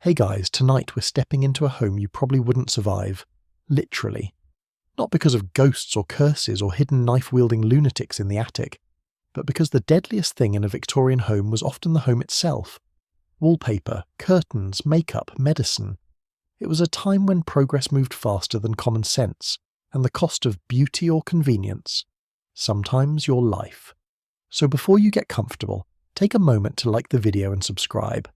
Hey guys, tonight we're stepping into a home you probably wouldn't survive. Literally. Not because of ghosts or curses or hidden knife-wielding lunatics in the attic, but because the deadliest thing in a Victorian home was often the home itself. Wallpaper, curtains, makeup, medicine. It was a time when progress moved faster than common sense, and the cost of beauty or convenience, sometimes your life. So before you get comfortable, take a moment to like the video and subscribe,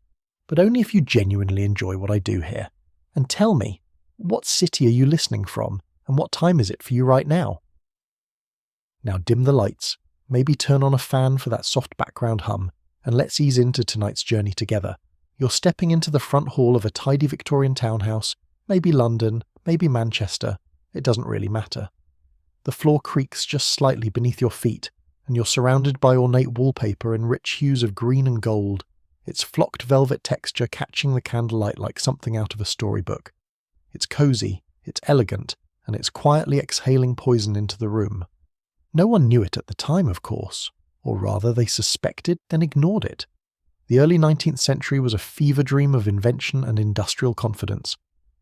but only if you genuinely enjoy what I do here. And tell me, what city are you listening from, and what time is it for you right now? Now dim the lights, maybe turn on a fan for that soft background hum, and let's ease into tonight's journey together. You're stepping into the front hall of a tidy Victorian townhouse, maybe London, maybe Manchester, it doesn't really matter. The floor creaks just slightly beneath your feet, and you're surrounded by ornate wallpaper in rich hues of green and gold, its flocked velvet texture catching the candlelight like something out of a storybook. It's cozy, it's elegant, and it's quietly exhaling poison into the room. No one knew it at the time, of course, or rather they suspected, then ignored it. The early 19th century was a fever dream of invention and industrial confidence.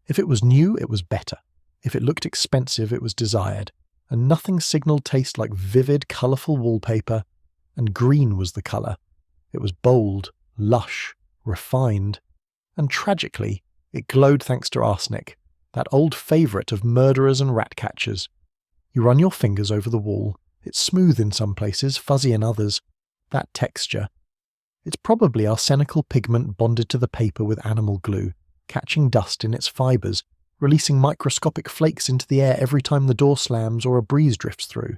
If it was new, it was better. If it looked expensive, it was desired. And nothing signaled taste like vivid, colourful wallpaper, and green was the colour. It was bold, lush, refined, and tragically, it glowed thanks to arsenic, that old favourite of murderers and rat catchers. You run your fingers over the wall. It's smooth in some places, fuzzy in others. That texture. It's probably arsenical pigment bonded to the paper with animal glue, catching dust in its fibres, releasing microscopic flakes into the air every time the door slams or a breeze drifts through.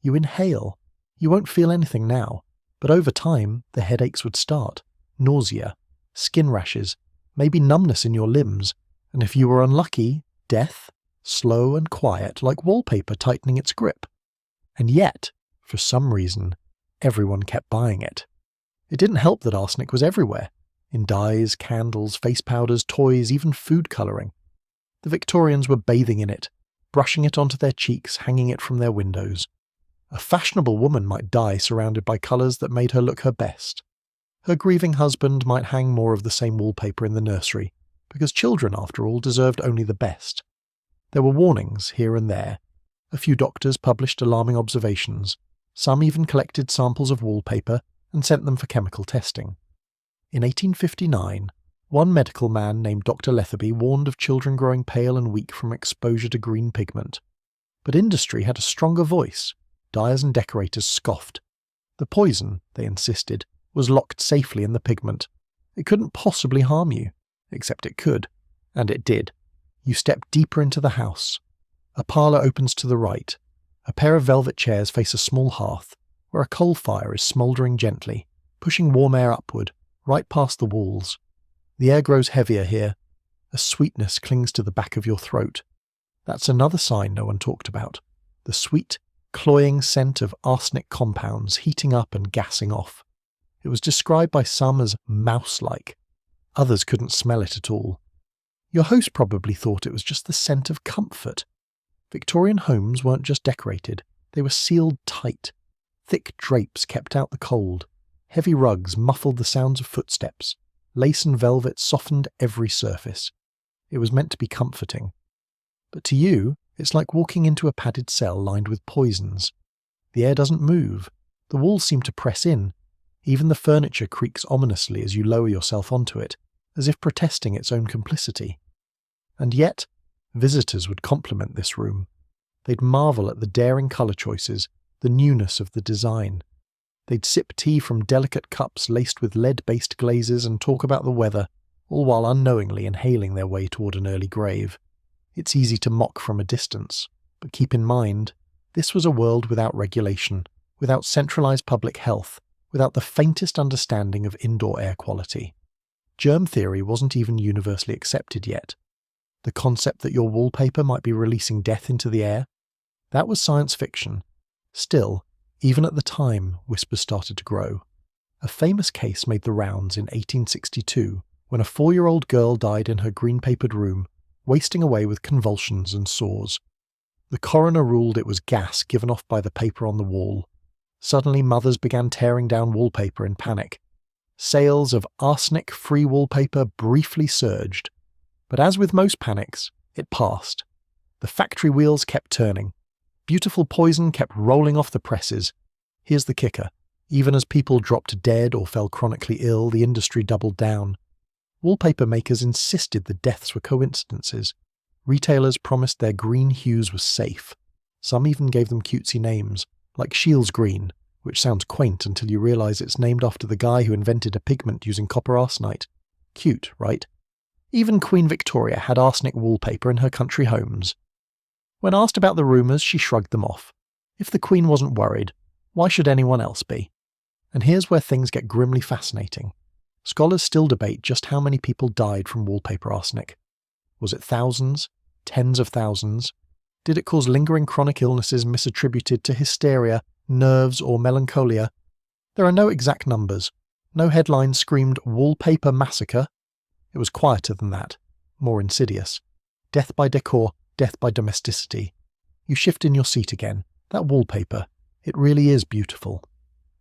You inhale. You won't feel anything now, but over time, the headaches would start. Nausea, skin rashes, maybe numbness in your limbs, and if you were unlucky, death, slow and quiet like wallpaper tightening its grip. And yet, for some reason, everyone kept buying it. It didn't help that arsenic was everywhere, in dyes, candles, face powders, toys, even food colouring. The Victorians were bathing in it, brushing it onto their cheeks, hanging it from their windows. A fashionable woman might die surrounded by colours that made her look her best. Her grieving husband might hang more of the same wallpaper in the nursery, because children, after all, deserved only the best. There were warnings here and there. A few doctors published alarming observations. Some even collected samples of wallpaper and sent them for chemical testing. In 1859, one medical man named Dr. Letherby warned of children growing pale and weak from exposure to green pigment. But industry had a stronger voice. Dyers and decorators scoffed. The poison, they insisted, was locked safely in the pigment. It couldn't possibly harm you, except it could, and it did. You step deeper into the house. A parlour opens to the right. A pair of velvet chairs face a small hearth, where a coal fire is smouldering gently, pushing warm air upward, right past the walls. The air grows heavier here. A sweetness clings to the back of your throat. That's another sign no one talked about. The sweet, cloying scent of arsenic compounds heating up and gassing off. It was described by some as mouse-like. Others couldn't smell it at all. Your host probably thought it was just the scent of comfort. Victorian homes weren't just decorated, they were sealed tight. Thick drapes kept out the cold. Heavy rugs muffled the sounds of footsteps. Lace and velvet softened every surface. It was meant to be comforting. But to you, it's like walking into a padded cell lined with poisons. The air doesn't move. The walls seem to press in. Even the furniture creaks ominously as you lower yourself onto it, as if protesting its own complicity. And yet, visitors would compliment this room. They'd marvel at the daring colour choices, the newness of the design. They'd sip tea from delicate cups laced with lead-based glazes and talk about the weather, all while unknowingly inhaling their way toward an early grave. It's easy to mock from a distance, but keep in mind, this was a world without regulation, without centralised public health, without the faintest understanding of indoor air quality. Germ theory wasn't even universally accepted yet. The concept that your wallpaper might be releasing death into the air, that was science fiction. Still, even at the time, whispers started to grow. A famous case made the rounds in 1862 when a 4-year-old girl died in her green-papered room, wasting away with convulsions and sores. The coroner ruled it was gas given off by the paper on the wall. Suddenly mothers began tearing down wallpaper in panic. Sales of arsenic-free wallpaper briefly surged. But as with most panics, it passed. The factory wheels kept turning. Beautiful poison kept rolling off the presses. Here's the kicker. Even as people dropped dead or fell chronically ill, the industry doubled down. Wallpaper makers insisted the deaths were coincidences. Retailers promised their green hues were safe. Some even gave them cutesy names, like Shields Green, which sounds quaint until you realise it's named after the guy who invented a pigment using copper arsenite. Cute, right? Even Queen Victoria had arsenic wallpaper in her country homes. When asked about the rumours, she shrugged them off. If the Queen wasn't worried, why should anyone else be? And here's where things get grimly fascinating. Scholars still debate just how many people died from wallpaper arsenic. Was it thousands? Tens of thousands? Did it cause lingering chronic illnesses misattributed to hysteria, nerves, or melancholia? There are no exact numbers. No headline screamed "wallpaper massacre." It was quieter than that, more insidious. Death by decor, death by domesticity. You shift in your seat again. That wallpaper, it really is beautiful.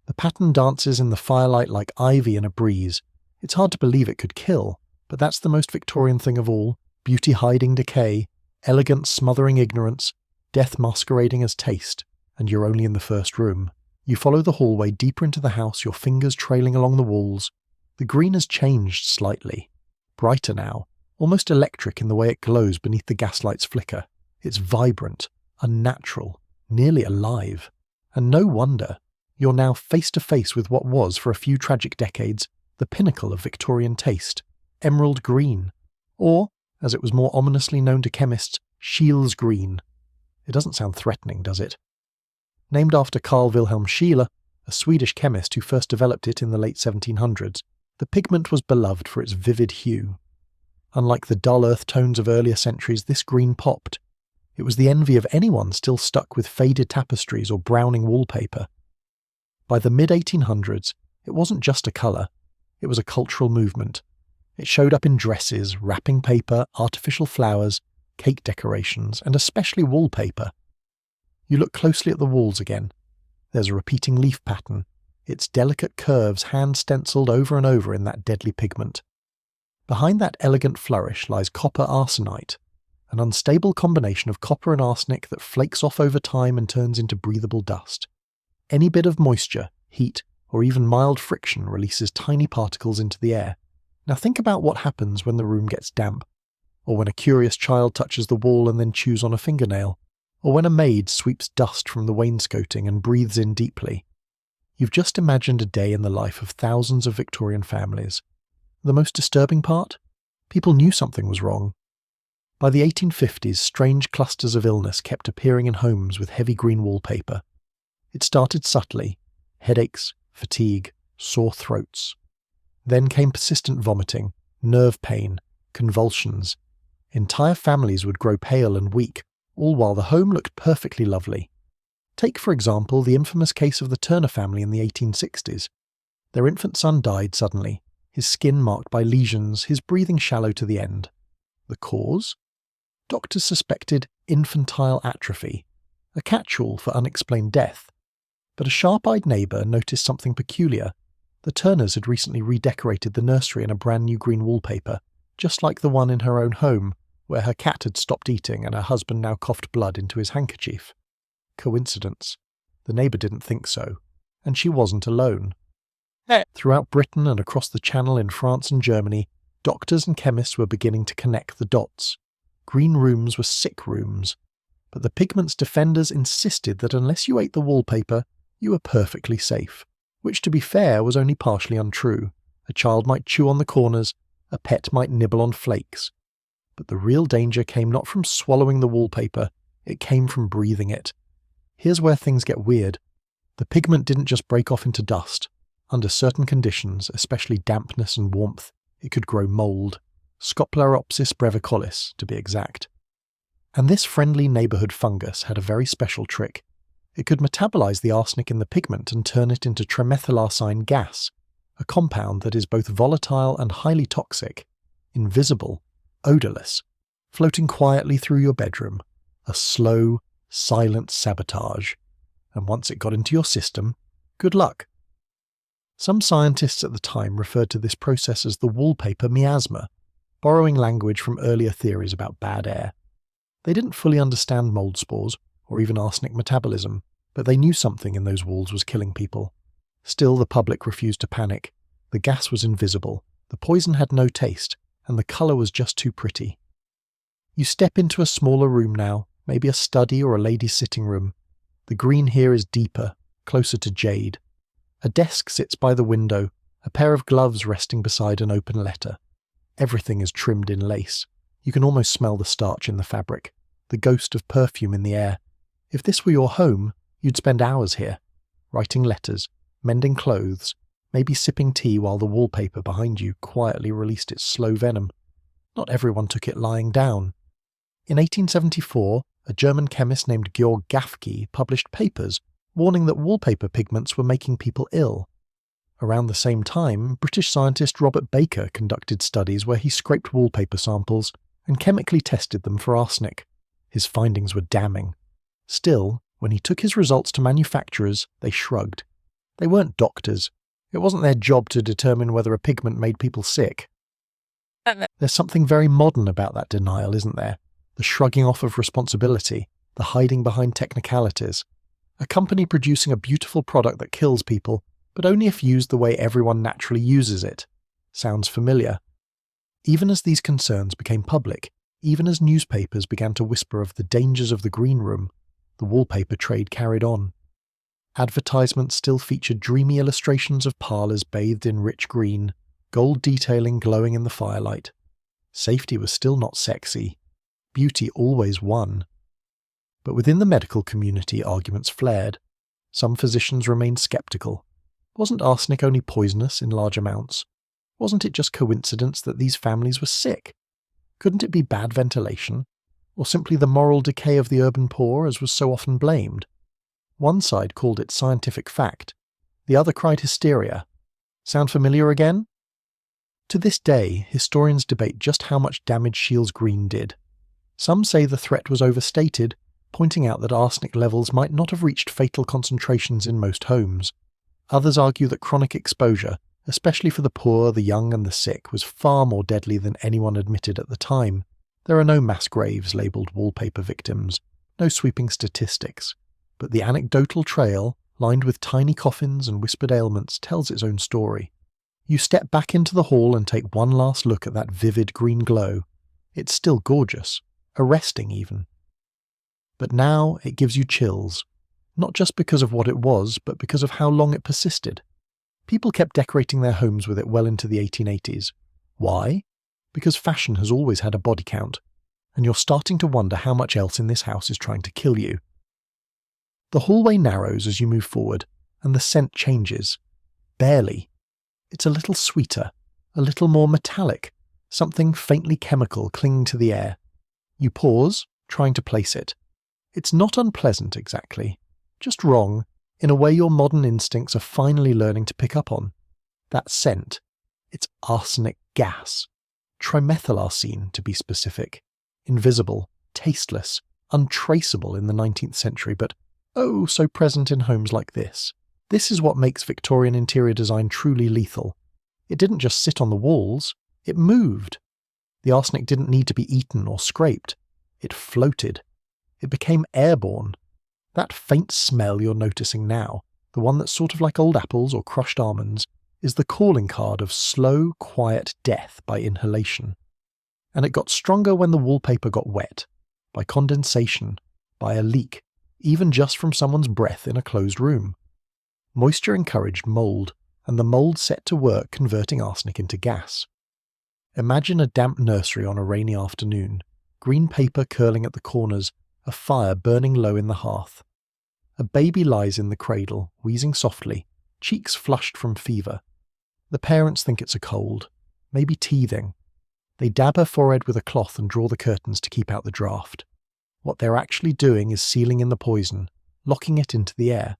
The pattern dances in the firelight like ivy in a breeze. It's hard to believe it could kill, but that's the most Victorian thing of all. Beauty hiding decay, elegance smothering ignorance, death masquerading as taste, and you're only in the first room. You follow the hallway deeper into the house, your fingers trailing along the walls. The green has changed slightly. Brighter now, almost electric in the way it glows beneath the gaslight's flicker. It's vibrant, unnatural, nearly alive. And no wonder. You're now face to face with what was, for a few tragic decades, the pinnacle of Victorian taste, emerald green, or, as it was more ominously known to chemists, Shields Green. It doesn't sound threatening, does it? Named after Carl Wilhelm Scheele, a Swedish chemist who first developed it in the late 1700s, the pigment was beloved for its vivid hue. Unlike the dull earth tones of earlier centuries, this green popped. It was the envy of anyone still stuck with faded tapestries or browning wallpaper. By the mid-1800s, it wasn't just a colour, it was a cultural movement. It showed up in dresses, wrapping paper, artificial flowers, cake decorations, and especially wallpaper. You look closely at the walls again. There's a repeating leaf pattern, its delicate curves hand-stenciled over and over in that deadly pigment. Behind that elegant flourish lies copper arsenite, an unstable combination of copper and arsenic that flakes off over time and turns into breathable dust. Any bit of moisture, heat, or even mild friction releases tiny particles into the air. Now think about what happens when the room gets damp, or when a curious child touches the wall and then chews on a fingernail, or when a maid sweeps dust from the wainscoting and breathes in deeply. You've just imagined a day in the life of thousands of Victorian families. The most disturbing part? People knew something was wrong. By the 1850s, strange clusters of illness kept appearing in homes with heavy green wallpaper. It started subtly: headaches, fatigue, sore throats. Then came persistent vomiting, nerve pain, convulsions. Entire families would grow pale and weak, all while the home looked perfectly lovely. Take, for example, the infamous case of the Turner family in the 1860s. Their infant son died suddenly, his skin marked by lesions, his breathing shallow to the end. The cause? Doctors suspected infantile atrophy, a catch-all for unexplained death. But a sharp-eyed neighbour noticed something peculiar. The Turners had recently redecorated the nursery in a brand new green wallpaper, just like the one in her own home, where her cat had stopped eating and her husband now coughed blood into his handkerchief. Coincidence? The neighbour didn't think so, and she wasn't alone. Throughout Britain and across the Channel in France and Germany, doctors and chemists were beginning to connect the dots. Green rooms were sick rooms. But the pigment's defenders insisted that unless you ate the wallpaper, you were perfectly safe, which, to be fair, was only partially untrue. A child might chew on the corners, a pet might nibble on flakes. But the real danger came not from swallowing the wallpaper, it came from breathing it. Here's where things get weird. The pigment didn't just break off into dust. Under certain conditions, especially dampness and warmth, it could grow mould. Scopleropsis brevicolis, to be exact. And this friendly neighbourhood fungus had a very special trick. It could metabolize the arsenic in the pigment and turn it into trimethylarsine gas, a compound that is both volatile and highly toxic, invisible, odourless, floating quietly through your bedroom, a slow, silent sabotage. And once it got into your system, good luck. Some scientists at the time referred to this process as the wallpaper miasma, borrowing language from earlier theories about bad air. They didn't fully understand mold spores, or even arsenic metabolism, but they knew something in those walls was killing people. Still, the public refused to panic. The gas was invisible, the poison had no taste, and the colour was just too pretty. You step into a smaller room now, maybe a study or a lady's sitting room. The green here is deeper, closer to jade. A desk sits by the window, a pair of gloves resting beside an open letter. Everything is trimmed in lace. You can almost smell the starch in the fabric, the ghost of perfume in the air. If this were your home, you'd spend hours here, writing letters, mending clothes, maybe sipping tea while the wallpaper behind you quietly released its slow venom. Not everyone took it lying down. In 1874, a German chemist named Georg Gaffke published papers warning that wallpaper pigments were making people ill. Around the same time, British scientist Robert Baker conducted studies where he scraped wallpaper samples and chemically tested them for arsenic. His findings were damning. Still, when he took his results to manufacturers, they shrugged. They weren't doctors. It wasn't their job to determine whether a pigment made people sick. There's something very modern about that denial, isn't there? The shrugging off of responsibility, the hiding behind technicalities. A company producing a beautiful product that kills people, but only if used the way everyone naturally uses it. Sounds familiar. Even as these concerns became public, even as newspapers began to whisper of the dangers of the green room, the wallpaper trade carried on. Advertisements still featured dreamy illustrations of parlours bathed in rich green, gold detailing glowing in the firelight. Safety was still not sexy. Beauty always won. But within the medical community, arguments flared. Some physicians remained sceptical. Wasn't arsenic only poisonous in large amounts? Wasn't it just coincidence that these families were sick? Couldn't it be bad ventilation? Or simply the moral decay of the urban poor, as was so often blamed? One side called it scientific fact. The other cried hysteria. Sound familiar again? To this day, historians debate just how much damage Shields Green did. Some say the threat was overstated, pointing out that arsenic levels might not have reached fatal concentrations in most homes. Others argue that chronic exposure, especially for the poor, the young and the sick, was far more deadly than anyone admitted at the time. There are no mass graves labelled wallpaper victims, no sweeping statistics, but the anecdotal trail, lined with tiny coffins and whispered ailments, tells its own story. You step back into the hall and take one last look at that vivid green glow. It's still gorgeous, arresting even. But now it gives you chills, not just because of what it was, but because of how long it persisted. People kept decorating their homes with it well into the 1880s. Why? Because fashion has always had a body count, and you're starting to wonder how much else in this house is trying to kill you. The hallway narrows as you move forward, and the scent changes. Barely. It's a little sweeter, a little more metallic, something faintly chemical clinging to the air. You pause, trying to place it. It's not unpleasant exactly, just wrong, in a way your modern instincts are finally learning to pick up on. That scent. It's arsenic gas. Trimethylarsine, to be specific. Invisible, tasteless, untraceable in the 19th century, but oh so present in homes like this. This is what makes Victorian interior design truly lethal. It didn't just sit on the walls, it moved. The arsenic didn't need to be eaten or scraped. It floated. It became airborne. That faint smell you're noticing now, the one that's sort of like old apples or crushed almonds, is the calling card of slow, quiet death by inhalation. And it got stronger when the wallpaper got wet, by condensation, by a leak, even just from someone's breath in a closed room. Moisture encouraged mould, and the mould set to work converting arsenic into gas. Imagine a damp nursery on a rainy afternoon, green paper curling at the corners, a fire burning low in the hearth. A baby lies in the cradle, wheezing softly, cheeks flushed from fever. The parents think it's a cold, maybe teething. They dab her forehead with a cloth and draw the curtains to keep out the draught. What they're actually doing is sealing in the poison, locking it into the air.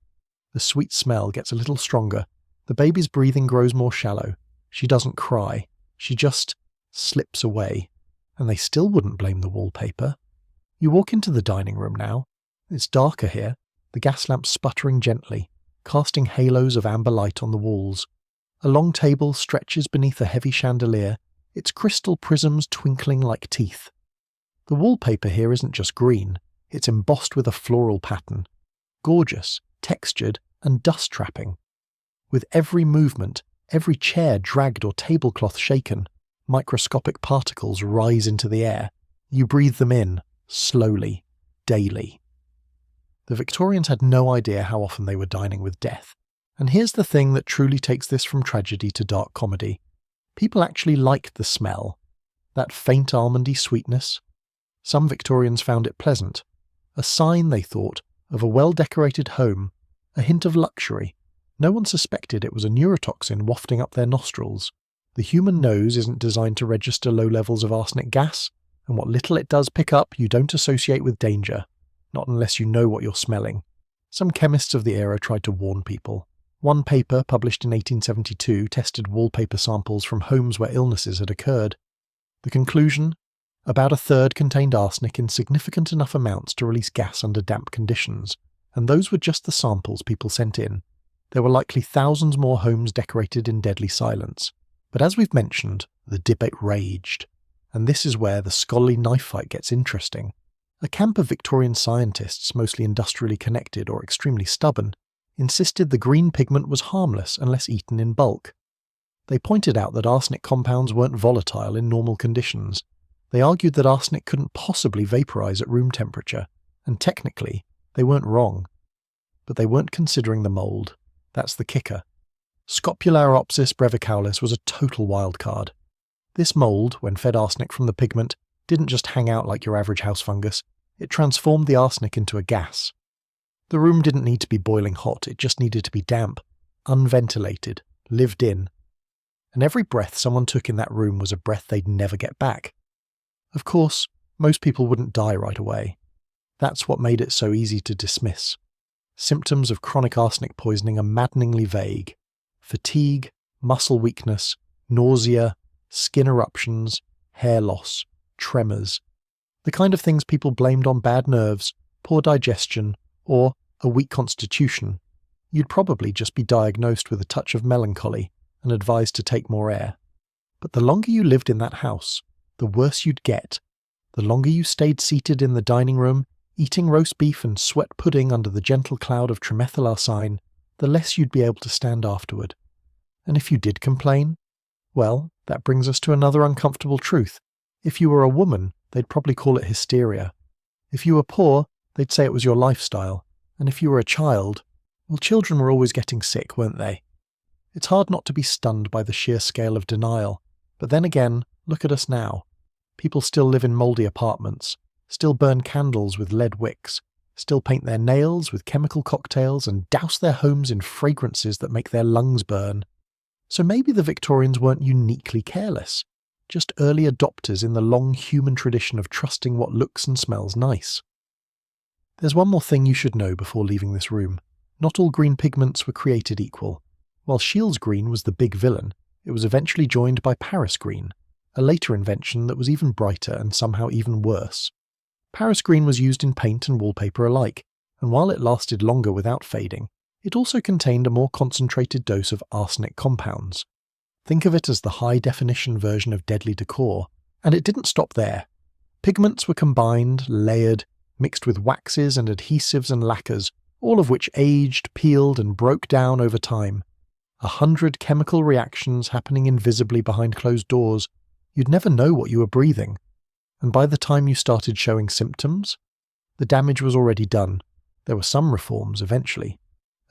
The sweet smell gets a little stronger. The baby's breathing grows more shallow. She doesn't cry. She just slips away. And they still wouldn't blame the wallpaper. You walk into the dining room now. It's darker here, the gas lamp sputtering gently, casting halos of amber light on the walls. A long table stretches beneath a heavy chandelier, its crystal prisms twinkling like teeth. The wallpaper here isn't just green, it's embossed with a floral pattern. Gorgeous, textured, and dust-trapping. With every movement, every chair dragged or tablecloth shaken, microscopic particles rise into the air. You breathe them in, slowly, daily. The Victorians had no idea how often they were dining with death. And here's the thing that truly takes this from tragedy to dark comedy. People actually liked the smell. That faint almondy sweetness. Some Victorians found it pleasant. A sign, they thought, of a well-decorated home, a hint of luxury. No one suspected it was a neurotoxin wafting up their nostrils. The human nose isn't designed to register low levels of arsenic gas, and what little it does pick up you don't associate with danger. Not unless you know what you're smelling. Some chemists of the era tried to warn people. One paper, published in 1872, tested wallpaper samples from homes where illnesses had occurred. The conclusion? About a third contained arsenic in significant enough amounts to release gas under damp conditions, and those were just the samples people sent in. There were likely thousands more homes decorated in deadly silence. But as we've mentioned, the debate raged. And this is where the scholarly knife fight gets interesting. A camp of Victorian scientists, mostly industrially connected or extremely stubborn, insisted the green pigment was harmless unless eaten in bulk. They pointed out that arsenic compounds weren't volatile in normal conditions. They argued that arsenic couldn't possibly vaporize at room temperature, and technically, they weren't wrong. But they weren't considering the mould. That's the kicker. Scopularopsis brevicalis was a total wildcard. This mould, when fed arsenic from the pigment, didn't just hang out like your average house fungus, it transformed the arsenic into a gas. The room didn't need to be boiling hot, it just needed to be damp, unventilated, lived in. And every breath someone took in that room was a breath they'd never get back. Of course, most people wouldn't die right away. That's what made it so easy to dismiss. Symptoms of chronic arsenic poisoning are maddeningly vague. Fatigue, muscle weakness, nausea, skin eruptions, hair loss, tremors. The kind of things people blamed on bad nerves, poor digestion, or a weak constitution. You'd probably just be diagnosed with a touch of melancholy and advised to take more air. But the longer you lived in that house, the worse you'd get. The longer you stayed seated in the dining room, eating roast beef and sweat pudding under the gentle cloud of trimethylarsine, the less you'd be able to stand afterward. And if you did complain, well, that brings us to another uncomfortable truth. If you were a woman, they'd probably call it hysteria. If you were poor, they'd say it was your lifestyle. And if you were a child, well, children were always getting sick, weren't they? It's hard not to be stunned by the sheer scale of denial. But then again, look at us now. People still live in mouldy apartments, still burn candles with lead wicks, still paint their nails with chemical cocktails and douse their homes in fragrances that make their lungs burn. So maybe the Victorians weren't uniquely careless, just early adopters in the long human tradition of trusting what looks and smells nice. There's one more thing you should know before leaving this room. Not all green pigments were created equal. While Shields green was the big villain, it was eventually joined by Paris green, a later invention that was even brighter and somehow even worse. Paris green was used in paint and wallpaper alike, and while it lasted longer without fading, it also contained a more concentrated dose of arsenic compounds. Think of it as the high-definition version of deadly decor, and it didn't stop there. Pigments were combined, layered, mixed with waxes and adhesives and lacquers, all of which aged, peeled, and broke down over time. 100 chemical reactions happening invisibly behind closed doors. You'd never know what you were breathing. And by the time you started showing symptoms, the damage was already done. There were some reforms eventually.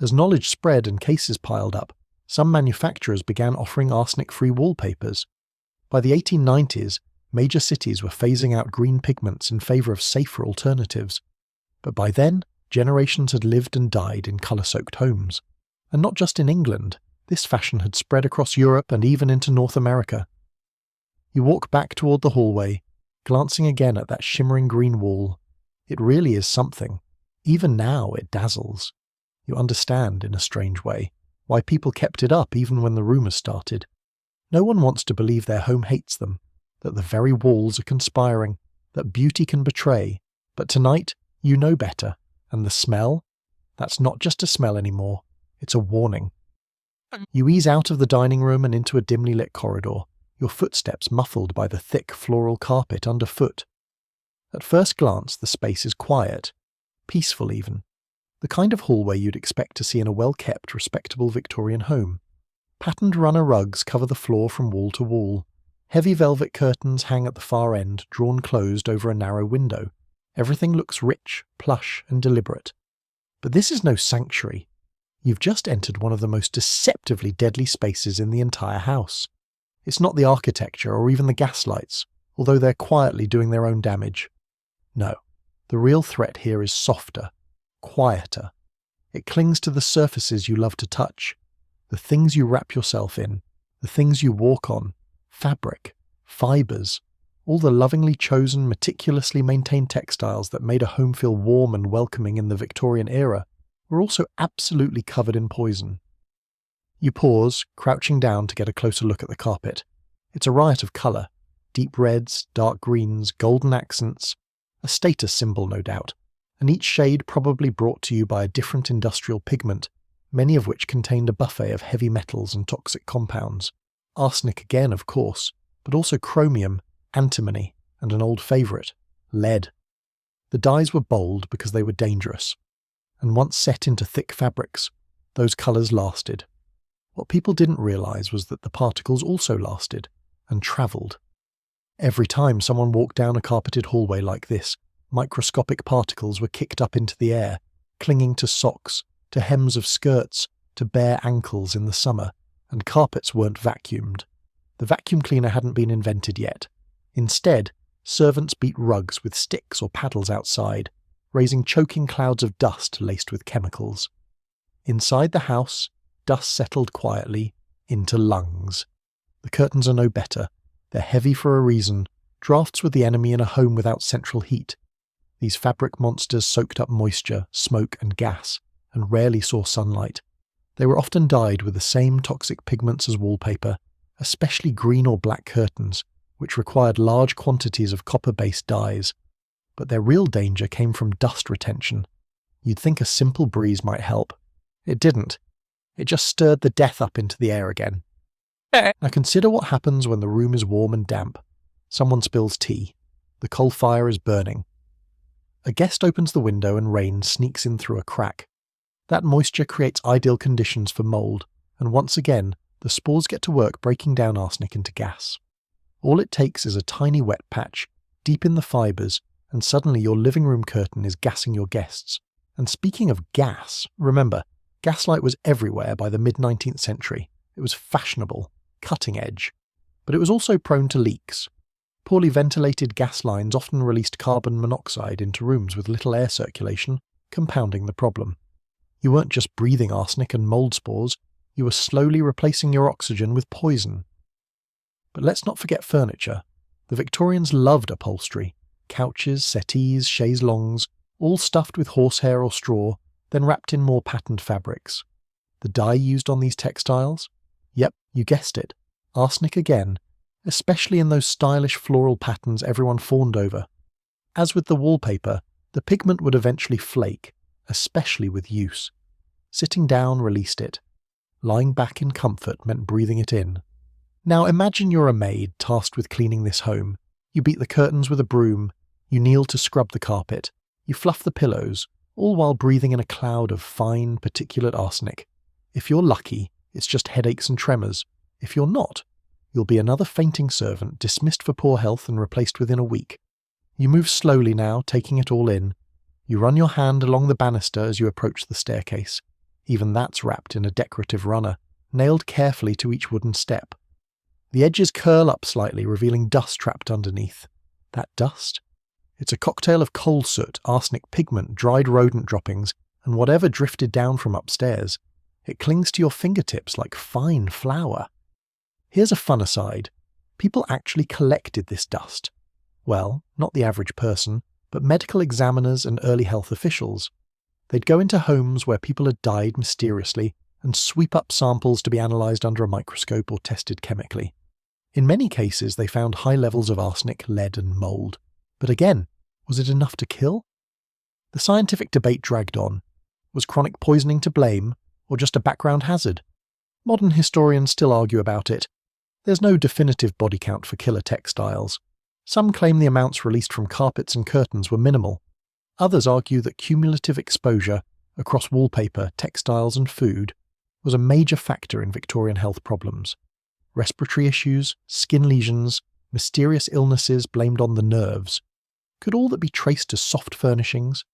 As knowledge spread and cases piled up, some manufacturers began offering arsenic-free wallpapers. By the 1890s, major cities were phasing out green pigments in favour of safer alternatives. But by then, generations had lived and died in colour-soaked homes. And not just in England, this fashion had spread across Europe and even into North America. You walk back toward the hallway, glancing again at that shimmering green wall. It really is something. Even now it dazzles. You understand, in a strange way, why people kept it up even when the rumours started. No one wants to believe their home hates them, that the very walls are conspiring, that beauty can betray. But tonight, you know better. And the smell? That's not just a smell anymore. It's a warning. You ease out of the dining room and into a dimly lit corridor, your footsteps muffled by the thick floral carpet underfoot. At first glance, the space is quiet, peaceful even. The kind of hallway you'd expect to see in a well-kept, respectable Victorian home. Patterned runner rugs cover the floor from wall to wall. Heavy velvet curtains hang at the far end, drawn closed over a narrow window. Everything looks rich, plush, and deliberate. But this is no sanctuary. You've just entered one of the most deceptively deadly spaces in the entire house. It's not the architecture or even the gaslights, although they're quietly doing their own damage. No, the real threat here is softer, quieter. It clings to the surfaces you love to touch, the things you wrap yourself in, the things you walk on, fabric, fibres, all the lovingly chosen, meticulously maintained textiles that made a home feel warm and welcoming in the Victorian era were also absolutely covered in poison. You pause, crouching down to get a closer look at the carpet. It's a riot of colour, deep reds, dark greens, golden accents, a status symbol no doubt, and each shade probably brought to you by a different industrial pigment, many of which contained a buffet of heavy metals and toxic compounds. Arsenic again, of course, but also chromium, antimony, and an old favourite, lead. The dyes were bold because they were dangerous, and once set into thick fabrics, those colours lasted. What people didn't realise was that the particles also lasted, and travelled. Every time someone walked down a carpeted hallway like this, microscopic particles were kicked up into the air, clinging to socks, to hems of skirts, to bare ankles in the summer, and carpets weren't vacuumed. The vacuum cleaner hadn't been invented yet. Instead, servants beat rugs with sticks or paddles outside, raising choking clouds of dust laced with chemicals. Inside the house, dust settled quietly into lungs. The curtains are no better. They're heavy for a reason. Drafts were the enemy in a home without central heat. These fabric monsters soaked up moisture, smoke and gas, and rarely saw sunlight. They were often dyed with the same toxic pigments as wallpaper, especially green or black curtains, which required large quantities of copper-based dyes. But their real danger came from dust retention. You'd think a simple breeze might help. It didn't. It just stirred the death up into the air again. Now consider what happens when the room is warm and damp. Someone spills tea. The coal fire is burning. A guest opens the window and rain sneaks in through a crack. That moisture creates ideal conditions for mould, and once again, the spores get to work breaking down arsenic into gas. All it takes is a tiny wet patch, deep in the fibres, and suddenly your living room curtain is gassing your guests. And speaking of gas, remember, gaslight was everywhere by the mid-19th century. It was fashionable, cutting edge. But it was also prone to leaks. Poorly ventilated gas lines often released carbon monoxide into rooms with little air circulation, compounding the problem. You weren't just breathing arsenic and mould spores, you were slowly replacing your oxygen with poison. But let's not forget furniture. The Victorians loved upholstery. Couches, settees, chaise longues, all stuffed with horsehair or straw, then wrapped in more patterned fabrics. The dye used on these textiles? Yep, you guessed it. Arsenic again, especially in those stylish floral patterns everyone fawned over. As with the wallpaper, the pigment would eventually flake, especially with use. Sitting down released it. Lying back in comfort meant breathing it in. Now imagine you're a maid tasked with cleaning this home. You beat the curtains with a broom, you kneel to scrub the carpet, you fluff the pillows, all while breathing in a cloud of fine, particulate arsenic. If you're lucky, it's just headaches and tremors. If you're not, you'll be another fainting servant dismissed for poor health and replaced within a week. You move slowly now, taking it all in. You run your hand along the banister as you approach the staircase. Even that's wrapped in a decorative runner, nailed carefully to each wooden step. The edges curl up slightly, revealing dust trapped underneath. That dust? It's a cocktail of coal soot, arsenic pigment, dried rodent droppings, and whatever drifted down from upstairs. It clings to your fingertips like fine flour. Here's a fun aside. People actually collected this dust. Well, not the average person, but medical examiners and early health officials. They'd go into homes where people had died mysteriously and sweep up samples to be analysed under a microscope or tested chemically. In many cases, they found high levels of arsenic, lead and mould. But again, was it enough to kill? The scientific debate dragged on. Was chronic poisoning to blame, or just a background hazard? Modern historians still argue about it. There's no definitive body count for killer textiles. Some claim the amounts released from carpets and curtains were minimal. Others argue that cumulative exposure across wallpaper, textiles and food was a major factor in Victorian health problems. Respiratory issues, skin lesions, mysterious illnesses blamed on the nerves. Could all that be traced to soft furnishings?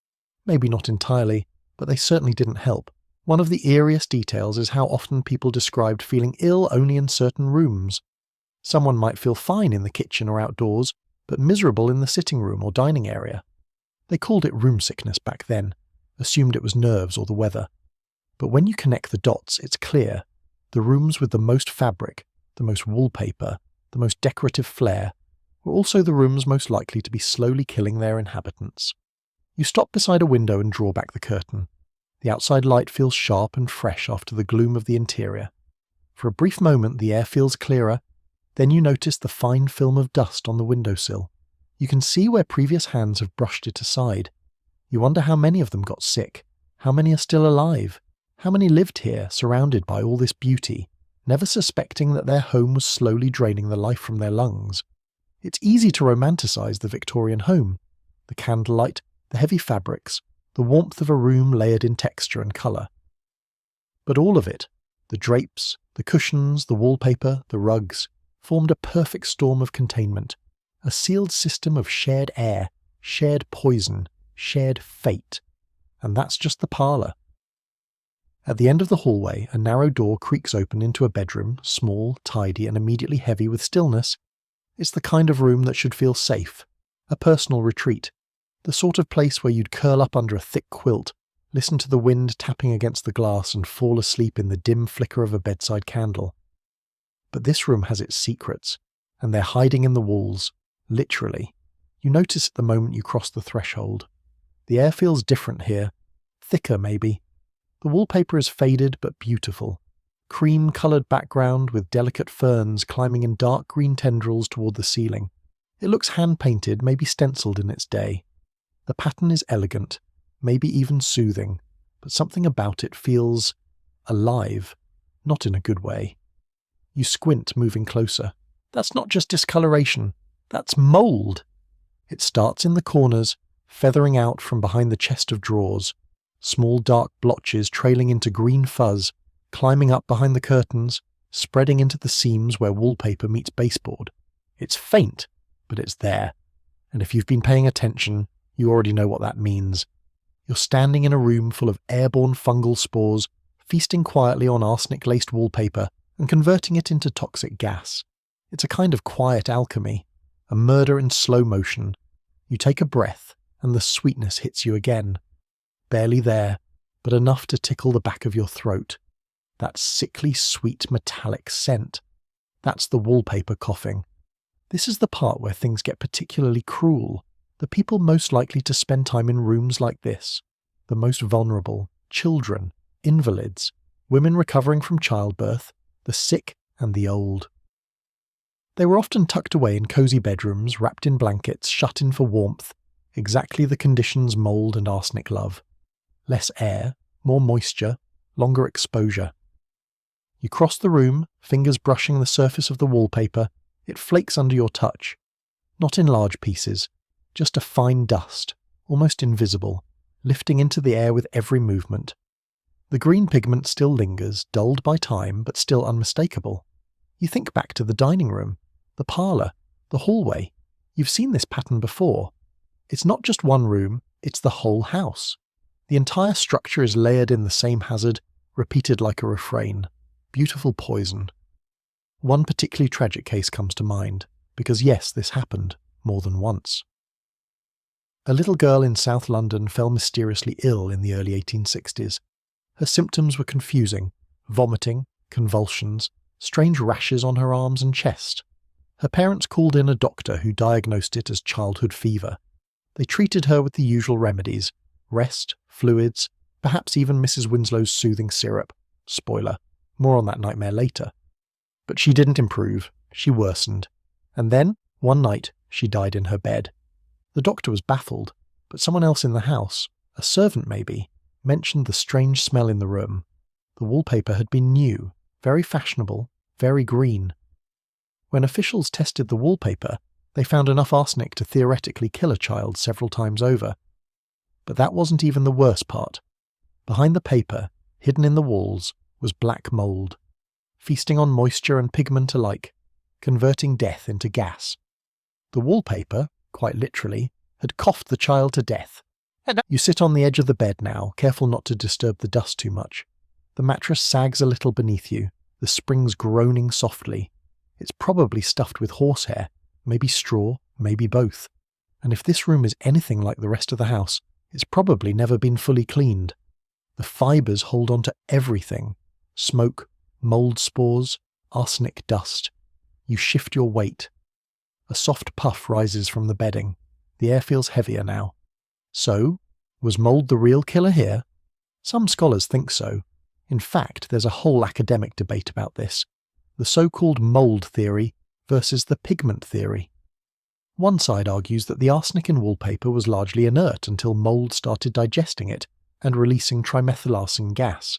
Maybe not entirely, but they certainly didn't help. One of the eeriest details is how often people described feeling ill only in certain rooms. Someone might feel fine in the kitchen or outdoors, but miserable in the sitting room or dining area. They called it room sickness back then, assumed it was nerves or the weather. But when you connect the dots, it's clear. The rooms with the most fabric, the most wallpaper, the most decorative flair, were also the rooms most likely to be slowly killing their inhabitants. You stop beside a window and draw back the curtain. The outside light feels sharp and fresh after the gloom of the interior. For a brief moment the air feels clearer, then you notice the fine film of dust on the windowsill. You can see where previous hands have brushed it aside. You wonder how many of them got sick, how many are still alive, how many lived here surrounded by all this beauty, never suspecting that their home was slowly draining the life from their lungs. It's easy to romanticize the Victorian home. The candlelight, the heavy fabrics, the warmth of a room layered in texture and colour. But all of it, the drapes, the cushions, the wallpaper, the rugs, formed a perfect storm of containment, a sealed system of shared air, shared poison, shared fate. And that's just the parlour. At the end of the hallway, a narrow door creaks open into a bedroom, small, tidy, and immediately heavy with stillness. It's the kind of room that should feel safe, a personal retreat, the sort of place where you'd curl up under a thick quilt, listen to the wind tapping against the glass and fall asleep in the dim flicker of a bedside candle. But this room has its secrets, and they're hiding in the walls, literally. You notice it the moment you cross the threshold. The air feels different here, thicker maybe. The wallpaper is faded but beautiful. Cream-coloured background with delicate ferns climbing in dark green tendrils toward the ceiling. It looks hand-painted, maybe stenciled in its day. The pattern is elegant, maybe even soothing, but something about it feels alive, not in a good way. You squint, moving closer. That's not just discoloration, that's mould. It starts in the corners, feathering out from behind the chest of drawers, small dark blotches trailing into green fuzz, climbing up behind the curtains, spreading into the seams where wallpaper meets baseboard. It's faint, but it's there. And if you've been paying attention, you already know what that means. You're standing in a room full of airborne fungal spores, feasting quietly on arsenic-laced wallpaper and converting it into toxic gas. It's a kind of quiet alchemy, a murder in slow motion. You take a breath, and the sweetness hits you again. Barely there, but enough to tickle the back of your throat. That sickly sweet metallic scent. That's the wallpaper coughing. This is the part where things get particularly cruel. The people most likely to spend time in rooms like this, the most vulnerable, children, invalids, women recovering from childbirth, the sick and the old. They were often tucked away in cosy bedrooms, wrapped in blankets, shut in for warmth, exactly the conditions mould and arsenic love. Less air, more moisture, longer exposure. You cross the room, fingers brushing the surface of the wallpaper. It flakes under your touch. Not in large pieces, just a fine dust, almost invisible, lifting into the air with every movement. The green pigment still lingers, dulled by time, but still unmistakable. You think back to the dining room, the parlour, the hallway. You've seen this pattern before. It's not just one room, it's the whole house. The entire structure is layered in the same hazard, repeated like a refrain. Beautiful poison. One particularly tragic case comes to mind, because yes, this happened, more than once. A little girl in South London fell mysteriously ill in the early 1860s. Her symptoms were confusing: vomiting, convulsions, strange rashes on her arms and chest. Her parents called in a doctor who diagnosed it as childhood fever. They treated her with the usual remedies: rest, fluids, perhaps even Mrs. Winslow's soothing syrup. Spoiler, more on that nightmare later. But she didn't improve, she worsened. And then, one night, she died in her bed. The doctor was baffled, but someone else in the house, a servant maybe, mentioned the strange smell in the room. The wallpaper had been new, very fashionable, very green. When officials tested the wallpaper, they found enough arsenic to theoretically kill a child several times over. But that wasn't even the worst part. Behind the paper, hidden in the walls, was black mould, feasting on moisture and pigment alike, converting death into gas. The wallpaper, quite literally, had coughed the child to death. You sit on the edge of the bed now, careful not to disturb the dust too much. The mattress sags a little beneath you, the springs groaning softly. It's probably stuffed with horsehair, maybe straw, maybe both. And if this room is anything like the rest of the house, it's probably never been fully cleaned. The fibres hold on to everything. Smoke, mould spores, arsenic dust. You shift your weight. A soft puff rises from the bedding. The air feels heavier now. So, was mould the real killer here? Some scholars think so. In fact, there's a whole academic debate about this. The so-called mould theory versus the pigment theory. One side argues that the arsenic in wallpaper was largely inert until mould started digesting it and releasing trimethylarsine gas.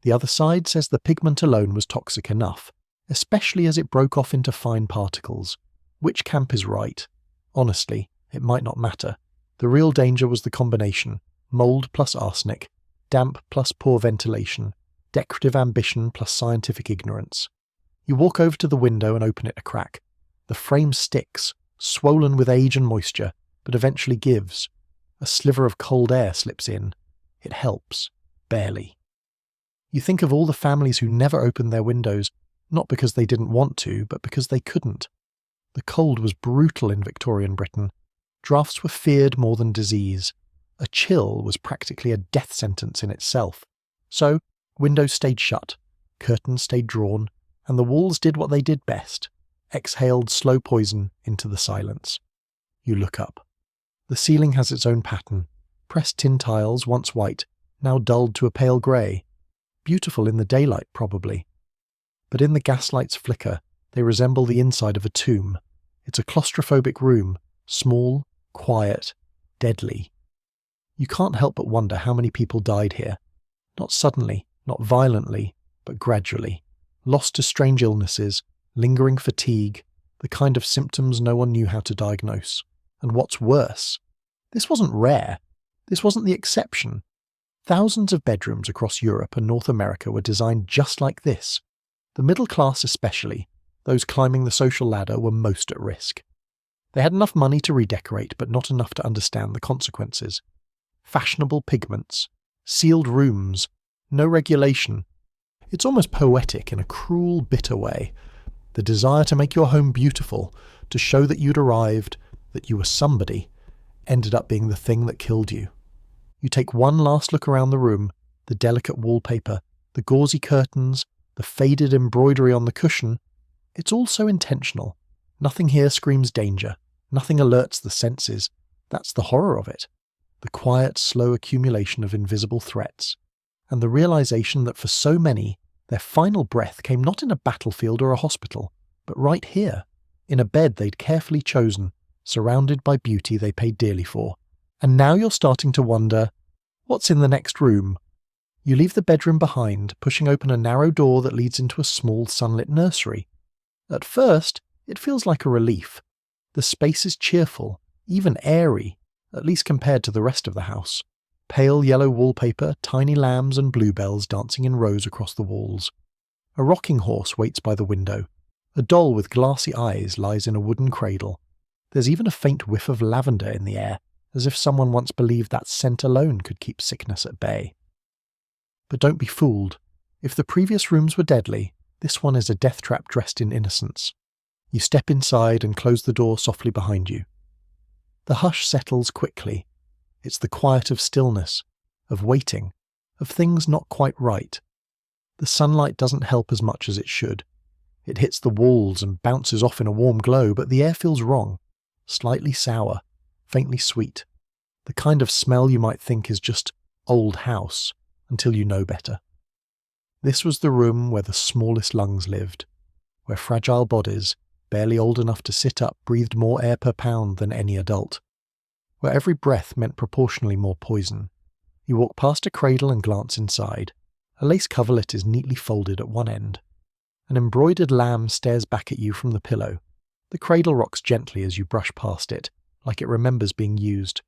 The other side says the pigment alone was toxic enough, especially as it broke off into fine particles. Which camp is right? Honestly, it might not matter. The real danger was the combination: mould plus arsenic, damp plus poor ventilation, decorative ambition plus scientific ignorance. You walk over to the window and open it a crack. The frame sticks, swollen with age and moisture, but eventually gives. A sliver of cold air slips in. It helps. Barely. You think of all the families who never opened their windows, not because they didn't want to, but because they couldn't. The cold was brutal in Victorian Britain. Drafts were feared more than disease. A chill was practically a death sentence in itself. So, windows stayed shut, curtains stayed drawn, and the walls did what they did best: exhaled slow poison into the silence. You look up. The ceiling has its own pattern. Pressed tin tiles, once white, now dulled to a pale grey. Beautiful in the daylight, probably. But in the gaslight's flicker, they resemble the inside of a tomb. It's a claustrophobic room, small, quiet, deadly. You can't help but wonder how many people died here. Not suddenly, not violently, but gradually. Lost to strange illnesses, lingering fatigue, the kind of symptoms no one knew how to diagnose. And what's worse, this wasn't rare. This wasn't the exception. Thousands of bedrooms across Europe and North America were designed just like this. The middle class especially, those climbing the social ladder, were most at risk. They had enough money to redecorate, but not enough to understand the consequences. Fashionable pigments, sealed rooms, no regulation. It's almost poetic in a cruel, bitter way. The desire to make your home beautiful, to show that you'd arrived, that you were somebody, ended up being the thing that killed you. You take one last look around the room, the delicate wallpaper, the gauzy curtains, the faded embroidery on the cushion. It's all so intentional. Nothing here screams danger. Nothing alerts the senses. That's the horror of it. The quiet, slow accumulation of invisible threats. And the realization that for so many, their final breath came not in a battlefield or a hospital, but right here, in a bed they'd carefully chosen, surrounded by beauty they paid dearly for. And now you're starting to wonder, what's in the next room? You leave the bedroom behind, pushing open a narrow door that leads into a small sunlit nursery. At first, it feels like a relief. The space is cheerful, even airy, at least compared to the rest of the house. Pale yellow wallpaper, tiny lambs and bluebells dancing in rows across the walls. A rocking horse waits by the window. A doll with glassy eyes lies in a wooden cradle. There's even a faint whiff of lavender in the air, as if someone once believed that scent alone could keep sickness at bay. But don't be fooled. If the previous rooms were deadly, this one is a death trap dressed in innocence. You step inside and close the door softly behind you. The hush settles quickly. It's the quiet of stillness, of waiting, of things not quite right. The sunlight doesn't help as much as it should. It hits the walls and bounces off in a warm glow, but the air feels wrong, slightly sour, faintly sweet. The kind of smell you might think is just old house, until you know better. This was the room where the smallest lungs lived, where fragile bodies, barely old enough to sit up, breathed more air per pound than any adult, where every breath meant proportionally more poison. You walk past a cradle and glance inside. A lace coverlet is neatly folded at one end. An embroidered lamb stares back at you from the pillow. The cradle rocks gently as you brush past it, like it remembers being used.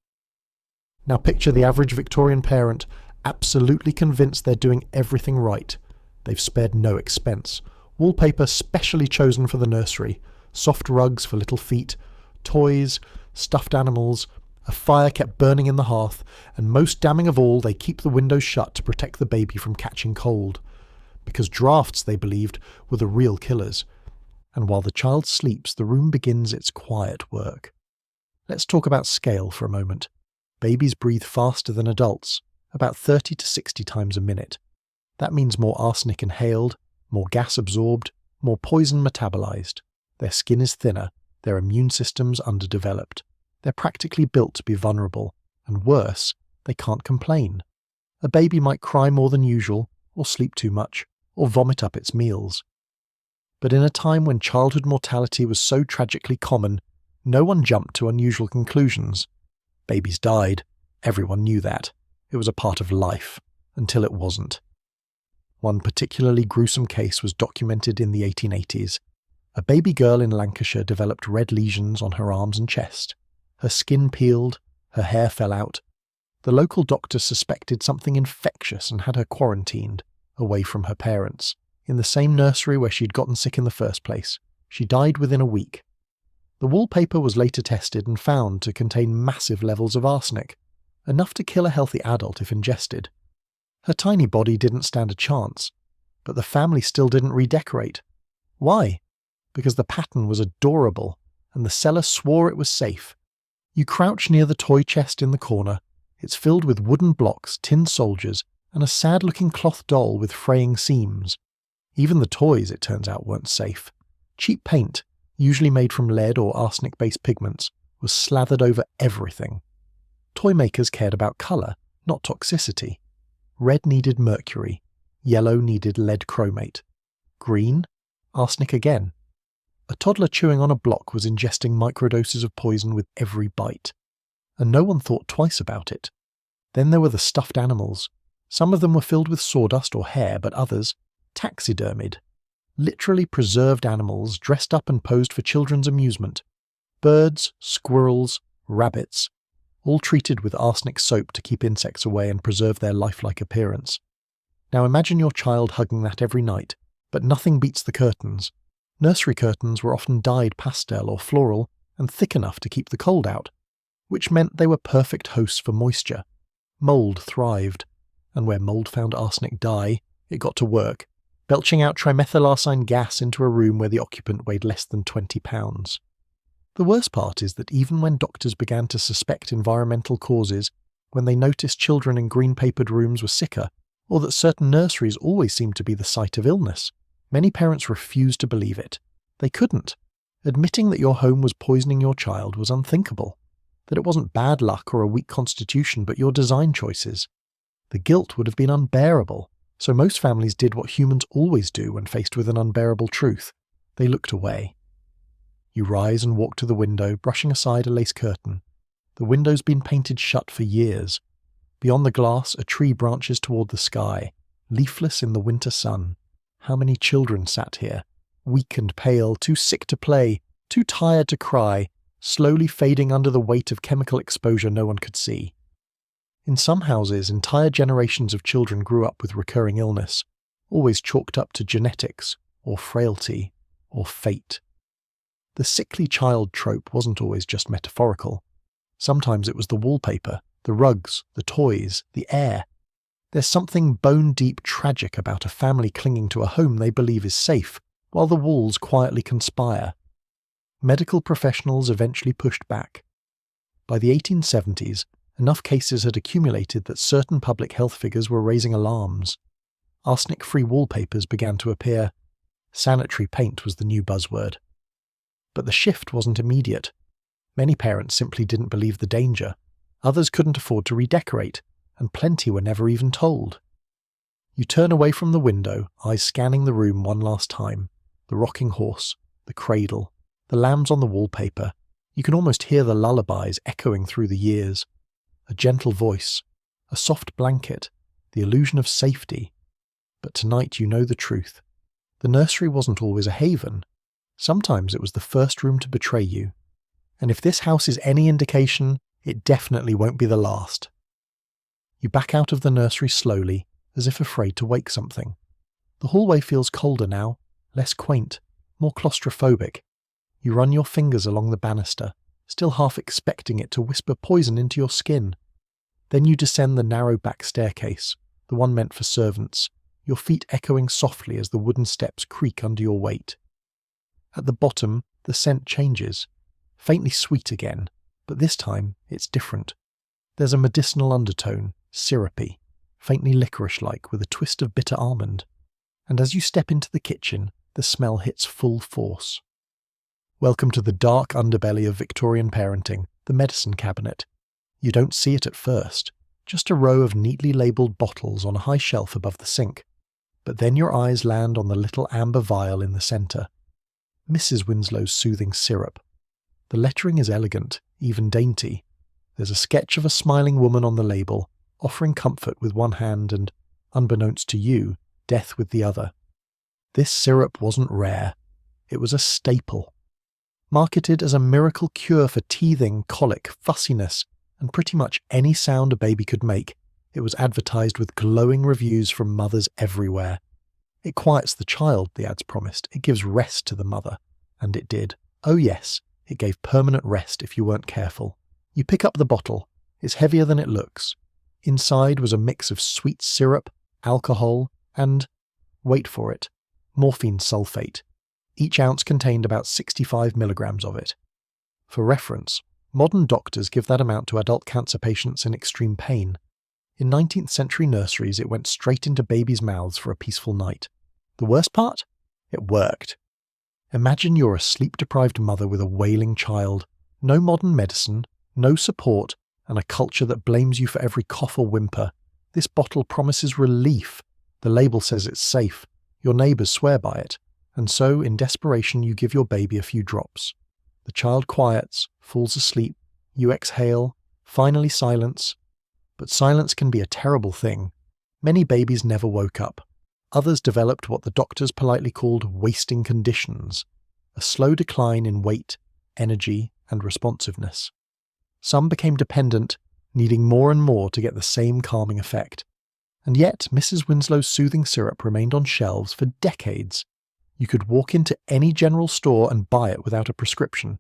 Now picture the average Victorian parent, absolutely convinced they're doing everything right. They've spared no expense. Wallpaper specially chosen for the nursery, soft rugs for little feet, toys, stuffed animals, a fire kept burning in the hearth, and most damning of all, they keep the windows shut to protect the baby from catching cold. Because drafts, they believed, were the real killers. And while the child sleeps, the room begins its quiet work. Let's talk about scale for a moment. Babies breathe faster than adults, about 30 to 60 times a minute. That means more arsenic inhaled, more gas absorbed, more poison metabolized. Their skin is thinner, their immune system's underdeveloped. They're practically built to be vulnerable, and worse, they can't complain. A baby might cry more than usual, or sleep too much, or vomit up its meals. But in a time when childhood mortality was so tragically common, no one jumped to unusual conclusions. Babies died, everyone knew that. It was a part of life, until it wasn't. One particularly gruesome case was documented in the 1880s. A baby girl in Lancashire developed red lesions on her arms and chest. Her skin peeled, her hair fell out. The local doctor suspected something infectious and had her quarantined, away from her parents, in the same nursery where she'd gotten sick in the first place. She died within a week. The wallpaper was later tested and found to contain massive levels of arsenic, enough to kill a healthy adult if ingested. Her tiny body didn't stand a chance, but the family still didn't redecorate. Why? Because the pattern was adorable, and the seller swore it was safe. You crouch near the toy chest in the corner. It's filled with wooden blocks, tin soldiers, and a sad-looking cloth doll with fraying seams. Even the toys, it turns out, weren't safe. Cheap paint, usually made from lead or arsenic-based pigments, was slathered over everything. Toy makers cared about colour, not toxicity. Red needed mercury, yellow needed lead chromate. Green? Arsenic again. A toddler chewing on a block was ingesting microdoses of poison with every bite. And no one thought twice about it. Then there were the stuffed animals. Some of them were filled with sawdust or hair, but others, taxidermied. Literally preserved animals dressed up and posed for children's amusement. Birds, squirrels, rabbits, all treated with arsenic soap to keep insects away and preserve their lifelike appearance. Now imagine your child hugging that every night, but nothing beats the curtains. Nursery curtains were often dyed pastel or floral and thick enough to keep the cold out, which meant they were perfect hosts for moisture. Mould thrived, and where mould found arsenic dye, it got to work, belching out trimethylarsine gas into a room where the occupant weighed less than 20 pounds. The worst part is that even when doctors began to suspect environmental causes, when they noticed children in green-papered rooms were sicker, or that certain nurseries always seemed to be the site of illness, many parents refused to believe it. They couldn't. Admitting that your home was poisoning your child was unthinkable. That it wasn't bad luck or a weak constitution, but your design choices. The guilt would have been unbearable, so most families did what humans always do when faced with an unbearable truth. They looked away. You rise and walk to the window, brushing aside a lace curtain. The window's been painted shut for years. Beyond the glass, a tree branches toward the sky, leafless in the winter sun. How many children sat here, weak and pale, too sick to play, too tired to cry, slowly fading under the weight of chemical exposure no one could see. In some houses, entire generations of children grew up with recurring illness, always chalked up to genetics, or frailty, or fate. The sickly child trope wasn't always just metaphorical. Sometimes it was the wallpaper, the rugs, the toys, the air. There's something bone-deep tragic about a family clinging to a home they believe is safe, while the walls quietly conspire. Medical professionals eventually pushed back. By the 1870s, enough cases had accumulated that certain public health figures were raising alarms. Arsenic-free wallpapers began to appear. Sanitary paint was the new buzzword. But the shift wasn't immediate. Many parents simply didn't believe the danger. Others couldn't afford to redecorate, and plenty were never even told. You turn away from the window, eyes scanning the room one last time. The rocking horse, the cradle, the lambs on the wallpaper. You can almost hear the lullabies echoing through the years. A gentle voice, a soft blanket, the illusion of safety. But tonight you know the truth. The nursery wasn't always a haven. Sometimes it was the first room to betray you. And if this house is any indication, it definitely won't be the last. You back out of the nursery slowly, as if afraid to wake something. The hallway feels colder now, less quaint, more claustrophobic. You run your fingers along the banister, still half expecting it to whisper poison into your skin. Then you descend the narrow back staircase, the one meant for servants, your feet echoing softly as the wooden steps creak under your weight. At the bottom, the scent changes, faintly sweet again, but this time it's different. There's a medicinal undertone, syrupy, faintly licorice-like with a twist of bitter almond. And as you step into the kitchen, the smell hits full force. Welcome to the dark underbelly of Victorian parenting, the medicine cabinet. You don't see it at first, just a row of neatly labelled bottles on a high shelf above the sink. But then your eyes land on the little amber vial in the centre. Mrs. Winslow's soothing syrup. The lettering is elegant, even dainty. There's a sketch of a smiling woman on the label, offering comfort with one hand and, unbeknownst to you, death with the other. This syrup wasn't rare. It was a staple. Marketed as a miracle cure for teething, colic, fussiness, and pretty much any sound a baby could make, it was advertised with glowing reviews from mothers everywhere. It quiets the child, the ads promised. It gives rest to the mother. And it did. Oh yes, it gave permanent rest if you weren't careful. You pick up the bottle. It's heavier than it looks. Inside was a mix of sweet syrup, alcohol, and, wait for it, morphine sulfate. Each ounce contained about 65 milligrams of it. For reference, modern doctors give that amount to adult cancer patients in extreme pain. In 19th century nurseries, it went straight into babies' mouths for a peaceful night. The worst part? It worked. Imagine you're a sleep-deprived mother with a wailing child. No modern medicine, no support, and a culture that blames you for every cough or whimper. This bottle promises relief. The label says it's safe. Your neighbours swear by it. And so, in desperation, you give your baby a few drops. The child quiets, falls asleep. You exhale. Finally silence. But silence can be a terrible thing. Many babies never woke up. Others developed what the doctors politely called wasting conditions, a slow decline in weight, energy, and responsiveness. Some became dependent, needing more and more to get the same calming effect. And yet, Mrs. Winslow's soothing syrup remained on shelves for decades. You could walk into any general store and buy it without a prescription.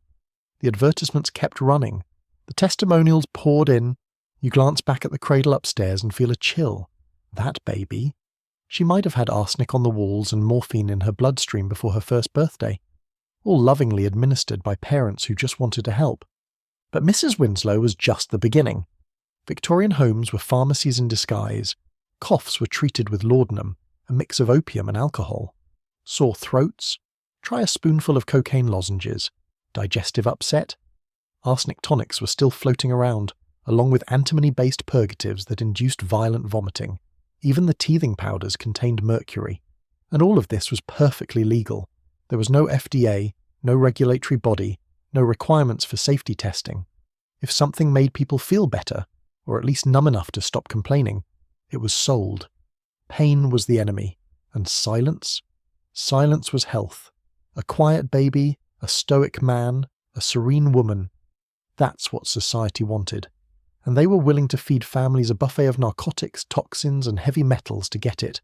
The advertisements kept running. The testimonials poured in. You glance back at the cradle upstairs and feel a chill. That baby. She might have had arsenic on the walls and morphine in her bloodstream before her first birthday, all lovingly administered by parents who just wanted to help. But Mrs. Winslow was just the beginning. Victorian homes were pharmacies in disguise. Coughs were treated with laudanum, a mix of opium and alcohol. Sore throats? Try a spoonful of cocaine lozenges. Digestive upset? Arsenic tonics were still floating around, along with antimony-based purgatives that induced violent vomiting. Even the teething powders contained mercury. And all of this was perfectly legal. There was no FDA, no regulatory body, no requirements for safety testing. If something made people feel better, or at least numb enough to stop complaining, it was sold. Pain was the enemy. And silence? Silence was health. A quiet baby, a stoic man, a serene woman. That's what society wanted. And they were willing to feed families a buffet of narcotics, toxins, and heavy metals to get it.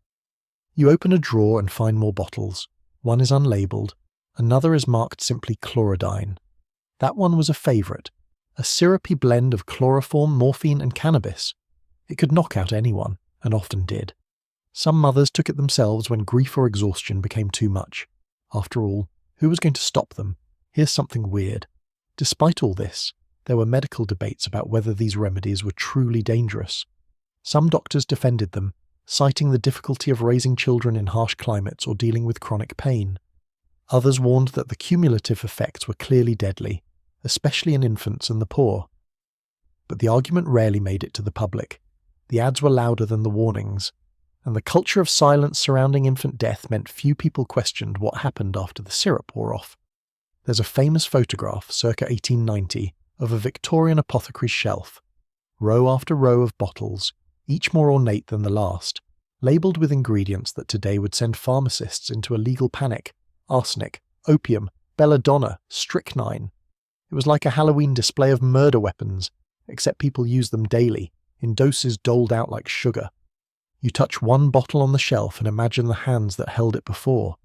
You open a drawer and find more bottles. One is unlabelled. Another is marked simply chlorodyne. That one was a favourite. A syrupy blend of chloroform, morphine, and cannabis. It could knock out anyone, and often did. Some mothers took it themselves when grief or exhaustion became too much. After all, who was going to stop them? Here's something weird. Despite all this, there were medical debates about whether these remedies were truly dangerous. Some doctors defended them, citing the difficulty of raising children in harsh climates or dealing with chronic pain. Others warned that the cumulative effects were clearly deadly, especially in infants and the poor. But the argument rarely made it to the public. The ads were louder than the warnings, and the culture of silence surrounding infant death meant few people questioned what happened after the syrup wore off. There's a famous photograph, circa 1890, of a Victorian apothecary's shelf. Row after row of bottles, each more ornate than the last, labelled with ingredients that today would send pharmacists into a legal panic: arsenic, opium, belladonna, strychnine. It was like a Halloween display of murder weapons, except people used them daily, in doses doled out like sugar. You touch one bottle on the shelf and imagine the hands that held it before.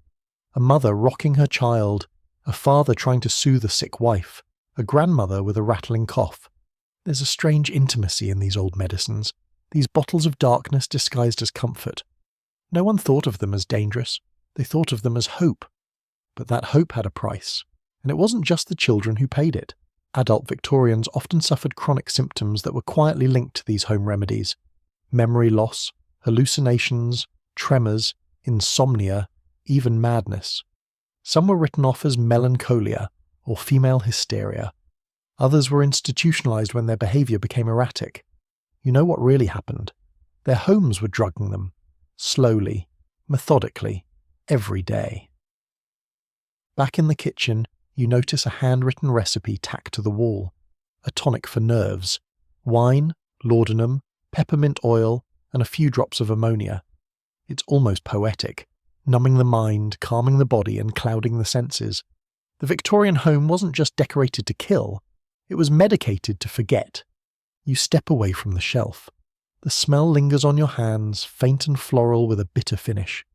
A mother rocking her child, a father trying to soothe a sick wife, a grandmother with a rattling cough. There's a strange intimacy in these old medicines, these bottles of darkness disguised as comfort. No one thought of them as dangerous, they thought of them as hope. But that hope had a price, and it wasn't just the children who paid it. Adult Victorians often suffered chronic symptoms that were quietly linked to these home remedies: memory loss, hallucinations, tremors, insomnia, even madness. Some were written off as melancholia or female hysteria. Others were institutionalized when their behavior became erratic. You know what really happened? Their homes were drugging them, slowly, methodically, every day. Back in the kitchen, you notice a handwritten recipe tacked to the wall, a tonic for nerves: wine, laudanum, peppermint oil, and a few drops of ammonia. It's almost poetic, numbing the mind, calming the body, and clouding the senses. The Victorian home wasn't just decorated to kill, it was medicated to forget. You step away from the shelf. The smell lingers on your hands, faint and floral with a bitter finish.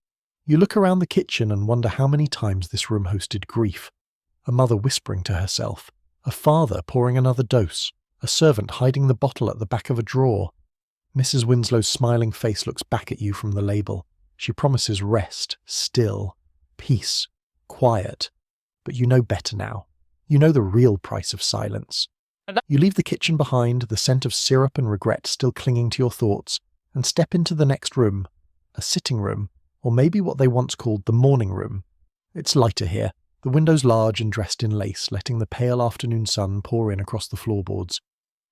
You look around the kitchen and wonder how many times this room hosted grief. A mother whispering to herself, a father pouring another dose, a servant hiding the bottle at the back of a drawer. Mrs. Winslow's smiling face looks back at you from the label. She promises rest, still, peace, quiet. But you know better now. You know the real price of silence. You leave the kitchen behind, the scent of syrup and regret still clinging to your thoughts, and step into the next room, a sitting room, or maybe what they once called the morning room. It's lighter here, the windows large and dressed in lace, letting the pale afternoon sun pour in across the floorboards.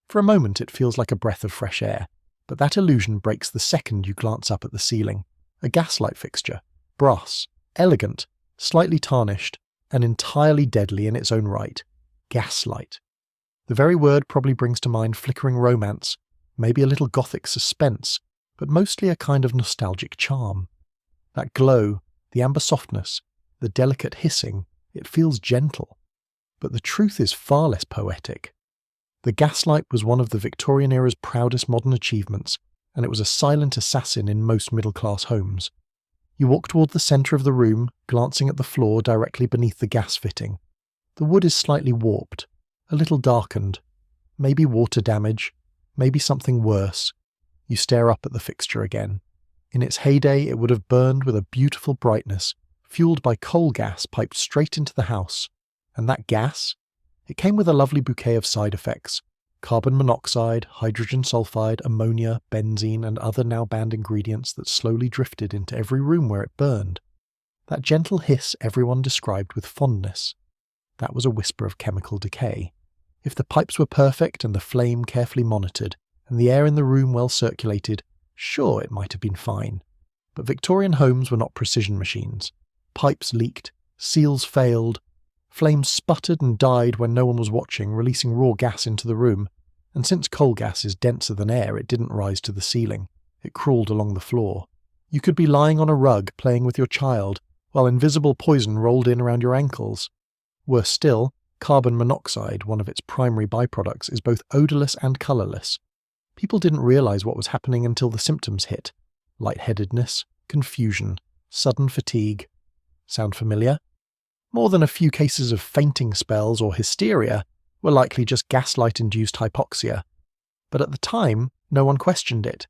For a moment it feels like a breath of fresh air, but that illusion breaks the second you glance up at the ceiling. A gaslight fixture, brass, elegant, slightly tarnished, and entirely deadly in its own right. Gaslight. The very word probably brings to mind flickering romance, maybe a little gothic suspense, but mostly a kind of nostalgic charm. That glow, the amber softness, the delicate hissing, it feels gentle. But the truth is far less poetic. The gaslight was one of the Victorian era's proudest modern achievements, and it was a silent assassin in most middle-class homes. You walk toward the centre of the room, glancing at the floor directly beneath the gas fitting. The wood is slightly warped, a little darkened. Maybe water damage, maybe something worse. You stare up at the fixture again. In its heyday, it would have burned with a beautiful brightness, fueled by coal gas piped straight into the house. And that gas? It came with a lovely bouquet of side effects: carbon monoxide, hydrogen sulfide, ammonia, benzene, and other now banned ingredients that slowly drifted into every room where it burned. That gentle hiss everyone described with fondness. That was a whisper of chemical decay. If the pipes were perfect and the flame carefully monitored, and the air in the room well circulated, sure, it might have been fine. But Victorian homes were not precision machines. Pipes leaked, seals failed, flames sputtered and died when no one was watching, releasing raw gas into the room. And since coal gas is denser than air, it didn't rise to the ceiling. It crawled along the floor. You could be lying on a rug playing with your child, while invisible poison rolled in around your ankles. Worse still, carbon monoxide, one of its primary byproducts, is both odourless and colourless. People didn't realise what was happening until the symptoms hit. Lightheadedness, confusion, sudden fatigue. Sound familiar? More than a few cases of fainting spells or hysteria were likely just gaslight-induced hypoxia. But at the time, no one questioned it.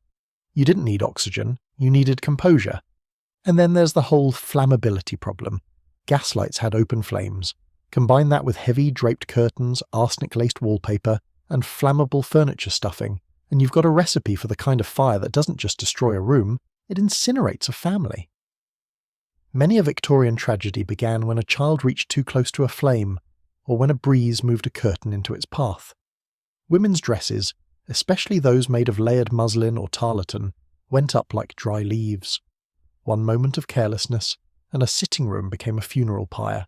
You didn't need oxygen, you needed composure. And then there's the whole flammability problem. Gaslights had open flames. Combine that with heavy draped curtains, arsenic-laced wallpaper, and flammable furniture stuffing, and you've got a recipe for the kind of fire that doesn't just destroy a room, it incinerates a family. Many a Victorian tragedy began when a child reached too close to a flame, or when a breeze moved a curtain into its path. Women's dresses, especially those made of layered muslin or tarlatan, went up like dry leaves. One moment of carelessness, and a sitting room became a funeral pyre.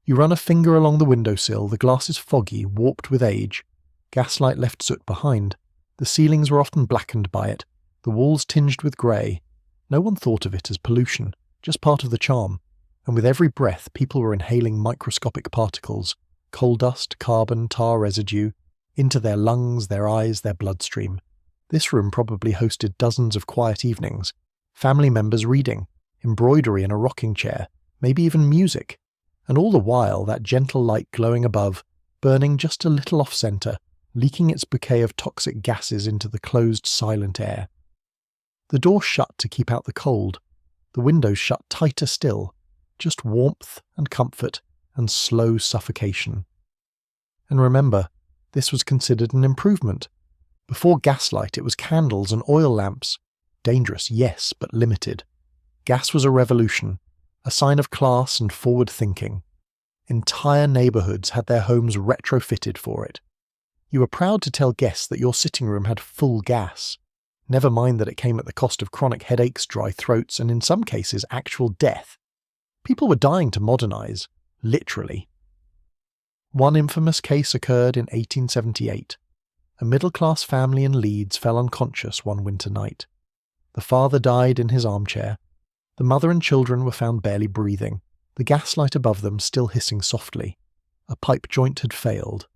You run a finger along the windowsill, the glass is foggy, warped with age. Gaslight left soot behind. The ceilings were often blackened by it, the walls tinged with grey. No one thought of it as pollution, just part of the charm, and with every breath people were inhaling microscopic particles, coal dust, carbon, tar residue, into their lungs, their eyes, their bloodstream. This room probably hosted dozens of quiet evenings, family members reading, embroidery in a rocking chair, maybe even music, and all the while that gentle light glowing above, burning just a little off-centre, leaking its bouquet of toxic gases into the closed, silent air. The door shut to keep out the cold, the windows shut tighter still, just warmth and comfort and slow suffocation. And remember, this was considered an improvement. Before gaslight, it was candles and oil lamps. Dangerous, yes, but limited. Gas was a revolution, a sign of class and forward thinking. Entire neighbourhoods had their homes retrofitted for it. You were proud to tell guests that your sitting room had full gas. Never mind that it came at the cost of chronic headaches, dry throats, and in some cases actual death. People were dying to modernise, literally. One infamous case occurred in 1878. A middle-class family in Leeds fell unconscious one winter night. The father died in his armchair. The mother and children were found barely breathing, the gaslight above them still hissing softly. A pipe joint had failed.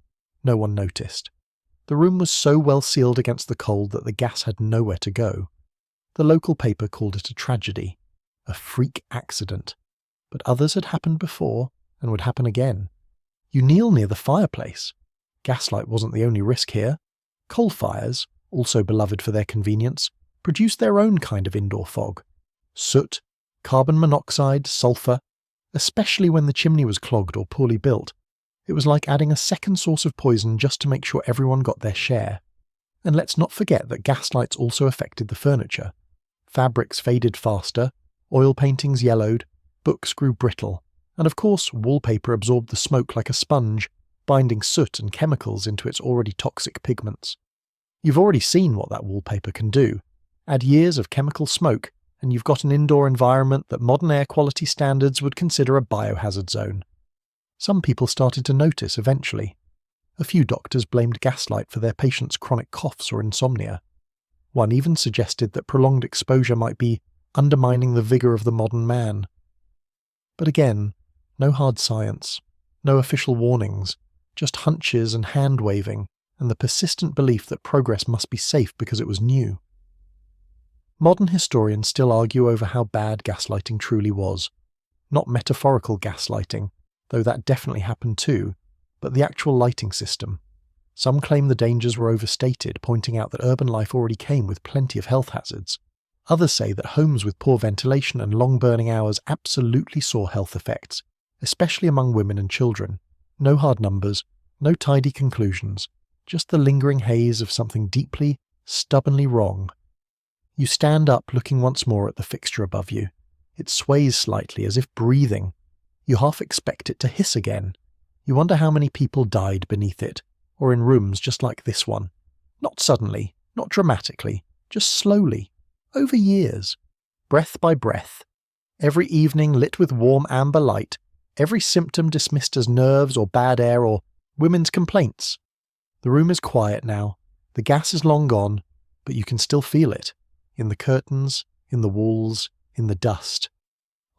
No one noticed. The room was so well sealed against the cold that the gas had nowhere to go. The local paper called it a tragedy, a freak accident. But others had happened before and would happen again. You kneel near the fireplace. Gaslight wasn't the only risk here. Coal fires, also beloved for their convenience, produced their own kind of indoor fog. Soot, carbon monoxide, sulphur, especially when the chimney was clogged or poorly built. It was like adding a second source of poison just to make sure everyone got their share. And let's not forget that gaslights also affected the furniture. Fabrics faded faster, oil paintings yellowed, books grew brittle, and of course wallpaper absorbed the smoke like a sponge, binding soot and chemicals into its already toxic pigments. You've already seen what that wallpaper can do. Add years of chemical smoke, and you've got an indoor environment that modern air quality standards would consider a biohazard zone. Some people started to notice eventually. A few doctors blamed gaslight for their patients' chronic coughs or insomnia. One even suggested that prolonged exposure might be undermining the vigour of the modern man. But again, no hard science, no official warnings, just hunches and hand-waving, and the persistent belief that progress must be safe because it was new. Modern historians still argue over how bad gaslighting truly was. Not metaphorical gaslighting, though that definitely happened too, but the actual lighting system. Some claim the dangers were overstated, pointing out that urban life already came with plenty of health hazards. Others say that homes with poor ventilation and long burning hours absolutely saw health effects, especially among women and children. No hard numbers, no tidy conclusions, just the lingering haze of something deeply, stubbornly wrong. You stand up looking once more at the fixture above you. It sways slightly as if breathing. You half expect it to hiss again. You wonder how many people died beneath it, or in rooms just like this one. Not suddenly, not dramatically, just slowly, over years, breath by breath. Every evening lit with warm amber light, every symptom dismissed as nerves or bad air or women's complaints. The room is quiet now, the gas is long gone, but you can still feel it. In the curtains, in the walls, in the dust.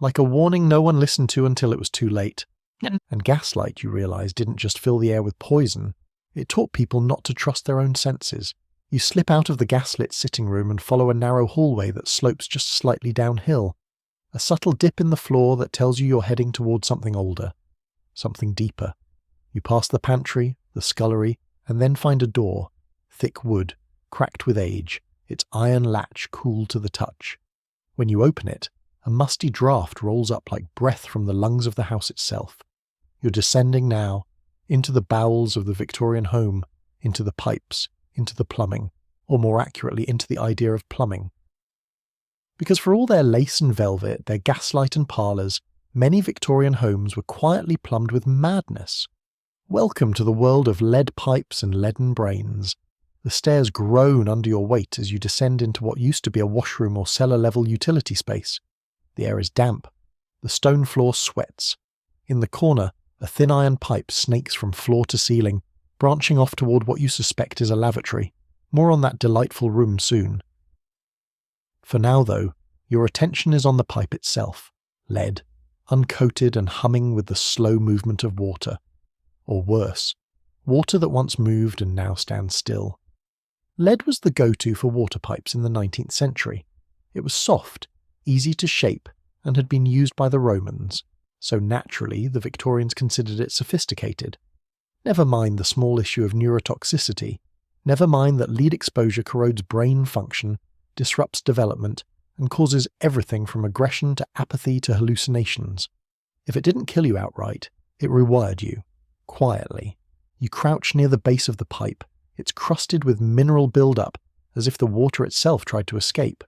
Like a warning no one listened to until it was too late. And gaslight, you realise, didn't just fill the air with poison. It taught people not to trust their own senses. You slip out of the gaslit sitting room and follow a narrow hallway that slopes just slightly downhill. A subtle dip in the floor that tells you you're heading towards something older. Something deeper. You pass the pantry, the scullery, and then find a door. Thick wood, cracked with age, its iron latch cool to the touch. When you open it, a musty draught rolls up like breath from the lungs of the house itself. You're descending now, into the bowels of the Victorian home, into the pipes, into the plumbing, or more accurately into the idea of plumbing. Because for all their lace and velvet, their gaslight and parlours, many Victorian homes were quietly plumbed with madness. Welcome to the world of lead pipes and leaden brains. The stairs groan under your weight as you descend into what used to be a washroom or cellar-level utility space. The air is damp. The stone floor sweats. In the corner, a thin iron pipe snakes from floor to ceiling, branching off toward what you suspect is a lavatory. More on that delightful room soon. For now, though, Your attention is on the pipe itself, lead, uncoated and humming with the slow movement of water. Or worse, water that once moved and now stands still. Lead was the go-to for water pipes in the 19th century. It was soft, easy to shape, and had been used by the Romans, so naturally the Victorians considered it sophisticated. Never mind the small issue of neurotoxicity, never mind that lead exposure corrodes brain function, disrupts development, and causes everything from aggression to apathy to hallucinations. If it didn't kill you outright, it rewired you, quietly. You crouch near the base of the pipe, it's crusted with mineral build-up, as if the water itself tried to escape.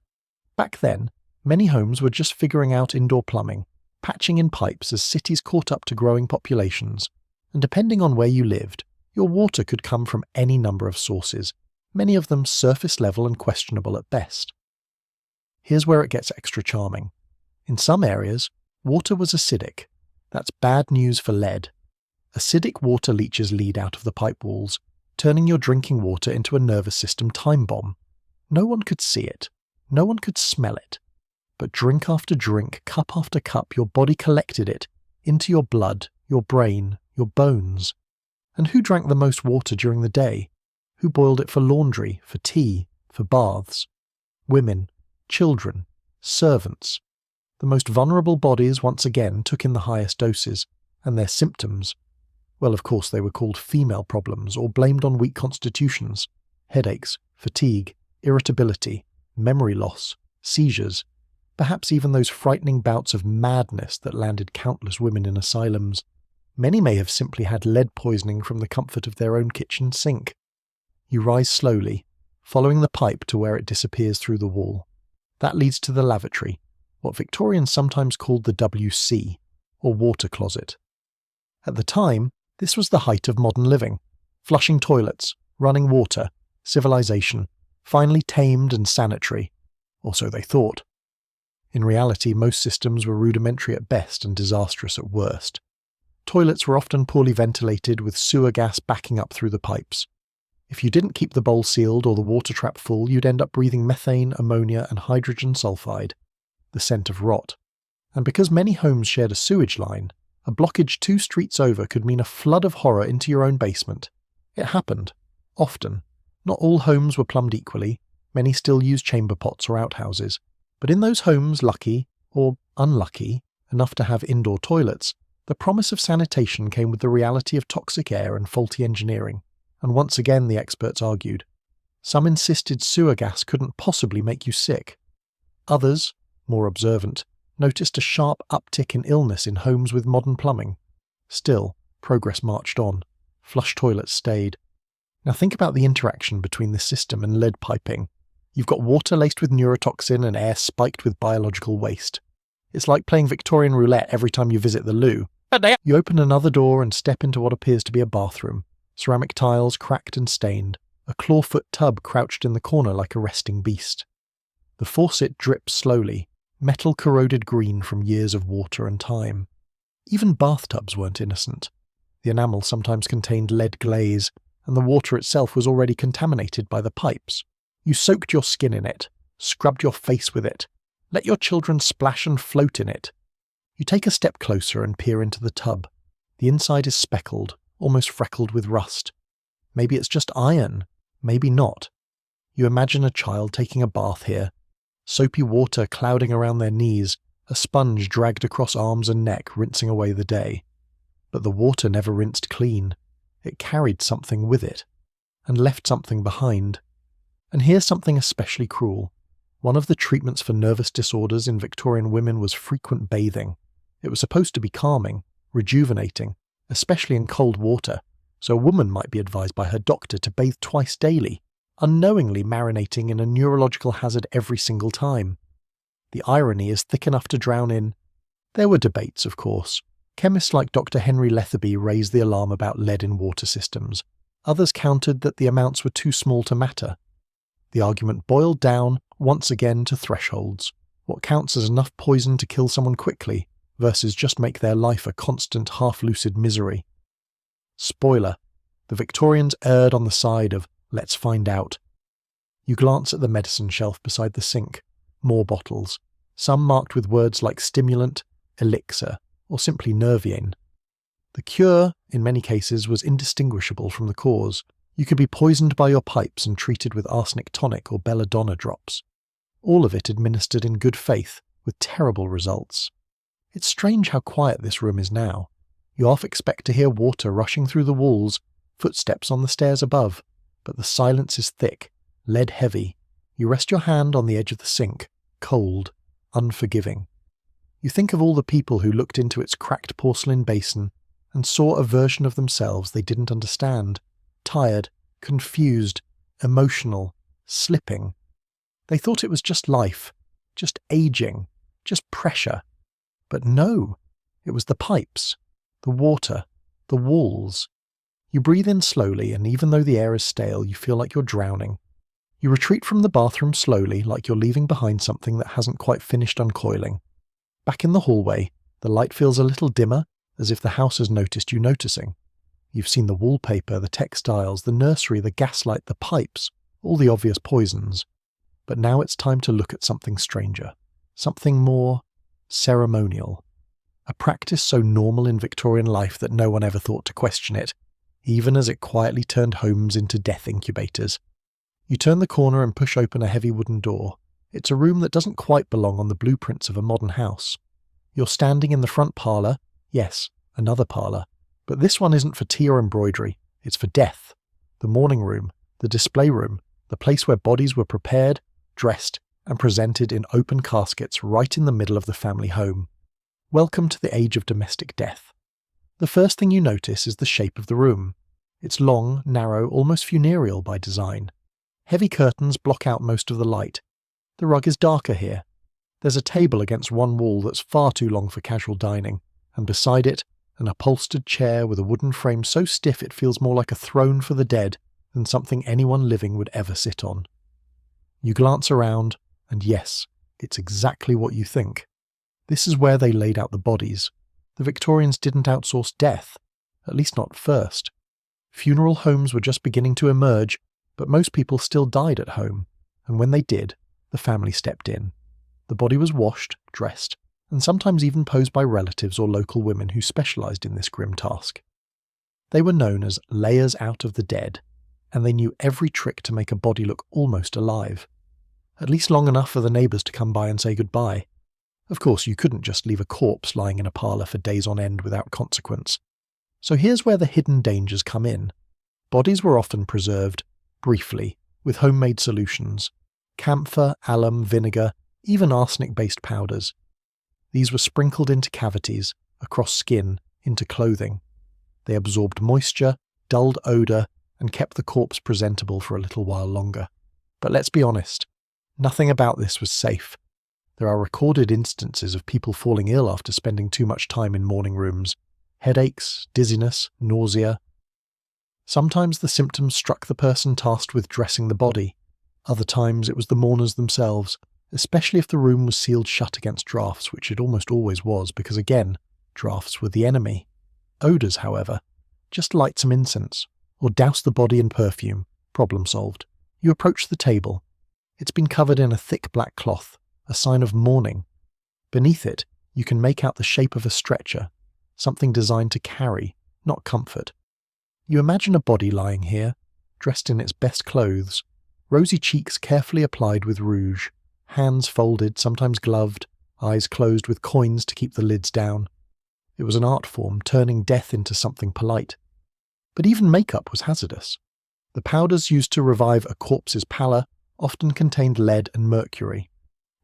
Back then, many homes were just figuring out indoor plumbing, patching in pipes as cities caught up to growing populations, and depending on where you lived, your water could come from any number of sources, many of them surface level and questionable at best. Here's where it gets extra charming. In some areas, water was acidic. That's bad news for lead. Acidic water leaches lead out of the pipe walls, turning your drinking water into a nervous system time bomb. No one could see it. No one could smell it. But drink after drink, cup after cup, your body collected it into your blood, your brain, your bones. And who drank the most water during the day? Who boiled it for laundry, for tea, for baths? Women, children, servants. The most vulnerable bodies once again took in the highest doses, and their symptoms, well, of course they were called female problems or blamed on weak constitutions, headaches, fatigue, irritability, memory loss, seizures, perhaps even those frightening bouts of madness that landed countless women in asylums. Many may have simply had lead poisoning from the comfort of their own kitchen sink. You rise slowly, following the pipe to where it disappears through the wall. That leads to the lavatory, what Victorians sometimes called the WC, or water closet. At the time, this was the height of modern living. Flushing toilets, running water, civilization, finally tamed and sanitary, or so they thought. In reality, most systems were rudimentary at best and disastrous at worst. Toilets were often poorly ventilated with sewer gas backing up through the pipes. If you didn't keep the bowl sealed or the water trap full, you'd end up breathing methane, ammonia, and hydrogen sulfide, the scent of rot. And because many homes shared a sewage line, a blockage 2 streets over could mean a flood of horror into your own basement. It happened. Often. Not all homes were plumbed equally. Many still used chamber pots or outhouses. But in those homes lucky, or unlucky, enough to have indoor toilets, the promise of sanitation came with the reality of toxic air and faulty engineering. And once again the experts argued. Some insisted sewer gas couldn't possibly make you sick. Others, more observant, noticed a sharp uptick in illness in homes with modern plumbing. Still, progress marched on. Flush toilets stayed. Now think about the interaction between the system and lead piping. You've got water laced with neurotoxin and air spiked with biological waste. It's like playing Victorian roulette every time you visit the loo. You open another door and step into what appears to be a bathroom. Ceramic tiles cracked and stained. A clawfoot tub crouched in the corner like a resting beast. The faucet drips slowly, metal corroded green from years of water and time. Even bathtubs weren't innocent. The enamel sometimes contained lead glaze, and the water itself was already contaminated by the pipes. You soaked your skin in it, scrubbed your face with it, let your children splash and float in it. You take a step closer and peer into the tub. The inside is speckled, almost freckled with rust. Maybe it's just iron, maybe not. You imagine a child taking a bath here, soapy water clouding around their knees, a sponge dragged across arms and neck, rinsing away the day. But the water never rinsed clean. It carried something with it, and left something behind. And here's something especially cruel. One of the treatments for nervous disorders in Victorian women was frequent bathing. It was supposed to be calming, rejuvenating, especially in cold water, so a woman might be advised by her doctor to bathe twice daily, unknowingly marinating in a neurological hazard every single time. The irony is thick enough to drown in. There were debates, of course. Chemists like Dr. Henry Letherby raised the alarm about lead in water systems. Others countered that the amounts were too small to matter. The argument boiled down, once again, to thresholds. What counts as enough poison to kill someone quickly, versus just make their life a constant, half-lucid misery. Spoiler: the Victorians erred on the side of let's find out. You glance at the medicine shelf beside the sink. More bottles. some marked with words like stimulant, elixir, or simply Nerviane. The cure, in many cases, was indistinguishable from the cause. You could be poisoned by your pipes and treated with arsenic tonic or belladonna drops. All of it administered in good faith, with terrible results. It's strange how quiet this room is now. You half expect to hear water rushing through the walls, footsteps on the stairs above, but the silence is thick, lead-heavy. You rest your hand on the edge of the sink, cold, unforgiving. You think of all the people who looked into its cracked porcelain basin and saw a version of themselves they didn't understand, tired, confused, emotional, slipping. They thought it was just life, just aging, just pressure. But no, it was the pipes, the water, the walls. You breathe in slowly, and even though the air is stale, you feel like you're drowning. You retreat from the bathroom slowly, like you're leaving behind something that hasn't quite finished uncoiling. Back in the hallway, the light feels a little dimmer, as if the house has noticed you noticing. You've seen the wallpaper, the textiles, the nursery, the gaslight, the pipes, all the obvious poisons. But now it's time to look at something stranger, something more ceremonial. A practice so normal in Victorian life that no one ever thought to question it, even as it quietly turned homes into death incubators. You turn the corner and push open a heavy wooden door. It's a room that doesn't quite belong on the blueprints of a modern house. You're standing in the front parlour, yes, another parlour, but this one isn't for tea or embroidery, it's for death. The morning room, the display room, the place where bodies were prepared, dressed, and presented in open caskets right in the middle of the family home. Welcome to the age of domestic death. The first thing you notice is the shape of the room. It's long, narrow, almost funereal by design. Heavy curtains block out most of the light. The rug is darker here. There's a table against one wall that's far too long for casual dining, and beside it, an upholstered chair with a wooden frame so stiff it feels more like a throne for the dead than something anyone living would ever sit on. You glance around, and yes, it's exactly what you think. This is where they laid out the bodies. The Victorians didn't outsource death, at least not first. Funeral homes were just beginning to emerge, but most people still died at home, and when they did, the family stepped in. The body was washed, dressed, and sometimes even posed by relatives or local women who specialised in this grim task. They were known as layers out of the dead, and they knew every trick to make a body look almost alive. At least long enough for the neighbours to come by and say goodbye. Of course, you couldn't just leave a corpse lying in a parlour for days on end without consequence. So here's where the hidden dangers come in. Bodies were often preserved, briefly, with homemade solutions. Camphor, alum, vinegar, even arsenic-based powders. These were sprinkled into cavities, across skin, into clothing. They absorbed moisture, dulled odour, and kept the corpse presentable for a little while longer. But let's be honest, nothing about this was safe. There are recorded instances of people falling ill after spending too much time in mourning rooms. Headaches, dizziness, nausea. Sometimes the symptoms struck the person tasked with dressing the body. Other times it was the mourners themselves, especially if the room was sealed shut against drafts, which it almost always was because, again, drafts were the enemy. Odours, however. Just light some incense, or douse the body in perfume. Problem solved. You approach the table. It's been covered in a thick black cloth, a sign of mourning. Beneath it, you can make out the shape of a stretcher, something designed to carry, not comfort. You imagine a body lying here, dressed in its best clothes, rosy cheeks carefully applied with rouge, hands folded, sometimes gloved, eyes closed with coins to keep the lids down. It was an art form, turning death into something polite. But even makeup was hazardous. The powders used to revive a corpse's pallor often contained lead and mercury.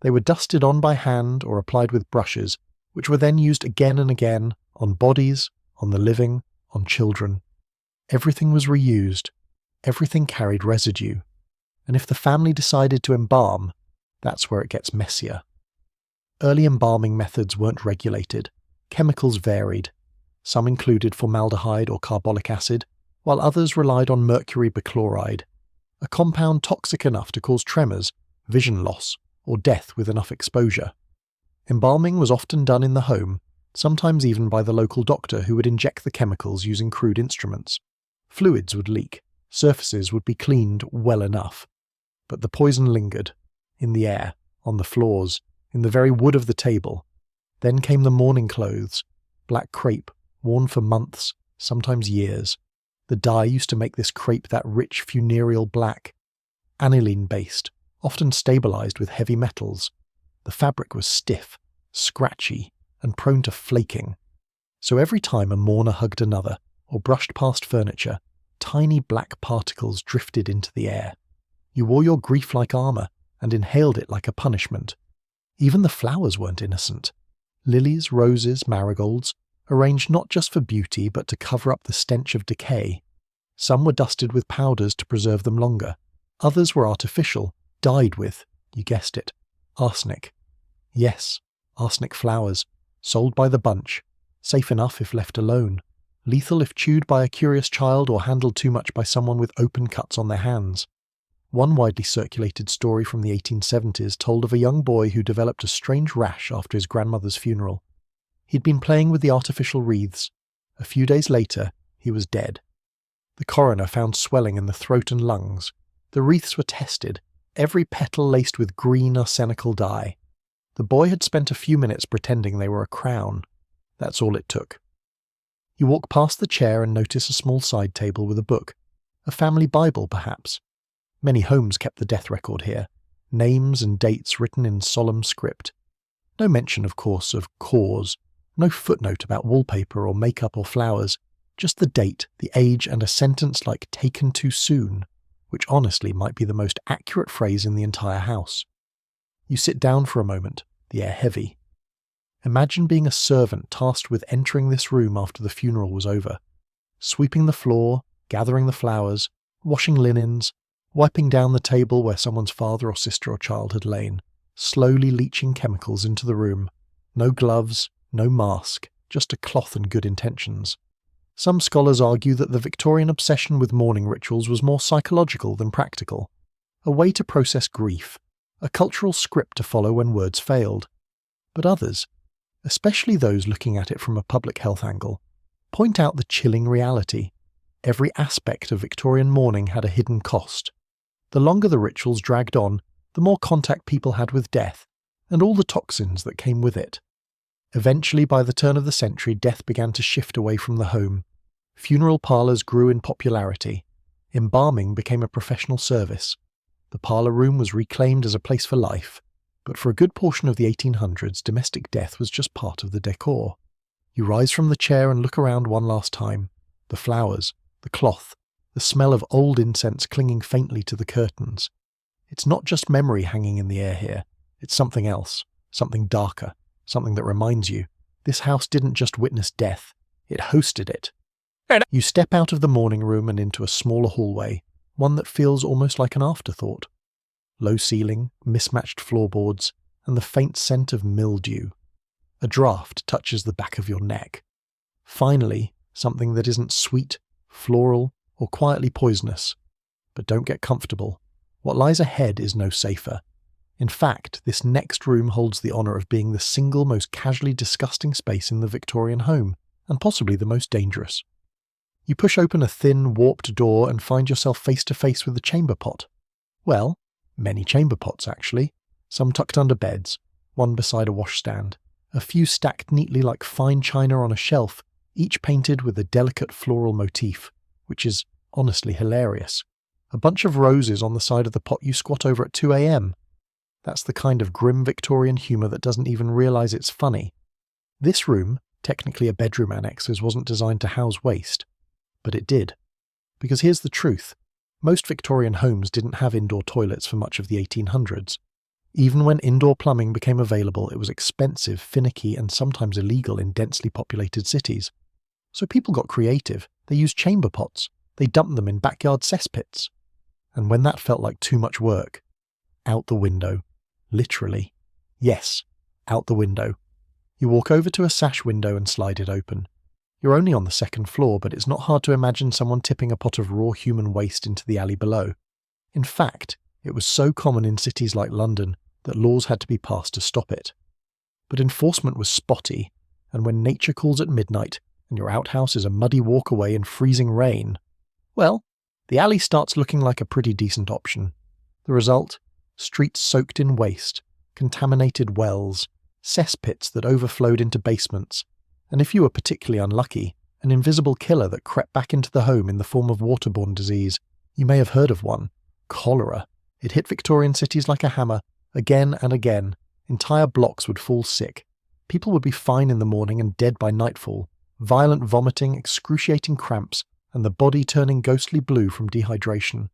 They were dusted on by hand or applied with brushes, which were then used again and again on bodies, on the living, on children. Everything was reused. Everything carried residue. And if the family decided to embalm, that's where it gets messier. Early embalming methods weren't regulated. Chemicals varied. Some included formaldehyde or carbolic acid, while others relied on mercury bichloride, a compound toxic enough to cause tremors, vision loss, or death with enough exposure. Embalming was often done in the home, sometimes even by the local doctor who would inject the chemicals using crude instruments. Fluids would leak, surfaces would be cleaned well enough. But the poison lingered, in the air, on the floors, in the very wood of the table. Then came the mourning clothes, black crepe, worn for months, sometimes years. The dye used to make this crepe that rich funereal black, aniline-based, often stabilized with heavy metals. The fabric was stiff, scratchy, and prone to flaking. So every time a mourner hugged another, or brushed past furniture, tiny black particles drifted into the air. You wore your grief like armour, and inhaled it like a punishment. Even the flowers weren't innocent. Lilies, roses, marigolds, arranged not just for beauty but to cover up the stench of decay. Some were dusted with powders to preserve them longer. Others were artificial, dyed with, you guessed it, arsenic. Yes, arsenic flowers, sold by the bunch, safe enough if left alone, lethal if chewed by a curious child or handled too much by someone with open cuts on their hands. One widely circulated story from the 1870s told of a young boy who developed a strange rash after his grandmother's funeral. He'd been playing with the artificial wreaths. A few days later, he was dead. The coroner found swelling in the throat and lungs. The wreaths were tested, every petal laced with green arsenical dye. The boy had spent a few minutes pretending they were a crown. That's all it took. You walk past the chair and notice a small side table with a book. A family Bible, perhaps. Many homes kept the death record here. Names and dates written in solemn script. No mention, of course, of cause. No footnote about wallpaper or makeup or flowers. Just the date, the age, and a sentence like "taken too soon," which honestly might be the most accurate phrase in the entire house. You sit down for a moment, the air heavy. Imagine being a servant tasked with entering this room after the funeral was over. Sweeping the floor, gathering the flowers, washing linens, wiping down the table where someone's father or sister or child had lain, slowly leaching chemicals into the room. No gloves, no mask, just a cloth and good intentions. Some scholars argue that the Victorian obsession with mourning rituals was more psychological than practical. A way to process grief, a cultural script to follow when words failed. But others, especially those looking at it from a public health angle, point out the chilling reality. Every aspect of Victorian mourning had a hidden cost. The longer the rituals dragged on, the more contact people had with death, and all the toxins that came with it. Eventually, by the turn of the century, death began to shift away from the home. Funeral parlours grew in popularity. Embalming became a professional service. The parlour room was reclaimed as a place for life, but for a good portion of the 1800s, domestic death was just part of the decor. You rise from the chair and look around one last time. The flowers, the cloth, the smell of old incense clinging faintly to the curtains. It's not just memory hanging in the air here. It's something else, something darker, something that reminds you, this house didn't just witness death, it hosted it. You step out of the mourning room and into a smaller hallway, one that feels almost like an afterthought. Low ceiling, mismatched floorboards, and the faint scent of mildew. A draft touches the back of your neck. Finally, something that isn't sweet, floral, or quietly poisonous. But don't get comfortable. What lies ahead is no safer. In fact, this next room holds the honour of being the single most casually disgusting space in the Victorian home, and possibly the most dangerous. You push open a thin, warped door and find yourself face to face with a chamber pot. Well, many chamber pots actually, some tucked under beds, one beside a washstand, a few stacked neatly like fine china on a shelf, each painted with a delicate floral motif, which is honestly hilarious. A bunch of roses on the side of the pot you squat over at 2 a.m. That's the kind of grim Victorian humour that doesn't even realise it's funny. This room, technically a bedroom annex, wasn't designed to house waste. But it did. Because here's the truth. Most Victorian homes didn't have indoor toilets for much of the 1800s. Even when indoor plumbing became available, it was expensive, finicky, and sometimes illegal in densely populated cities. So people got creative. They used chamber pots. They dumped them in backyard cesspits. And when that felt like too much work, out the window. Literally. Yes, out the window. You walk over to a sash window and slide it open. You're only on the second floor, but it's not hard to imagine someone tipping a pot of raw human waste into the alley below. In fact, it was so common in cities like London that laws had to be passed to stop it. But enforcement was spotty, and when nature calls at midnight and your outhouse is a muddy walk away in freezing rain, well, the alley starts looking like a pretty decent option. The result? Streets soaked in waste, contaminated wells, cesspits that overflowed into basements, and if you were particularly unlucky, an invisible killer that crept back into the home in the form of waterborne disease. You may have heard of one. Cholera. It hit Victorian cities like a hammer, again and again. Entire blocks would fall sick. People would be fine in the morning and dead by nightfall. Violent vomiting, excruciating cramps, and the body turning ghostly blue from dehydration.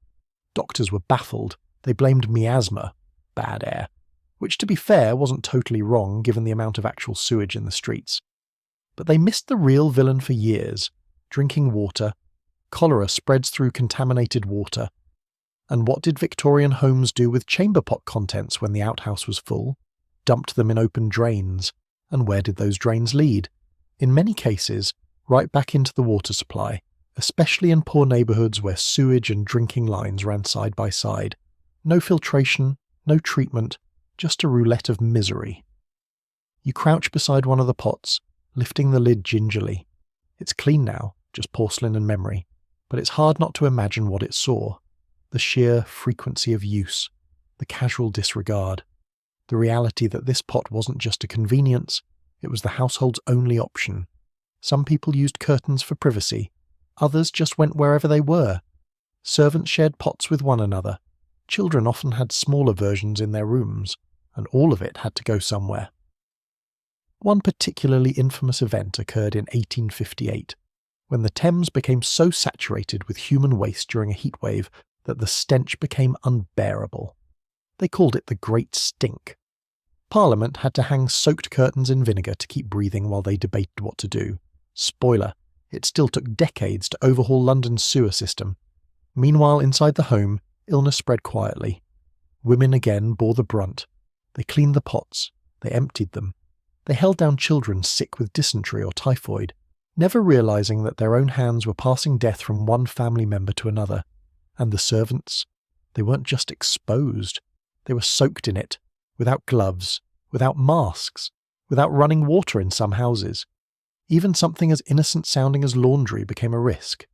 Doctors were baffled. They blamed miasma, bad air, which to be fair wasn't totally wrong given the amount of actual sewage in the streets. But they missed the real villain for years: drinking water. Cholera spreads through contaminated water. And what did Victorian homes do with chamber pot contents when the outhouse was full? Dumped them in open drains. And where did those drains lead? In many cases, right back into the water supply, especially in poor neighbourhoods where sewage and drinking lines ran side by side. No filtration, no treatment, just a roulette of misery. You crouch beside one of the pots, lifting the lid gingerly. It's clean now, just porcelain and memory, but it's hard not to imagine what it saw. The sheer frequency of use, the casual disregard, the reality that this pot wasn't just a convenience, it was the household's only option. Some people used curtains for privacy, others just went wherever they were. Servants shared pots with one another. Children often had smaller versions in their rooms, and all of it had to go somewhere. One particularly infamous event occurred in 1858, when the Thames became so saturated with human waste during a heatwave that the stench became unbearable. They called it the Great Stink. Parliament had to hang soaked curtains in vinegar to keep breathing while they debated what to do. Spoiler, it still took decades to overhaul London's sewer system. Meanwhile, inside the home, illness spread quietly. Women again bore the brunt. They cleaned the pots. They emptied them. They held down children sick with dysentery or typhoid, never realising that their own hands were passing death from one family member to another. And the servants? They weren't just exposed. They were soaked in it, without gloves, without masks, without running water in some houses. Even something as innocent sounding as laundry became a risk.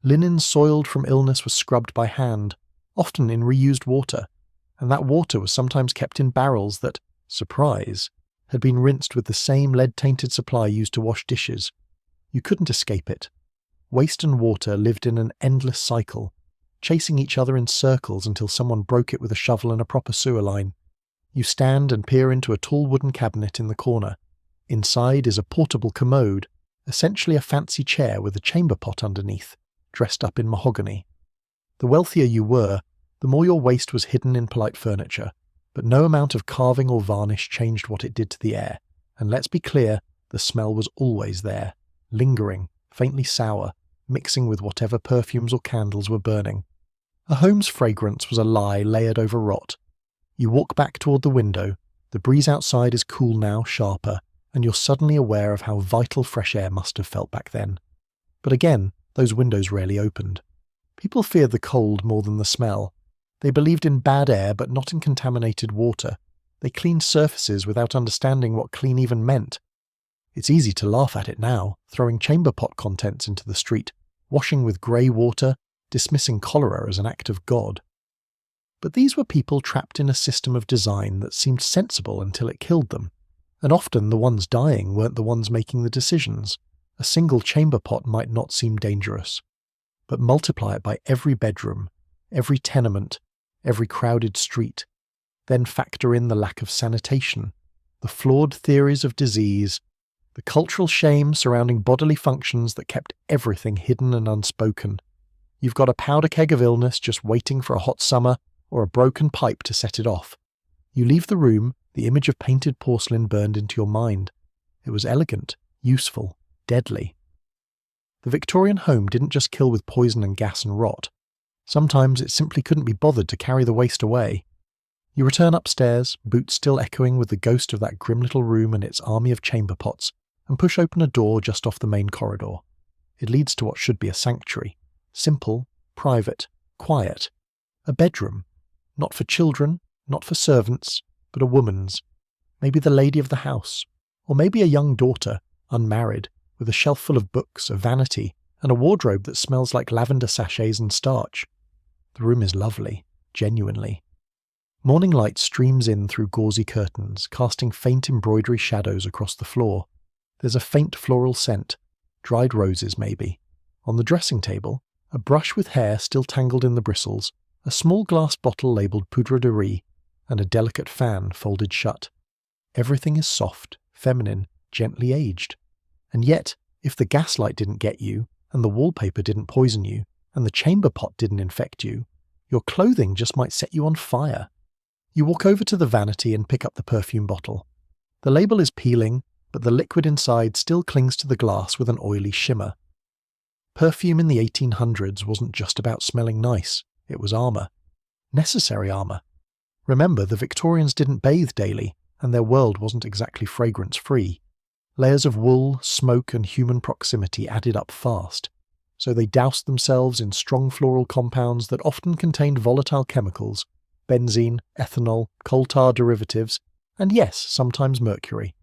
Linen soiled from illness was scrubbed by hand, often in reused water, and that water was sometimes kept in barrels that, surprise, had been rinsed with the same lead-tainted supply used to wash dishes. You couldn't escape it. Waste and water lived in an endless cycle, chasing each other in circles until someone broke it with a shovel and a proper sewer line. You stand and peer into a tall wooden cabinet in the corner. Inside is a portable commode, essentially a fancy chair with a chamber pot underneath, dressed up in mahogany. The wealthier you were, the more your waste was hidden in polite furniture, but no amount of carving or varnish changed what it did to the air, and let's be clear, the smell was always there, lingering, faintly sour, mixing with whatever perfumes or candles were burning. A home's fragrance was a lie layered over rot. You walk back toward the window, the breeze outside is cool now, sharper, and you're suddenly aware of how vital fresh air must have felt back then. But again, those windows rarely opened. People feared the cold more than the smell. They believed in bad air but not in contaminated water. They cleaned surfaces without understanding what clean even meant. It's easy to laugh at it now, throwing chamber pot contents into the street, washing with grey water, dismissing cholera as an act of God. But these were people trapped in a system of design that seemed sensible until it killed them. And often the ones dying weren't the ones making the decisions. A single chamber pot might not seem dangerous. But multiply it by every bedroom, every tenement, every crowded street. Then factor in the lack of sanitation, the flawed theories of disease, the cultural shame surrounding bodily functions that kept everything hidden and unspoken. You've got a powder keg of illness just waiting for a hot summer or a broken pipe to set it off. You leave the room, the image of painted porcelain burned into your mind. It was elegant, useful, deadly. The Victorian home didn't just kill with poison and gas and rot. Sometimes it simply couldn't be bothered to carry the waste away. You return upstairs, boots still echoing with the ghost of that grim little room and its army of chamber pots, and push open a door just off the main corridor. It leads to what should be a sanctuary. Simple, private, quiet. A bedroom. Not for children, not for servants, but a woman's. Maybe the lady of the house. Or maybe a young daughter, unmarried, with a shelf full of books, a vanity, and a wardrobe that smells like lavender sachets and starch. The room is lovely, genuinely. Morning light streams in through gauzy curtains, casting faint embroidery shadows across the floor. There's a faint floral scent, dried roses maybe. On the dressing table, a brush with hair still tangled in the bristles, a small glass bottle labelled poudre de riz, and a delicate fan folded shut. Everything is soft, feminine, gently aged. And yet, if the gaslight didn't get you, and the wallpaper didn't poison you, and the chamber pot didn't infect you, your clothing just might set you on fire. You walk over to the vanity and pick up the perfume bottle. The label is peeling, but the liquid inside still clings to the glass with an oily shimmer. Perfume in the 1800s wasn't just about smelling nice, it was armour. Necessary armour. Remember, the Victorians didn't bathe daily, and their world wasn't exactly fragrance-free. Layers of wool, smoke and human proximity added up fast, so they doused themselves in strong floral compounds that often contained volatile chemicals, benzene, ethanol, coal tar derivatives, and yes, sometimes mercury.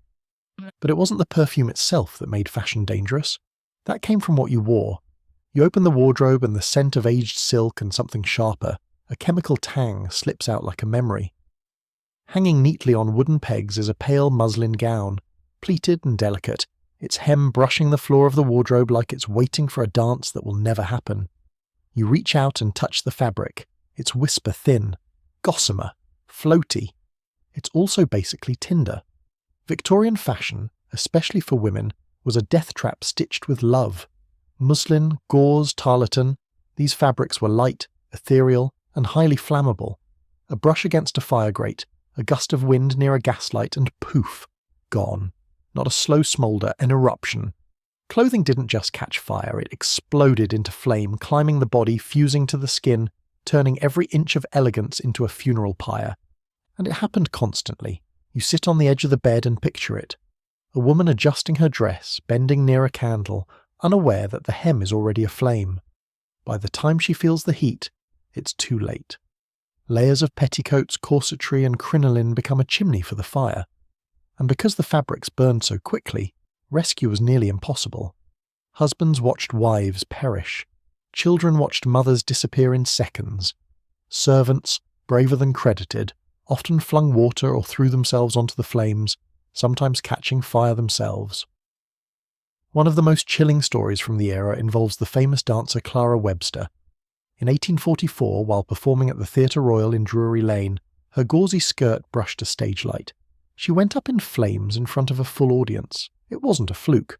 But it wasn't the perfume itself that made fashion dangerous. That came from what you wore. You open the wardrobe and the scent of aged silk and something sharper, a chemical tang slips out like a memory. Hanging neatly on wooden pegs is a pale muslin gown, pleated and delicate, its hem brushing the floor of the wardrobe like it's waiting for a dance that will never happen. You reach out and touch the fabric, its whisper thin, gossamer, floaty. It's also basically tinder. Victorian fashion, especially for women, was a death trap stitched with love. Muslin, gauze, tarlatan, these fabrics were light, ethereal, and highly flammable. A brush against a fire grate, a gust of wind near a gaslight, and poof, gone. Not a slow smoulder, an eruption. Clothing didn't just catch fire, it exploded into flame, climbing the body, fusing to the skin, turning every inch of elegance into a funeral pyre. And it happened constantly. You sit on the edge of the bed and picture it. A woman adjusting her dress, bending near a candle, unaware that the hem is already aflame. By the time she feels the heat, it's too late. Layers of petticoats, corsetry and crinoline become a chimney for the fire. And because the fabrics burned so quickly, rescue was nearly impossible. Husbands watched wives perish. Children watched mothers disappear in seconds. Servants, braver than credited, often flung water or threw themselves onto the flames, sometimes catching fire themselves. One of the most chilling stories from the era involves the famous dancer Clara Webster. In 1844, while performing at the Theatre Royal in Drury Lane, her gauzy skirt brushed a stage light. She went up in flames in front of a full audience. It wasn't a fluke.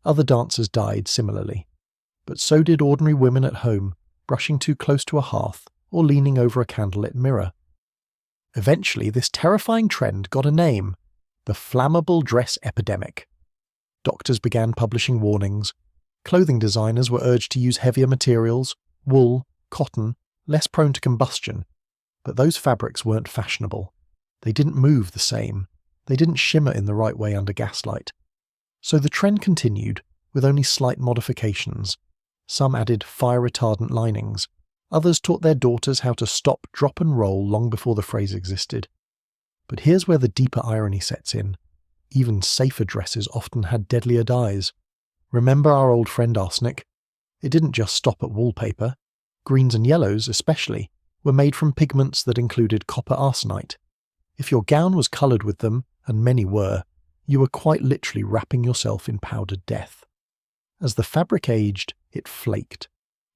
Other dancers died similarly. But so did ordinary women at home, brushing too close to a hearth or leaning over a candlelit mirror. Eventually, this terrifying trend got a name: the flammable dress epidemic. Doctors began publishing warnings. Clothing designers were urged to use heavier materials, wool, cotton, less prone to combustion. But those fabrics weren't fashionable. They didn't move the same. They didn't shimmer in the right way under gaslight. So the trend continued, with only slight modifications. Some added fire-retardant linings. Others taught their daughters how to stop, drop and roll long before the phrase existed. But here's where the deeper irony sets in. Even safer dresses often had deadlier dyes. Remember our old friend arsenic? It didn't just stop at wallpaper. Greens and yellows, especially, were made from pigments that included copper arsenite. If your gown was coloured with them, and many were, you were quite literally wrapping yourself in powdered death. As the fabric aged, it flaked.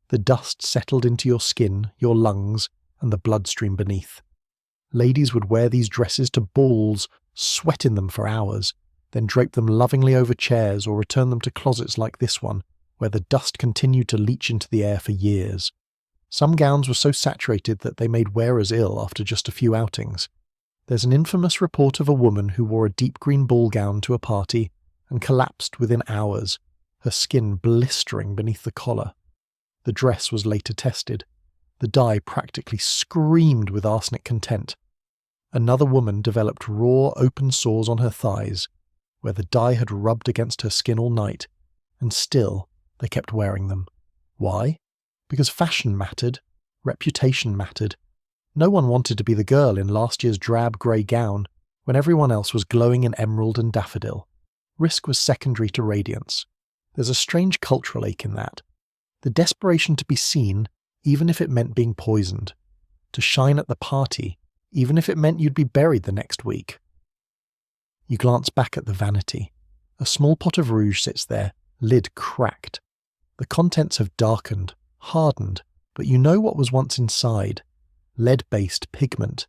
The dust settled into your skin, your lungs, and the bloodstream beneath. Ladies would wear these dresses to balls, sweat in them for hours, then drape them lovingly over chairs or return them to closets like this one, where the dust continued to leach into the air for years. Some gowns were so saturated that they made wearers ill after just a few outings. There's an infamous report of a woman who wore a deep green ball gown to a party and collapsed within hours, her skin blistering beneath the collar. The dress was later tested. The dye practically screamed with arsenic content. Another woman developed raw, open sores on her thighs, where the dye had rubbed against her skin all night, and still they kept wearing them. Why? Because fashion mattered, reputation mattered. No one wanted to be the girl in last year's drab grey gown when everyone else was glowing in emerald and daffodil. Risk was secondary to radiance. There's a strange cultural ache in that. The desperation to be seen, even if it meant being poisoned. To shine at the party, even if it meant you'd be buried the next week. You glance back at the vanity. A small pot of rouge sits there, lid cracked. The contents have darkened, hardened, but you know what was once inside. Lead-based pigment.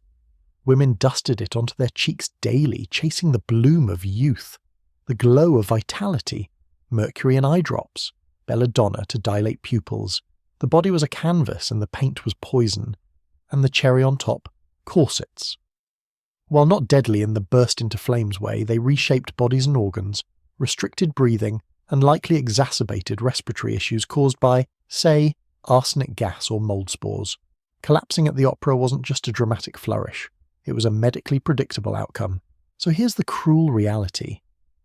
Women dusted it onto their cheeks daily, chasing the bloom of youth, the glow of vitality, mercury in eye drops, belladonna to dilate pupils. The body was a canvas and the paint was poison. And the cherry on top, corsets. While not deadly in the burst into flames way, they reshaped bodies and organs, restricted breathing, and likely exacerbated respiratory issues caused by, say, arsenic gas or mold spores. Collapsing at the opera wasn't just a dramatic flourish. It was a medically predictable outcome. So here's the cruel reality.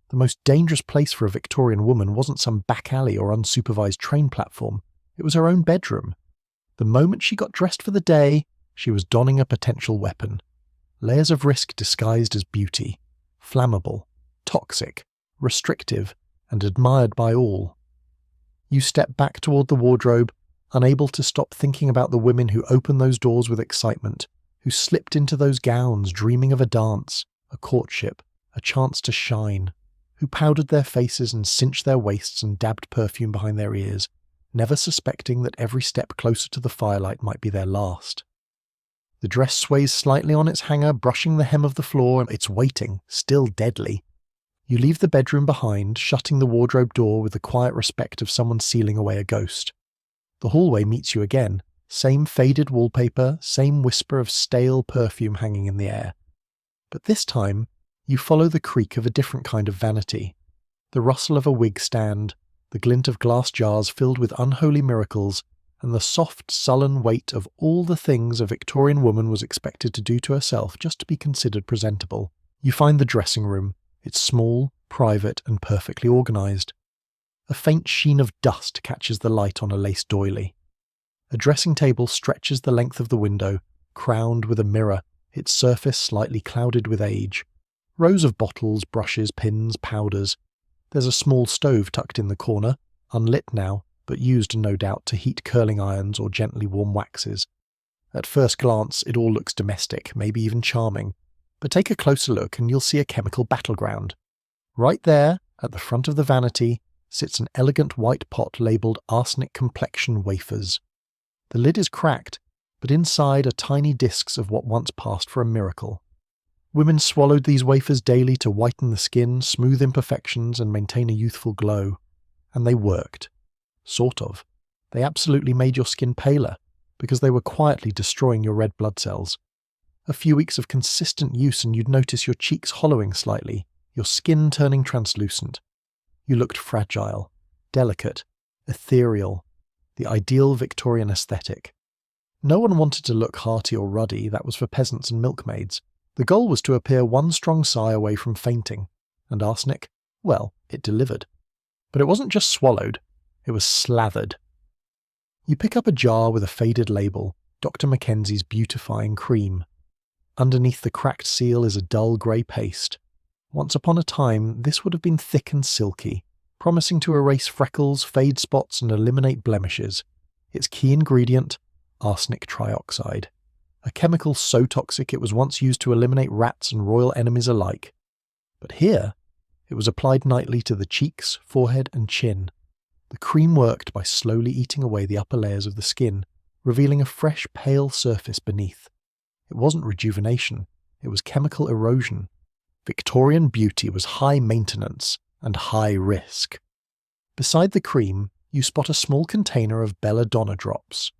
The most dangerous place for a Victorian woman wasn't some back alley or unsupervised train platform. It was her own bedroom. The moment she got dressed for the day, she was donning a potential weapon. Layers of risk disguised as beauty. Flammable, toxic, restrictive, and admired by all. You step back toward the wardrobe, unable to stop thinking about the women who opened those doors with excitement, who slipped into those gowns dreaming of a dance, a courtship, a chance to shine, who powdered their faces and cinched their waists and dabbed perfume behind their ears, never suspecting that every step closer to the firelight might be their last. The dress sways slightly on its hanger, brushing the hem of the floor. It's waiting, still deadly. You leave the bedroom behind, shutting the wardrobe door with the quiet respect of someone sealing away a ghost. The hallway meets you again. Same faded wallpaper, same whisper of stale perfume hanging in the air. But this time, you follow the creak of a different kind of vanity. The rustle of a wig stand, the glint of glass jars filled with unholy miracles, and the soft, sullen weight of all the things a Victorian woman was expected to do to herself just to be considered presentable. You find the dressing room. It's small, private, and perfectly organised. A faint sheen of dust catches the light on a lace doily. A dressing table stretches the length of the window, crowned with a mirror, its surface slightly clouded with age. Rows of bottles, brushes, pins, powders. There's a small stove tucked in the corner, unlit now, but used no doubt to heat curling irons or gently warm waxes. At first glance, it all looks domestic, maybe even charming. But take a closer look and you'll see a chemical battleground. Right there, at the front of the vanity, sits an elegant white pot labelled arsenic complexion wafers. The lid is cracked, but inside are tiny discs of what once passed for a miracle. Women swallowed these wafers daily to whiten the skin, smooth imperfections, and maintain a youthful glow. And they worked. Sort of. They absolutely made your skin paler, because they were quietly destroying your red blood cells. A few weeks of consistent use and you'd notice your cheeks hollowing slightly, your skin turning translucent. You looked fragile, delicate, ethereal, the ideal Victorian aesthetic. No one wanted to look hearty or ruddy, that was for peasants and milkmaids. The goal was to appear one strong sigh away from fainting, and arsenic, well, it delivered. But it wasn't just swallowed, it was slathered. You pick up a jar with a faded label, Dr. Mackenzie's Beautifying Cream. Underneath the cracked seal is a dull grey paste. Once upon a time, this would have been thick and silky, promising to erase freckles, fade spots, and eliminate blemishes. Its key ingredient, arsenic trioxide. A chemical so toxic it was once used to eliminate rats and royal enemies alike. But here, it was applied nightly to the cheeks, forehead, and chin. The cream worked by slowly eating away the upper layers of the skin, revealing a fresh, pale surface beneath. It wasn't rejuvenation, it was chemical erosion. Victorian beauty was high maintenance and high risk. Beside the cream, you spot a small container of belladonna drops.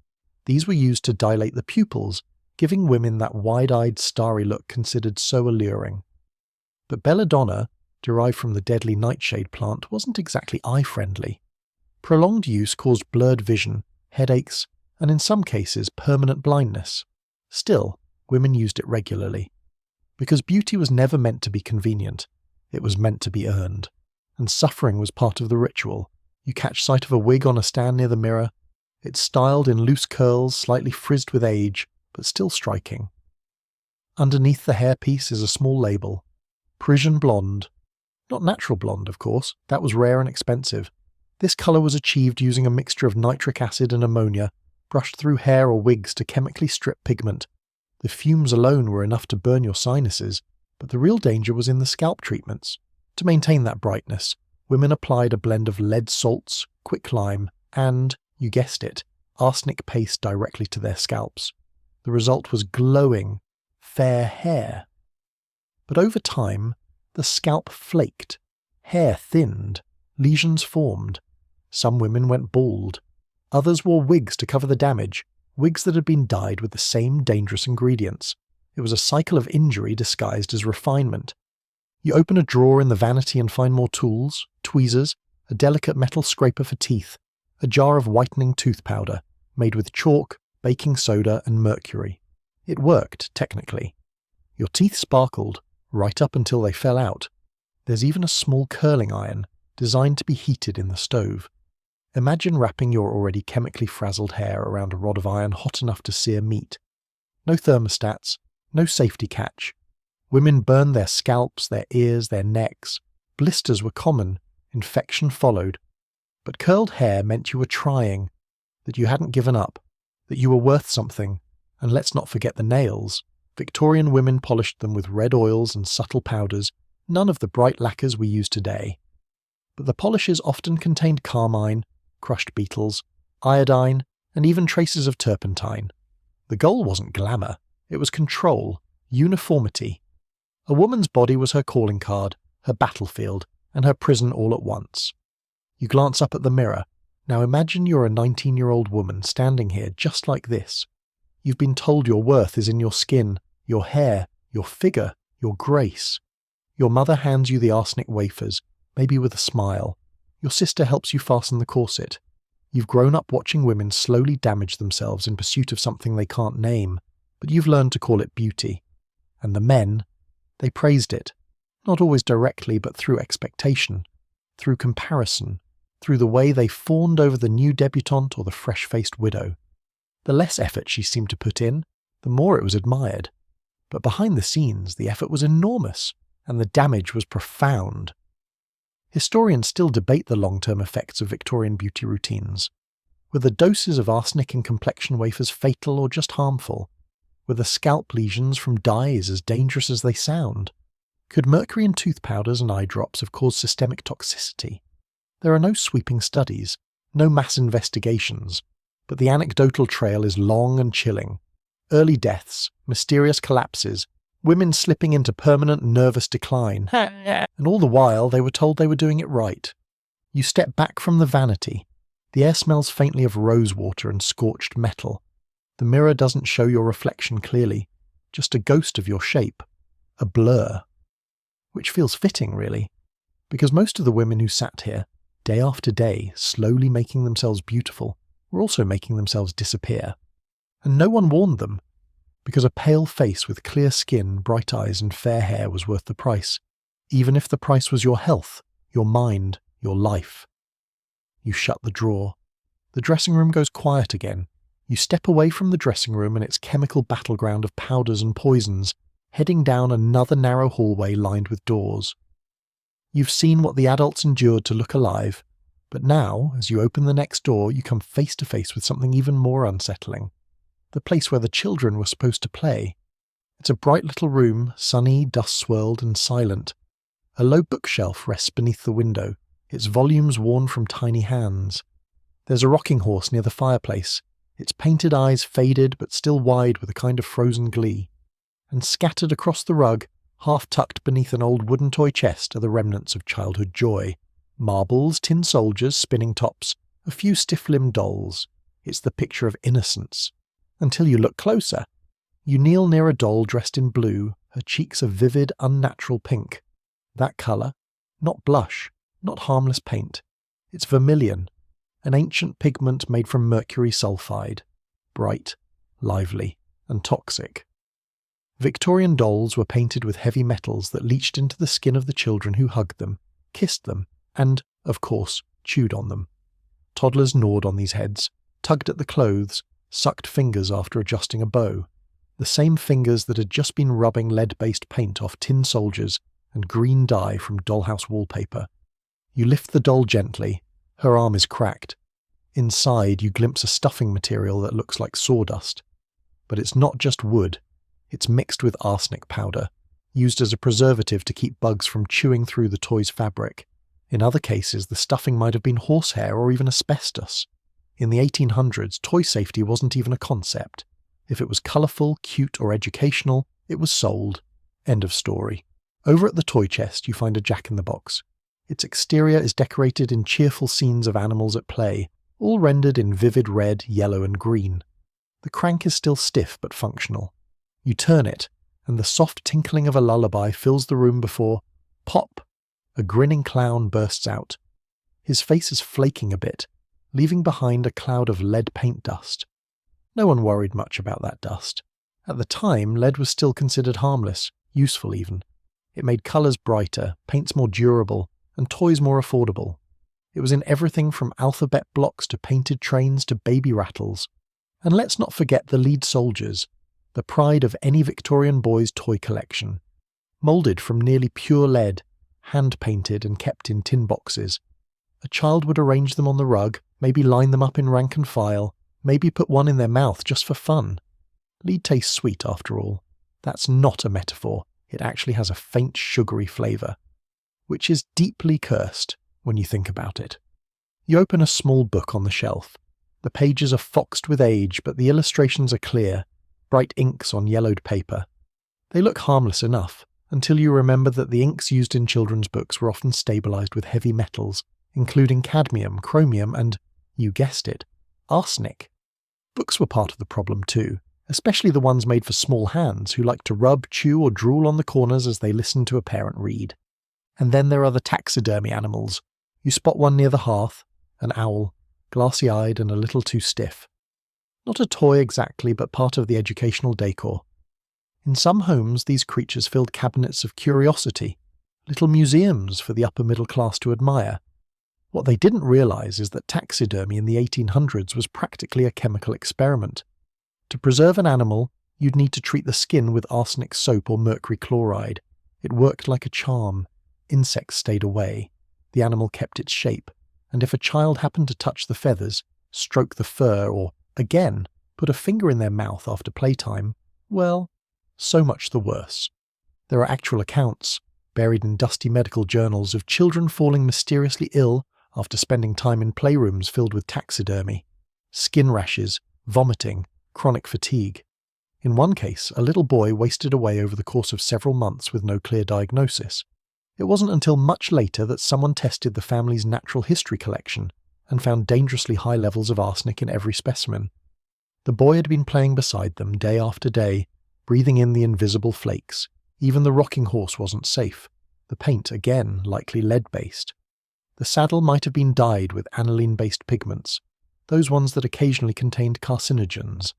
These were used to dilate the pupils, giving women that wide-eyed, starry look considered so alluring. But belladonna, derived from the deadly nightshade plant, wasn't exactly eye-friendly. Prolonged use caused blurred vision, headaches, and in some cases permanent blindness. Still, women used it regularly. Because beauty was never meant to be convenient, it was meant to be earned. And suffering was part of the ritual. You catch sight of a wig on a stand near the mirror. It's styled in loose curls, slightly frizzed with age, but still striking. Underneath the hairpiece is a small label. Parisian blonde. Not natural blonde, of course. That was rare and expensive. This colour was achieved using a mixture of nitric acid and ammonia, brushed through hair or wigs to chemically strip pigment. The fumes alone were enough to burn your sinuses, but the real danger was in the scalp treatments. To maintain that brightness, women applied a blend of lead salts, quicklime, and, you guessed it, arsenic paste directly to their scalps. The result was glowing, fair hair. But over time, the scalp flaked, hair thinned, lesions formed. Some women went bald. Others wore wigs to cover the damage, wigs that had been dyed with the same dangerous ingredients. It was a cycle of injury disguised as refinement. You open a drawer in the vanity and find more tools, tweezers, a delicate metal scraper for teeth, a jar of whitening tooth powder, made with chalk, baking soda, and mercury. It worked, technically. Your teeth sparkled, right up until they fell out. There's even a small curling iron, designed to be heated in the stove. Imagine wrapping your already chemically frazzled hair around a rod of iron hot enough to sear meat. No thermostats, no safety catch. Women burned their scalps, their ears, their necks. Blisters were common, infection followed. But curled hair meant you were trying, that you hadn't given up, that you were worth something, and let's not forget the nails. Victorian women polished them with red oils and subtle powders, none of the bright lacquers we use today. But the polishes often contained carmine, crushed beetles, iodine, and even traces of turpentine. The goal wasn't glamour, it was control, uniformity. A woman's body was her calling card, her battlefield, and her prison all at once. You glance up at the mirror. Now imagine you're a 19-year-old woman standing here just like this. You've been told your worth is in your skin, your hair, your figure, your grace. Your mother hands you the arsenic wafers, maybe with a smile. Your sister helps you fasten the corset. You've grown up watching women slowly damage themselves in pursuit of something they can't name, but you've learned to call it beauty. And the men, they praised it, not always directly but through expectation, through comparison, through the way they fawned over the new debutante or the fresh-faced widow. The less effort she seemed to put in, the more it was admired. But behind the scenes, the effort was enormous, and the damage was profound. Historians still debate the long-term effects of Victorian beauty routines. Were the doses of arsenic in complexion wafers fatal or just harmful? Were the scalp lesions from dyes as dangerous as they sound? Could mercury in tooth powders and eye drops have caused systemic toxicity? There are no sweeping studies, no mass investigations, but the anecdotal trail is long and chilling. Early deaths, mysterious collapses, women slipping into permanent nervous decline, and all the while they were told they were doing it right. You step back from the vanity. The air smells faintly of rosewater and scorched metal. The mirror doesn't show your reflection clearly, just a ghost of your shape, a blur. Which feels fitting, really, because most of the women who sat here, day after day, slowly making themselves beautiful, were also making themselves disappear. And no one warned them, because a pale face with clear skin, bright eyes and fair hair was worth the price, even if the price was your health, your mind, your life. You shut the drawer. The dressing room goes quiet again. You step away from the dressing room and its chemical battleground of powders and poisons, heading down another narrow hallway lined with doors. You've seen what the adults endured to look alive, but now, as you open the next door, you come face to face with something even more unsettling. The place where the children were supposed to play. It's a bright little room, sunny, dust-swirled and silent. A low bookshelf rests beneath the window, its volumes worn from tiny hands. There's a rocking horse near the fireplace, its painted eyes faded but still wide with a kind of frozen glee. And scattered across the rug, half-tucked beneath an old wooden toy chest, are the remnants of childhood joy. Marbles, tin soldiers, spinning tops, a few stiff-limbed dolls. It's the picture of innocence. Until you look closer. You kneel near a doll dressed in blue, her cheeks a vivid, unnatural pink. That colour, not blush, not harmless paint. It's vermilion, an ancient pigment made from mercury sulfide. Bright, lively, and toxic. Victorian dolls were painted with heavy metals that leached into the skin of the children who hugged them, kissed them, and, of course, chewed on them. Toddlers gnawed on these heads, tugged at the clothes, sucked fingers after adjusting a bow, the same fingers that had just been rubbing lead-based paint off tin soldiers and green dye from dollhouse wallpaper. You lift the doll gently, her arm is cracked. Inside you glimpse a stuffing material that looks like sawdust. But it's not just wood, It's mixed with arsenic powder, used as a preservative to keep bugs from chewing through the toy's fabric. In other cases, the stuffing might have been horsehair or even asbestos. In the 1800s, toy safety wasn't even a concept. If it was colourful, cute, or educational, it was sold. End of story. Over at the toy chest, you find a jack-in-the-box. Its exterior is decorated in cheerful scenes of animals at play, all rendered in vivid red, yellow, and green. The crank is still stiff but functional. You turn it, and the soft tinkling of a lullaby fills the room before, pop, a grinning clown bursts out. His face is flaking a bit, leaving behind a cloud of lead paint dust. No one worried much about that dust. At the time, lead was still considered harmless, useful even. It made colours brighter, paints more durable, and toys more affordable. It was in everything from alphabet blocks to painted trains to baby rattles. And let's not forget the lead soldiers, the pride of any Victorian boy's toy collection. Moulded from nearly pure lead, hand-painted and kept in tin boxes. A child would arrange them on the rug, maybe line them up in rank and file, maybe put one in their mouth just for fun. Lead tastes sweet after all. That's not a metaphor, it actually has a faint sugary flavour, which is deeply cursed when you think about it. You open a small book on the shelf. The pages are foxed with age, but the illustrations are clear, bright inks on yellowed paper. They look harmless enough, until you remember that the inks used in children's books were often stabilised with heavy metals, including cadmium, chromium, and, you guessed it, arsenic. Books were part of the problem too, especially the ones made for small hands who like to rub, chew, or drool on the corners as they listen to a parent read. And then there are the taxidermy animals. You spot one near the hearth, an owl, glassy-eyed and a little too stiff. Not a toy exactly, but part of the educational decor. In some homes, these creatures filled cabinets of curiosity, little museums for the upper middle class to admire. What they didn't realise is that taxidermy in the 1800s was practically a chemical experiment. To preserve an animal, you'd need to treat the skin with arsenic soap or mercury chloride. It worked like a charm. Insects stayed away. The animal kept its shape. And if a child happened to touch the feathers, stroke the fur, or, again, put a finger in their mouth after playtime, well, so much the worse. There are actual accounts, buried in dusty medical journals, of children falling mysteriously ill after spending time in playrooms filled with taxidermy. Skin rashes, vomiting, chronic fatigue. In one case, a little boy wasted away over the course of several months with no clear diagnosis. It wasn't until much later that someone tested the family's natural history collection and found dangerously high levels of arsenic in every specimen. The boy had been playing beside them day after day, breathing in the invisible flakes. Even the rocking horse wasn't safe. The paint, again, likely lead-based. The saddle might have been dyed with aniline-based pigments, those ones that occasionally contained carcinogens.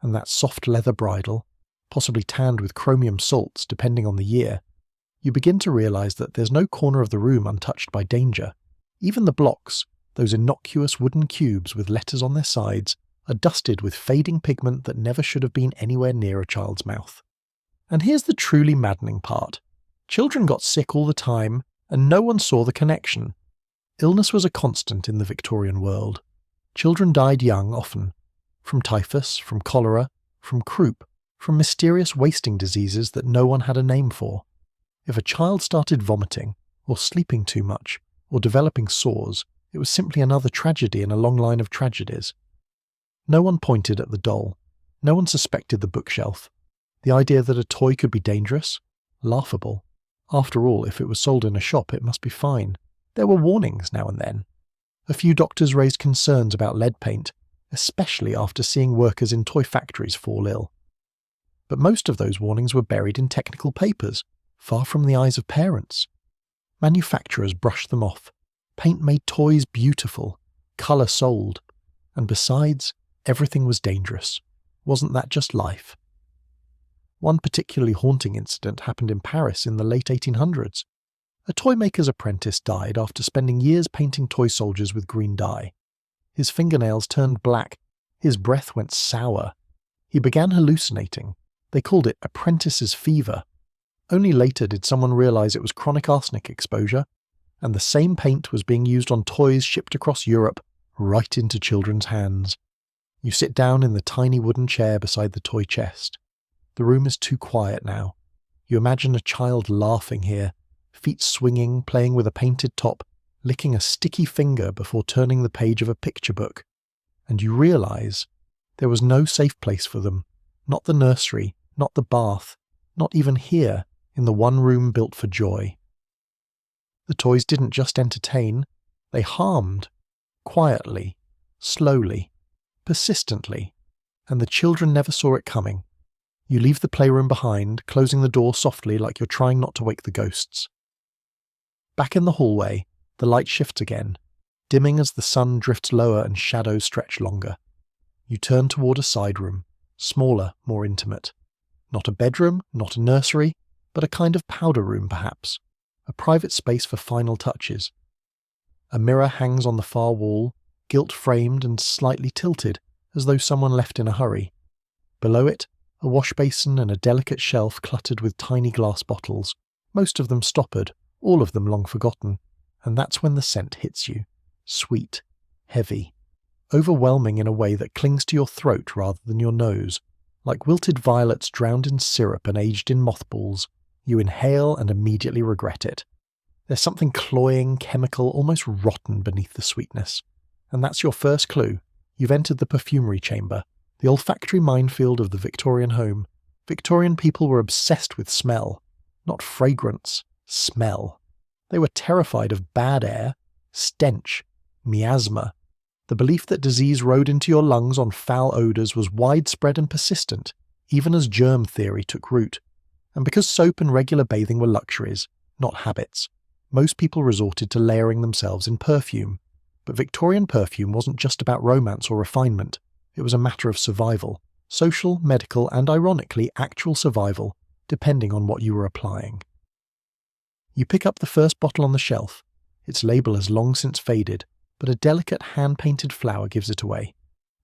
And that soft leather bridle, possibly tanned with chromium salts depending on the year, you begin to realise that there's no corner of the room untouched by danger. Even the blocks, those innocuous wooden cubes with letters on their sides, are dusted with fading pigment that never should have been anywhere near a child's mouth. And here's the truly maddening part. Children got sick all the time, and no one saw the connection. Illness was a constant in the Victorian world. Children died young often. From typhus, from cholera, from croup, from mysterious wasting diseases that no one had a name for. If a child started vomiting, or sleeping too much, or developing sores, it was simply another tragedy in a long line of tragedies. No one pointed at the doll. No one suspected the bookshelf. The idea that a toy could be dangerous? Laughable. After all, if it was sold in a shop, it must be fine. There were warnings now and then. A few doctors raised concerns about lead paint, especially after seeing workers in toy factories fall ill. But most of those warnings were buried in technical papers, far from the eyes of parents. Manufacturers brushed them off. Paint made toys beautiful. Colour sold. And besides, everything was dangerous. Wasn't that just life? One particularly haunting incident happened in Paris in the late 1800s. A toy maker's apprentice died after spending years painting toy soldiers with green dye. His fingernails turned black. His breath went sour. He began hallucinating. They called it apprentice's fever. Only later did someone realise it was chronic arsenic exposure, and the same paint was being used on toys shipped across Europe, right into children's hands. You sit down in the tiny wooden chair beside the toy chest. The room is too quiet now. You imagine a child laughing here, feet swinging, playing with a painted top, licking a sticky finger before turning the page of a picture book. And you realise there was no safe place for them, not the nursery, not the bath, not even here in the one room built for joy. The toys didn't just entertain, they harmed. Quietly, slowly, persistently, and the children never saw it coming. You leave the playroom behind, closing the door softly like you're trying not to wake the ghosts. Back in the hallway, the light shifts again, dimming as the sun drifts lower and shadows stretch longer. You turn toward a side room, smaller, more intimate. Not a bedroom, not a nursery, but a kind of powder room perhaps, a private space for final touches. A mirror hangs on the far wall, gilt-framed and slightly tilted, as though someone left in a hurry. Below it, a wash basin and a delicate shelf cluttered with tiny glass bottles, most of them stoppered, all of them long forgotten, and that's when the scent hits you. Sweet, heavy, overwhelming in a way that clings to your throat rather than your nose. Like wilted violets drowned in syrup and aged in mothballs, you inhale and immediately regret it. There's something cloying, chemical, almost rotten beneath the sweetness. And that's your first clue. You've entered the perfumery chamber, the olfactory minefield of the Victorian home. Victorian people were obsessed with smell, not fragrance, smell. They were terrified of bad air, stench, miasma. The belief that disease rode into your lungs on foul odours was widespread and persistent, even as germ theory took root. And because soap and regular bathing were luxuries, not habits, most people resorted to layering themselves in perfume. But Victorian perfume wasn't just about romance or refinement. It was a matter of survival. Social, medical, and ironically, actual survival, depending on what you were applying. You pick up the first bottle on the shelf. Its label has long since faded, but a delicate hand-painted flower gives it away.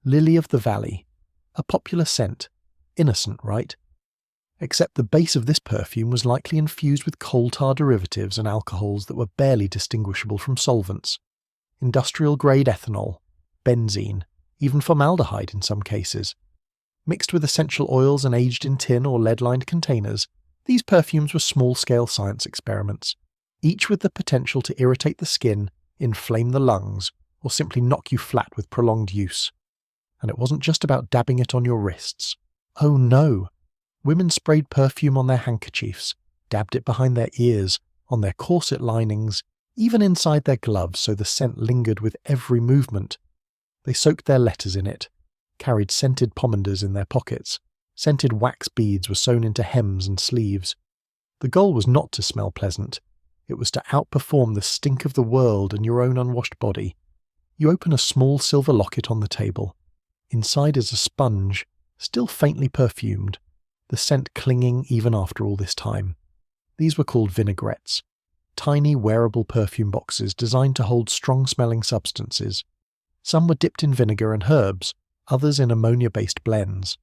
Lily of the Valley. A popular scent. Innocent, right? Except the base of this perfume was likely infused with coal tar derivatives and alcohols that were barely distinguishable from solvents. Industrial-grade ethanol, benzene, even formaldehyde in some cases. Mixed with essential oils and aged in tin or lead-lined containers, these perfumes were small-scale science experiments, each with the potential to irritate the skin, inflame the lungs, or simply knock you flat with prolonged use. And it wasn't just about dabbing it on your wrists. Oh no! Women sprayed perfume on their handkerchiefs, dabbed it behind their ears, on their corset linings, even inside their gloves so the scent lingered with every movement. They soaked their letters in it, carried scented pomanders in their pockets, scented wax beads were sewn into hems and sleeves. The goal was not to smell pleasant, it was to outperform the stink of the world and your own unwashed body. You open a small silver locket on the table. Inside is a sponge, still faintly perfumed, the scent clinging even after all this time. These were called vinaigrettes, tiny wearable perfume boxes designed to hold strong-smelling substances. Some were dipped in vinegar and herbs, others in ammonia-based blends.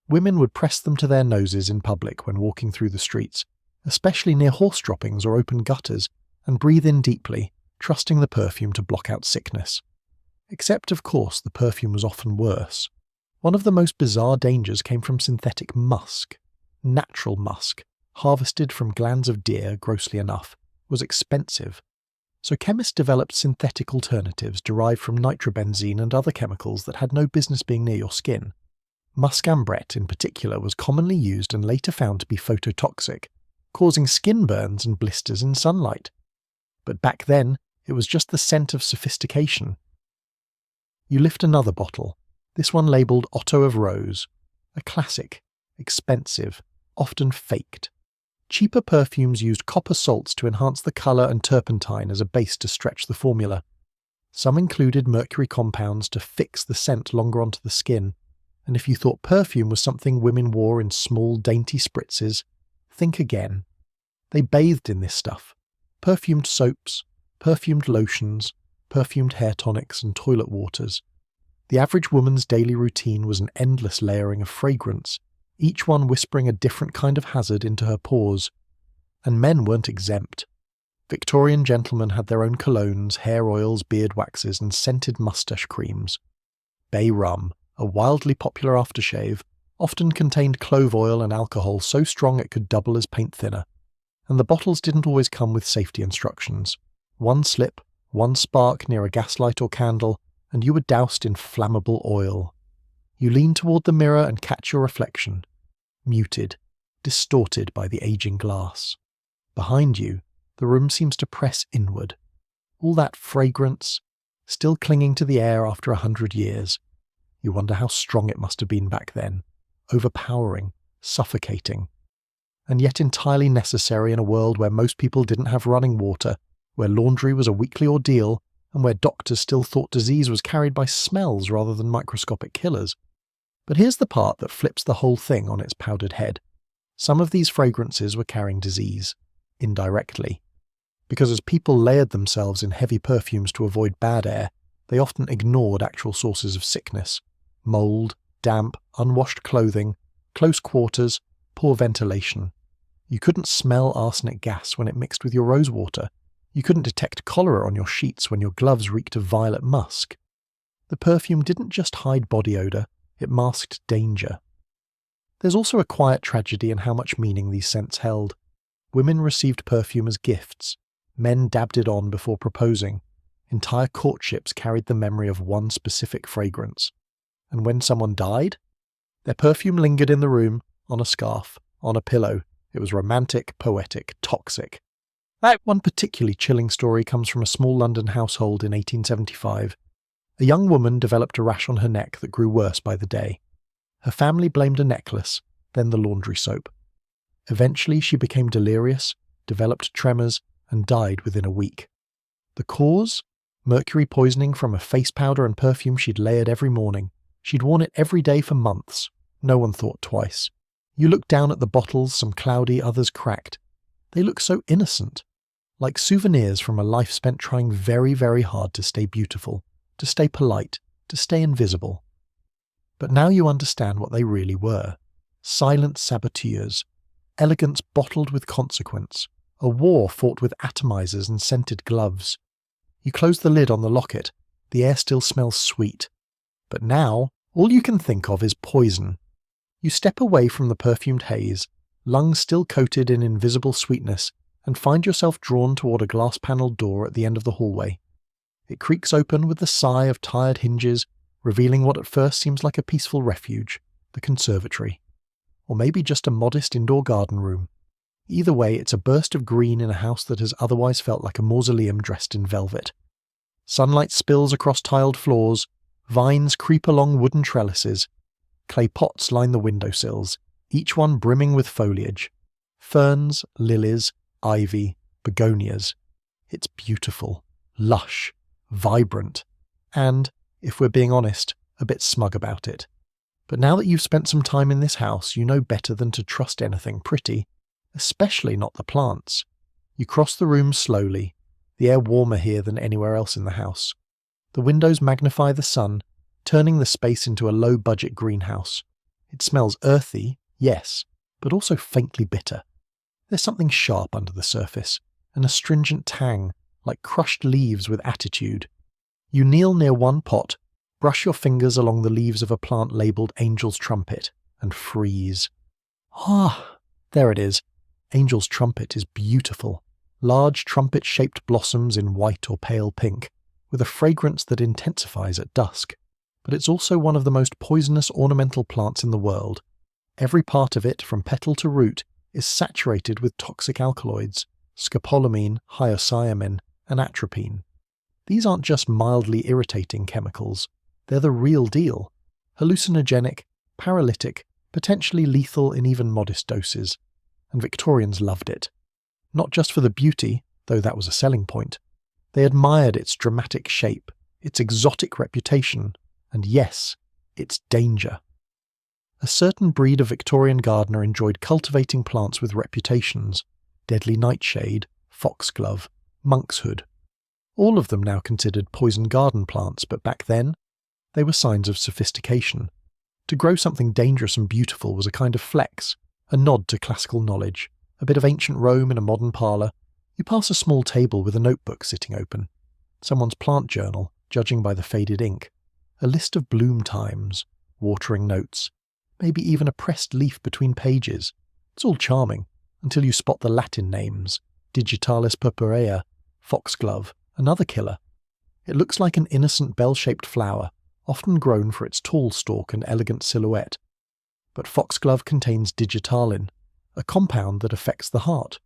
Women would press them to their noses in public when walking through the streets, especially near horse droppings or open gutters, and breathe in deeply, trusting the perfume to block out sickness. Except, of course, the perfume was often worse. One of the most bizarre dangers came from synthetic musk. Natural musk, harvested from glands of deer, grossly enough, was expensive. So chemists developed synthetic alternatives derived from nitrobenzene and other chemicals that had no business being near your skin. Musk ambrette in particular was commonly used and later found to be phototoxic, causing skin burns and blisters in sunlight. But back then, it was just the scent of sophistication. You lift another bottle, this one labelled Otto of Rose, a classic, expensive, often faked. Cheaper perfumes used copper salts to enhance the colour and turpentine as a base to stretch the formula. Some included mercury compounds to fix the scent longer onto the skin, and if you thought perfume was something women wore in small, dainty spritzes, think again. They bathed in this stuff. Perfumed soaps, perfumed lotions, perfumed hair tonics and toilet waters. The average woman's daily routine was an endless layering of fragrance, each one whispering a different kind of hazard into her pores. And men weren't exempt. Victorian gentlemen had their own colognes, hair oils, beard waxes, and scented moustache creams. Bay rum, a wildly popular aftershave, often contained clove oil and alcohol so strong it could double as paint thinner. And the bottles didn't always come with safety instructions. One slip, one spark near a gaslight or candle, and you were doused in flammable oil. You lean toward the mirror and catch your reflection, muted, distorted by the aging glass. Behind you, the room seems to press inward. All that fragrance, still clinging to the air after 100 years. You wonder how strong it must have been back then, overpowering, suffocating, and yet entirely necessary in a world where most people didn't have running water, where laundry was a weekly ordeal, and where doctors still thought disease was carried by smells rather than microscopic killers. But here's the part that flips the whole thing on its powdered head. Some of these fragrances were carrying disease, indirectly. Because as people layered themselves in heavy perfumes to avoid bad air, they often ignored actual sources of sickness. Mold, damp, unwashed clothing, close quarters, poor ventilation. You couldn't smell arsenic gas when it mixed with your rosewater. You couldn't detect cholera on your sheets when your gloves reeked of violet musk. The perfume didn't just hide body odour, it masked danger. There's also a quiet tragedy in how much meaning these scents held. Women received perfume as gifts. Men dabbed it on before proposing. Entire courtships carried the memory of one specific fragrance. And when someone died, their perfume lingered in the room, on a scarf, on a pillow. It was romantic, poetic, toxic. That one particularly chilling story comes from a small London household in 1875. A young woman developed a rash on her neck that grew worse by the day. Her family blamed a necklace, then the laundry soap. Eventually she became delirious, developed tremors, and died within a week. The cause? Mercury poisoning from a face powder and perfume she'd layered every morning. She'd worn it every day for months. No one thought twice. You looked down at the bottles, some cloudy, others cracked. They look so innocent. Like souvenirs from a life spent trying very, very hard to stay beautiful, to stay polite, to stay invisible. But now you understand what they really were. Silent saboteurs. Elegance bottled with consequence. A war fought with atomizers and scented gloves. You close the lid on the locket. The air still smells sweet. But now, all you can think of is poison. You step away from the perfumed haze, lungs still coated in invisible sweetness, and find yourself drawn toward a glass-panelled door at the end of the hallway. It creaks open with the sigh of tired hinges, revealing what at first seems like a peaceful refuge, the conservatory. Or maybe just a modest indoor garden room. Either way, it's a burst of green in a house that has otherwise felt like a mausoleum dressed in velvet. Sunlight spills across tiled floors, vines creep along wooden trellises, clay pots line the windowsills, each one brimming with foliage. Ferns, lilies, ivy, begonias. It's beautiful, lush, vibrant, and, if we're being honest, a bit smug about it. But now that you've spent some time in this house, you know better than to trust anything pretty, especially not the plants. You cross the room slowly, the air warmer here than anywhere else in the house. The windows magnify the sun, turning the space into a low-budget greenhouse. It smells earthy, yes, but also faintly bitter. There's something sharp under the surface, an astringent tang, like crushed leaves with attitude. You kneel near one pot, brush your fingers along the leaves of a plant labelled Angel's Trumpet, and freeze. Ah, there it is. Angel's Trumpet is beautiful. Large trumpet-shaped blossoms in white or pale pink, with a fragrance that intensifies at dusk. But it's also one of the most poisonous ornamental plants in the world. Every part of it, from petal to root, is saturated with toxic alkaloids, scopolamine, hyoscyamine, and atropine. These aren't just mildly irritating chemicals. They're the real deal. Hallucinogenic, paralytic, potentially lethal in even modest doses. And Victorians loved it. Not just for the beauty, though that was a selling point. They admired its dramatic shape, its exotic reputation, and yes, its danger. A certain breed of Victorian gardener enjoyed cultivating plants with reputations: deadly nightshade, foxglove, monkshood. All of them now considered poison garden plants, but back then, they were signs of sophistication. To grow something dangerous and beautiful was a kind of flex, a nod to classical knowledge, a bit of ancient Rome in a modern parlour. You pass a small table with a notebook sitting open, someone's plant journal, judging by the faded ink, a list of bloom times, watering notes, maybe even a pressed leaf between pages. It's all charming, until you spot the Latin names, Digitalis purpurea, foxglove, another killer. It looks like an innocent bell-shaped flower, often grown for its tall stalk and elegant silhouette. But foxglove contains digitalin, a compound that affects the heart.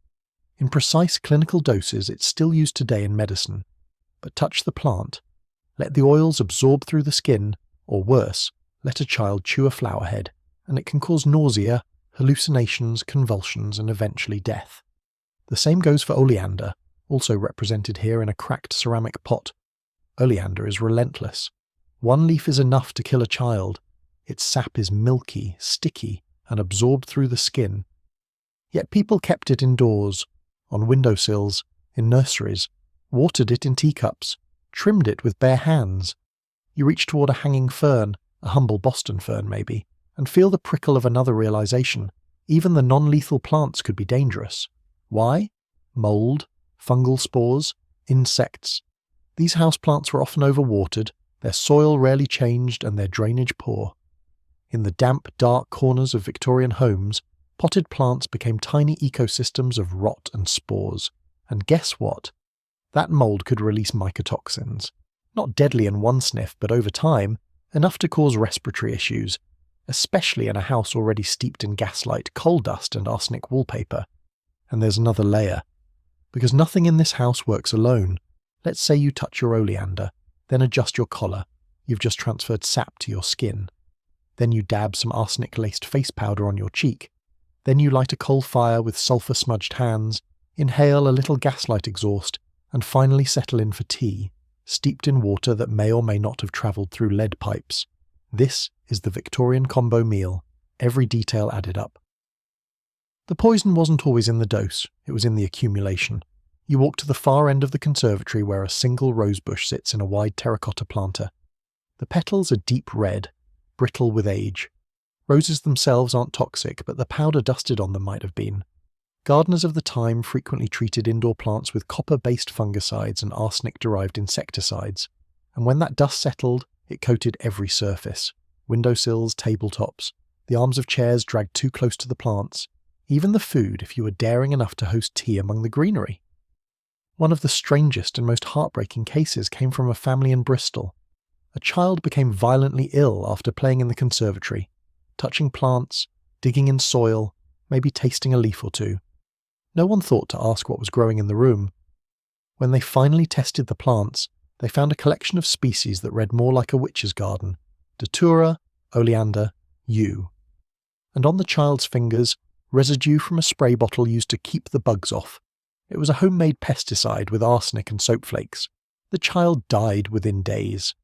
In precise clinical doses, it's still used today in medicine. But touch the plant, let the oils absorb through the skin, or worse, let a child chew a flower head, and it can cause nausea, hallucinations, convulsions, and eventually death. The same goes for oleander, also represented here in a cracked ceramic pot. Oleander is relentless. One leaf is enough to kill a child. Its sap is milky, sticky, and absorbed through the skin. Yet people kept it indoors, on windowsills, in nurseries, watered it in teacups, trimmed it with bare hands. You reach toward a hanging fern, a humble Boston fern maybe, and feel the prickle of another realization. Even the non-lethal plants could be dangerous. Why? Mold, fungal spores, insects. These houseplants were often overwatered, their soil rarely changed, and their drainage poor. In the damp, dark corners of Victorian homes, potted plants became tiny ecosystems of rot and spores. And guess what? That mold could release mycotoxins. Not deadly in one sniff, but over time, enough to cause respiratory issues, especially in a house already steeped in gaslight, coal dust, and arsenic wallpaper. And there's another layer. Because nothing in this house works alone. Let's say you touch your oleander, then adjust your collar. You've just transferred sap to your skin. Then you dab some arsenic-laced face powder on your cheek. Then you light a coal fire with sulphur-smudged hands, inhale a little gaslight exhaust, and finally settle in for tea, steeped in water that may or may not have travelled through lead pipes. This is the Victorian combo meal, every detail added up. The poison wasn't always in the dose, it was in the accumulation. You walk to the far end of the conservatory where a single rosebush sits in a wide terracotta planter. The petals are deep red, brittle with age. Roses themselves aren't toxic, but the powder dusted on them might have been. Gardeners of the time frequently treated indoor plants with copper-based fungicides and arsenic-derived insecticides, and when that dust settled, it coated every surface. Windowsills, tabletops, the arms of chairs dragged too close to the plants, even the food if you were daring enough to host tea among the greenery. One of the strangest and most heartbreaking cases came from a family in Bristol. A child became violently ill after playing in the conservatory, touching plants, digging in soil, maybe tasting a leaf or two. No one thought to ask what was growing in the room. When they finally tested the plants, they found a collection of species that read more like a witch's garden: datura, oleander, yew. And on the child's fingers, residue from a spray bottle used to keep the bugs off. It was a homemade pesticide with arsenic and soap flakes. The child died within days.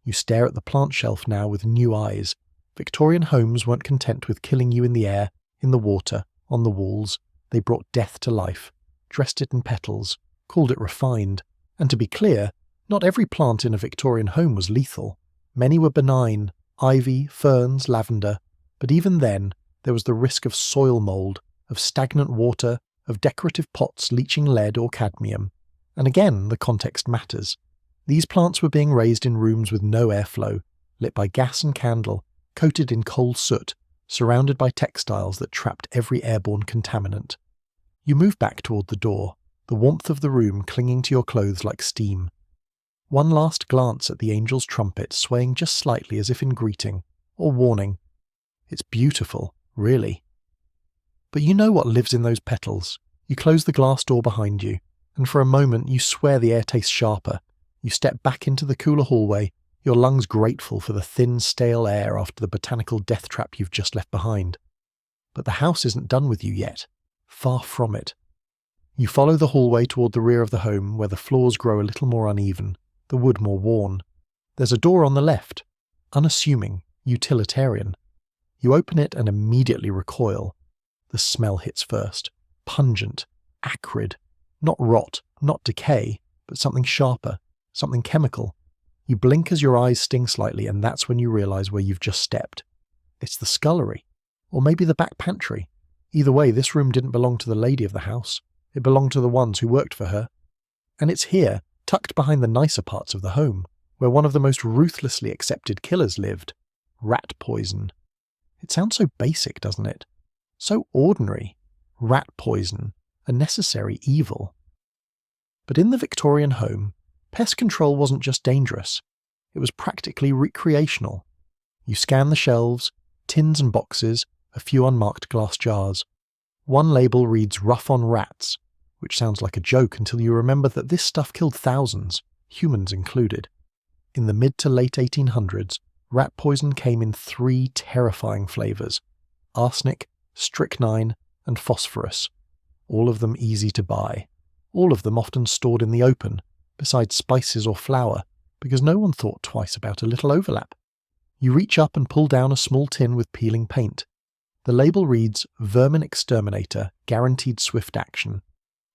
You stare at the plant shelf now with new eyes. Victorian homes weren't content with killing you in the air, in the water, on the walls. They brought death to life, dressed it in petals, called it refined. And to be clear, not every plant in a Victorian home was lethal. Many were benign, ivy, ferns, lavender, but even then, there was the risk of soil mould, of stagnant water, of decorative pots leaching lead or cadmium. And again, the context matters. These plants were being raised in rooms with no airflow, lit by gas and candle, coated in coal soot, surrounded by textiles that trapped every airborne contaminant. You move back toward the door, the warmth of the room clinging to your clothes like steam. One last glance at the angel's trumpet swaying just slightly as if in greeting, or warning. It's beautiful, really. But you know what lives in those petals. You close the glass door behind you, and for a moment you swear the air tastes sharper. You step back into the cooler hallway, your lungs grateful for the thin, stale air after the botanical death trap you've just left behind. But the house isn't done with you yet. Far from it. You follow the hallway toward the rear of the home, where the floors grow a little more uneven, the wood more worn. There's a door on the left, unassuming, utilitarian. You open it and immediately recoil. The smell hits first. Pungent, acrid, not rot, not decay, but something sharper, something chemical. You blink as your eyes sting slightly, and that's when you realize where you've just stepped. It's the scullery, or maybe the back pantry. Either way, this room didn't belong to the lady of the house. It belonged to the ones who worked for her. And it's here, tucked behind the nicer parts of the home, where one of the most ruthlessly accepted killers lived: rat poison. It sounds so basic, doesn't it? So ordinary. Rat poison, a necessary evil. But in the Victorian home, pest control wasn't just dangerous. It was practically recreational. You scan the shelves, tins and boxes, a few unmarked glass jars. One label reads "rough on rats," which sounds like a joke until you remember that this stuff killed thousands, humans included. In the mid to late 1800s, rat poison came in 3 terrifying flavours: arsenic, strychnine, and phosphorus. All of them easy to buy. All of them often stored in the open, beside spices or flour, because no one thought twice about a little overlap. You reach up and pull down a small tin with peeling paint. The label reads "Vermin Exterminator, Guaranteed Swift Action."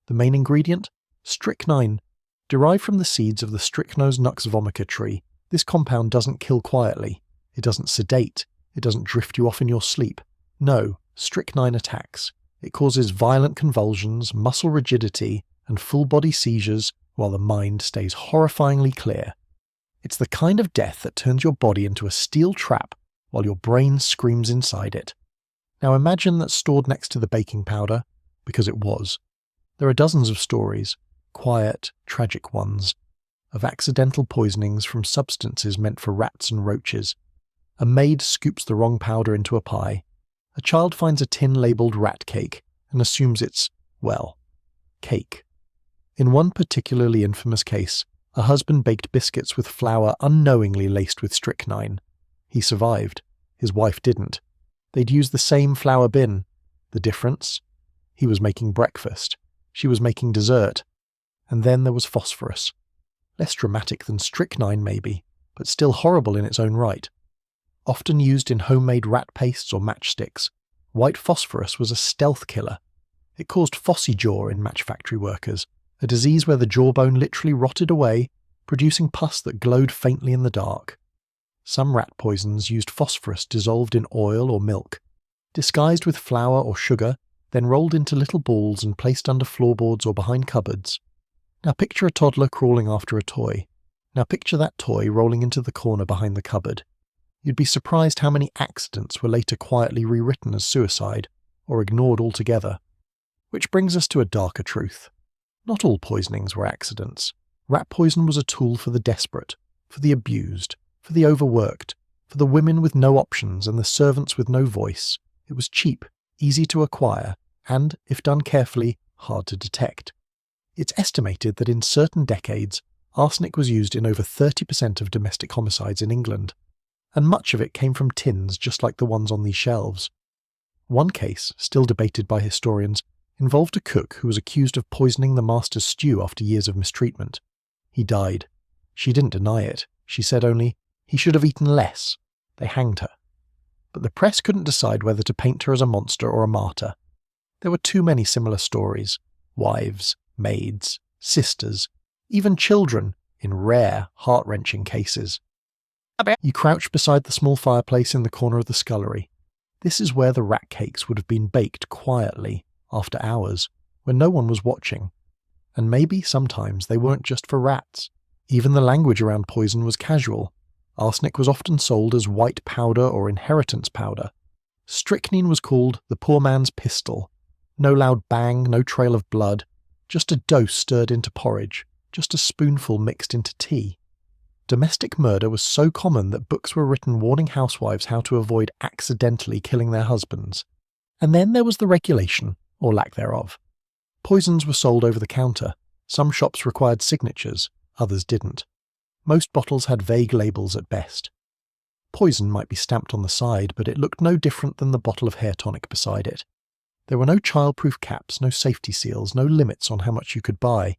The main ingredient? Strychnine. Derived from the seeds of the Strychnos nux vomica tree, this compound doesn't kill quietly. It doesn't sedate. It doesn't drift you off in your sleep. No, strychnine attacks. It causes violent convulsions, muscle rigidity, and full-body seizures while the mind stays horrifyingly clear. It's the kind of death that turns your body into a steel trap while your brain screams inside it. Now imagine that's stored next to the baking powder, because it was. There are dozens of stories, quiet, tragic ones, of accidental poisonings from substances meant for rats and roaches. A maid scoops the wrong powder into a pie. A child finds a tin labelled rat cake and assumes it's, well, cake. In one particularly infamous case, a husband baked biscuits with flour unknowingly laced with strychnine. He survived. His wife didn't. They'd used the same flour bin. The difference? He was making breakfast. She was making dessert. And then there was phosphorus. Less dramatic than strychnine maybe, but still horrible in its own right. Often used in homemade rat pastes or matchsticks, white phosphorus was a stealth killer. It caused phossy jaw in match factory workers, a disease where the jawbone literally rotted away, producing pus that glowed faintly in the dark. Some rat poisons used phosphorus dissolved in oil or milk, disguised with flour or sugar, then rolled into little balls and placed under floorboards or behind cupboards. Now picture a toddler crawling after a toy. Now picture that toy rolling into the corner behind the cupboard. You'd be surprised how many accidents were later quietly rewritten as suicide, or ignored altogether. Which brings us to a darker truth. Not all poisonings were accidents. Rat poison was a tool for the desperate, for the abused, for the overworked, for the women with no options and the servants with no voice. It was cheap, easy to acquire, and, if done carefully, hard to detect. It's estimated that in certain decades, arsenic was used in over 30% of domestic homicides in England, and much of it came from tins just like the ones on these shelves. One case, still debated by historians, involved a cook who was accused of poisoning the master's stew after years of mistreatment. He died. She didn't deny it. She said only, he should have eaten less. They hanged her. But the press couldn't decide whether to paint her as a monster or a martyr. There were too many similar stories. Wives, maids, sisters, even children, in rare, heart-wrenching cases. You crouch beside the small fireplace in the corner of the scullery. This is where the rat cakes would have been baked quietly, after hours, when no one was watching. And maybe, sometimes, they weren't just for rats. Even the language around poison was casual. Arsenic was often sold as white powder or inheritance powder. Strychnine was called the poor man's pistol. No loud bang, no trail of blood, just a dose stirred into porridge, just a spoonful mixed into tea. Domestic murder was so common that books were written warning housewives how to avoid accidentally killing their husbands. And then there was the regulation, or lack thereof. Poisons were sold over the counter. Some shops required signatures, others didn't. Most bottles had vague labels at best. Poison might be stamped on the side, but it looked no different than the bottle of hair tonic beside it. There were no childproof caps, no safety seals, no limits on how much you could buy.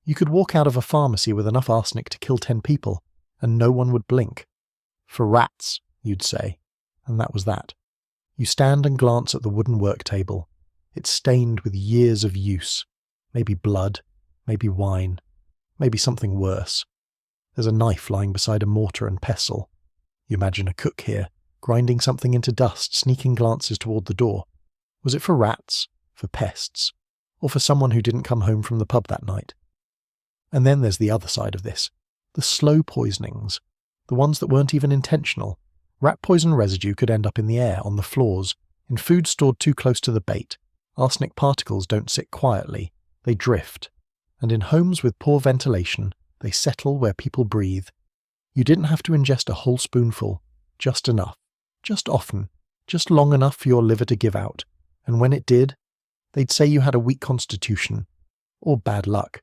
You could walk out of a pharmacy with enough arsenic to kill 10 people, and no one would blink. For rats, you'd say, and that was that. You stand and glance at the wooden work table. It's stained with years of use. Maybe blood, maybe wine, maybe something worse. There's a knife lying beside a mortar and pestle. You imagine a cook here, grinding something into dust, sneaking glances toward the door. Was it for rats, for pests, or for someone who didn't come home from the pub that night? And then there's the other side of this. The slow poisonings. The ones that weren't even intentional. Rat poison residue could end up in the air, on the floors, in food stored too close to the bait. Arsenic particles don't sit quietly, they drift. And in homes with poor ventilation, they settle where people breathe. You didn't have to ingest a whole spoonful, just enough, just often, just long enough for your liver to give out. And when it did, they'd say you had a weak constitution, or bad luck.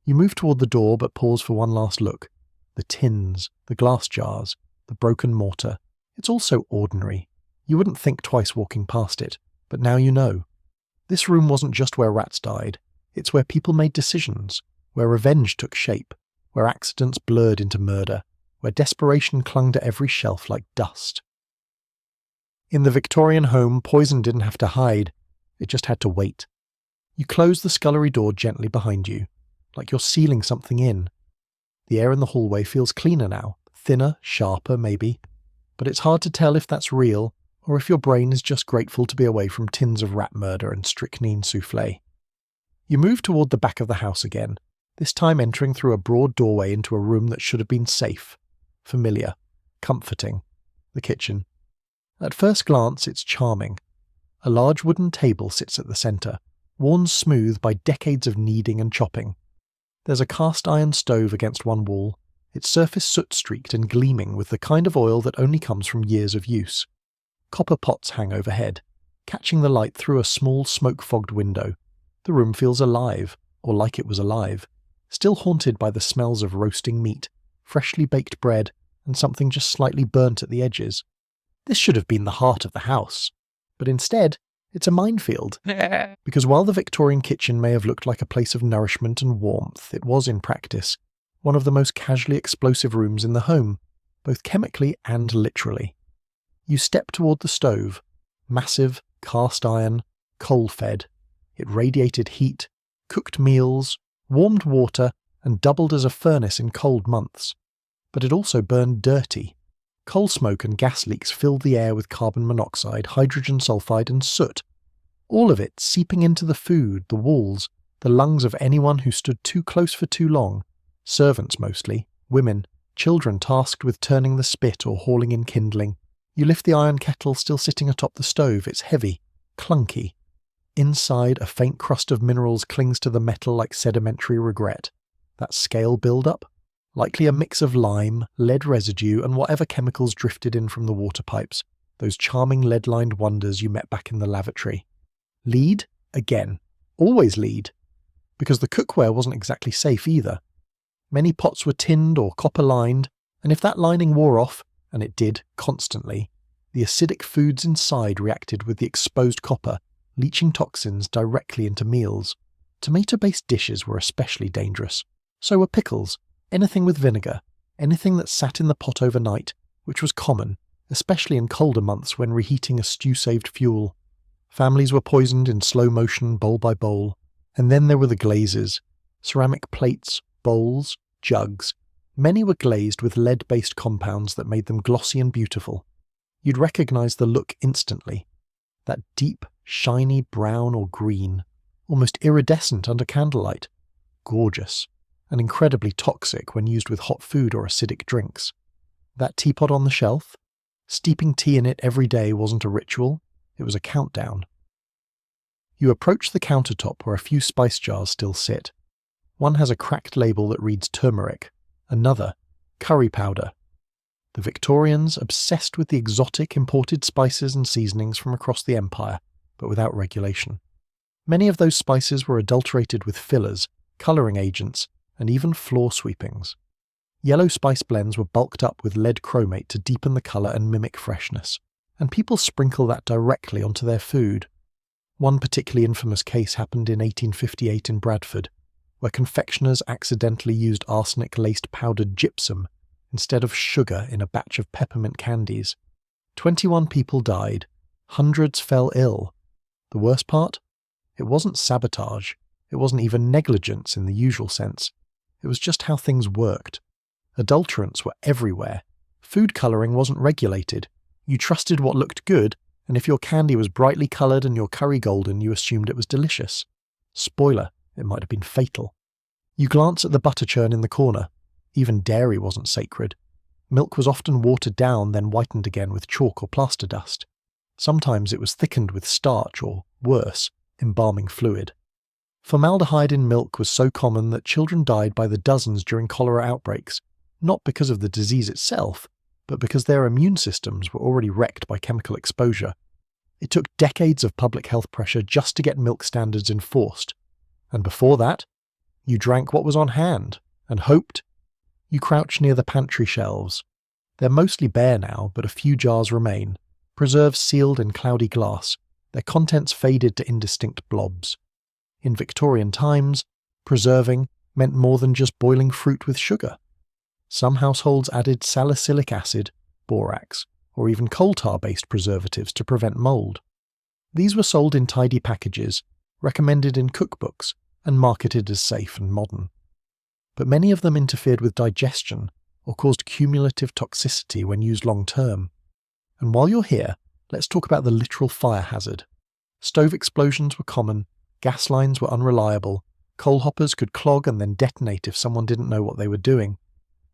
You move toward the door but pause for one last look. The tins, the glass jars, the broken mortar. It's all so ordinary. You wouldn't think twice walking past it, but now you know. This room wasn't just where rats died. It's where people made decisions, where revenge took shape, where accidents blurred into murder, where desperation clung to every shelf like dust. In the Victorian home, poison didn't have to hide. It just had to wait. You close the scullery door gently behind you, like you're sealing something in. The air in the hallway feels cleaner now, thinner, sharper maybe, but it's hard to tell if that's real or if your brain is just grateful to be away from tins of rat murder and strychnine soufflé. You move toward the back of the house again, this time entering through a broad doorway into a room that should have been safe, familiar, comforting, the kitchen. At first glance, it's charming. A large wooden table sits at the centre, worn smooth by decades of kneading and chopping. There's a cast iron stove against one wall, its surface soot-streaked and gleaming with the kind of oil that only comes from years of use. Copper pots hang overhead, catching the light through a small smoke-fogged window. The room feels alive, or like it was alive, still haunted by the smells of roasting meat, freshly baked bread, and something just slightly burnt at the edges. This should have been the heart of the house, but instead, it's a minefield. Because while the Victorian kitchen may have looked like a place of nourishment and warmth, it was in practice one of the most casually explosive rooms in the home, both chemically and literally. You step toward the stove, massive, cast iron, coal-fed. It radiated heat, cooked meals, warmed water, and doubled as a furnace in cold months. But it also burned dirty. Coal smoke and gas leaks filled the air with carbon monoxide, hydrogen sulfide, and soot. All of it seeping into the food, the walls, the lungs of anyone who stood too close for too long. Servants mostly, women, children tasked with turning the spit or hauling in kindling. You lift the iron kettle still sitting atop the stove. It's heavy, clunky. Inside, a faint crust of minerals clings to the metal like sedimentary regret. That scale build-up? Likely a mix of lime, lead residue, and whatever chemicals drifted in from the water pipes, those charming lead-lined wonders you met back in the lavatory. Lead? Again. Always lead. Because the cookware wasn't exactly safe either. Many pots were tinned or copper-lined, and if that lining wore off, and it did, constantly, the acidic foods inside reacted with the exposed copper, leaching toxins directly into meals. Tomato-based dishes were especially dangerous. So were pickles. Anything with vinegar, anything that sat in the pot overnight, which was common, especially in colder months when reheating a stew saved fuel. Families were poisoned in slow motion, bowl by bowl. And then there were the glazes. Ceramic plates, bowls, jugs. Many were glazed with lead-based compounds that made them glossy and beautiful. You'd recognize the look instantly. That deep, shiny brown or green, almost iridescent under candlelight. Gorgeous. And incredibly toxic when used with hot food or acidic drinks. That teapot on the shelf? Steeping tea in it every day wasn't a ritual, it was a countdown. You approach the countertop where a few spice jars still sit. One has a cracked label that reads turmeric, another, curry powder. The Victorians obsessed with the exotic imported spices and seasonings from across the empire, but without regulation. Many of those spices were adulterated with fillers, colouring agents, and even floor sweepings. Yellow spice blends were bulked up with lead chromate to deepen the colour and mimic freshness, and people sprinkle that directly onto their food. One particularly infamous case happened in 1858 in Bradford, where confectioners accidentally used arsenic-laced powdered gypsum instead of sugar in a batch of peppermint candies. 21 people died, hundreds fell ill. The worst part? It wasn't sabotage, it wasn't even negligence in the usual sense. It was just how things worked. Adulterants were everywhere. Food colouring wasn't regulated. You trusted what looked good, and if your candy was brightly coloured and your curry golden, you assumed it was delicious. Spoiler, it might have been fatal. You glance at the butter churn in the corner. Even dairy wasn't sacred. Milk was often watered down, then whitened again with chalk or plaster dust. Sometimes it was thickened with starch or, worse, embalming fluid. Formaldehyde in milk was so common that children died by the dozens during cholera outbreaks, not because of the disease itself, but because their immune systems were already wrecked by chemical exposure. It took decades of public health pressure just to get milk standards enforced. And before that, you drank what was on hand, and hoped. You crouched near the pantry shelves. They're mostly bare now, but a few jars remain, preserves sealed in cloudy glass, their contents faded to indistinct blobs. In Victorian times, preserving meant more than just boiling fruit with sugar. Some households added salicylic acid, borax, or even coal tar-based preservatives to prevent mould. These were sold in tidy packages, recommended in cookbooks, and marketed as safe and modern. But many of them interfered with digestion or caused cumulative toxicity when used long-term. And while you're here, let's talk about the literal fire hazard. Stove explosions were common, gas lines were unreliable, coal hoppers could clog and then detonate if someone didn't know what they were doing.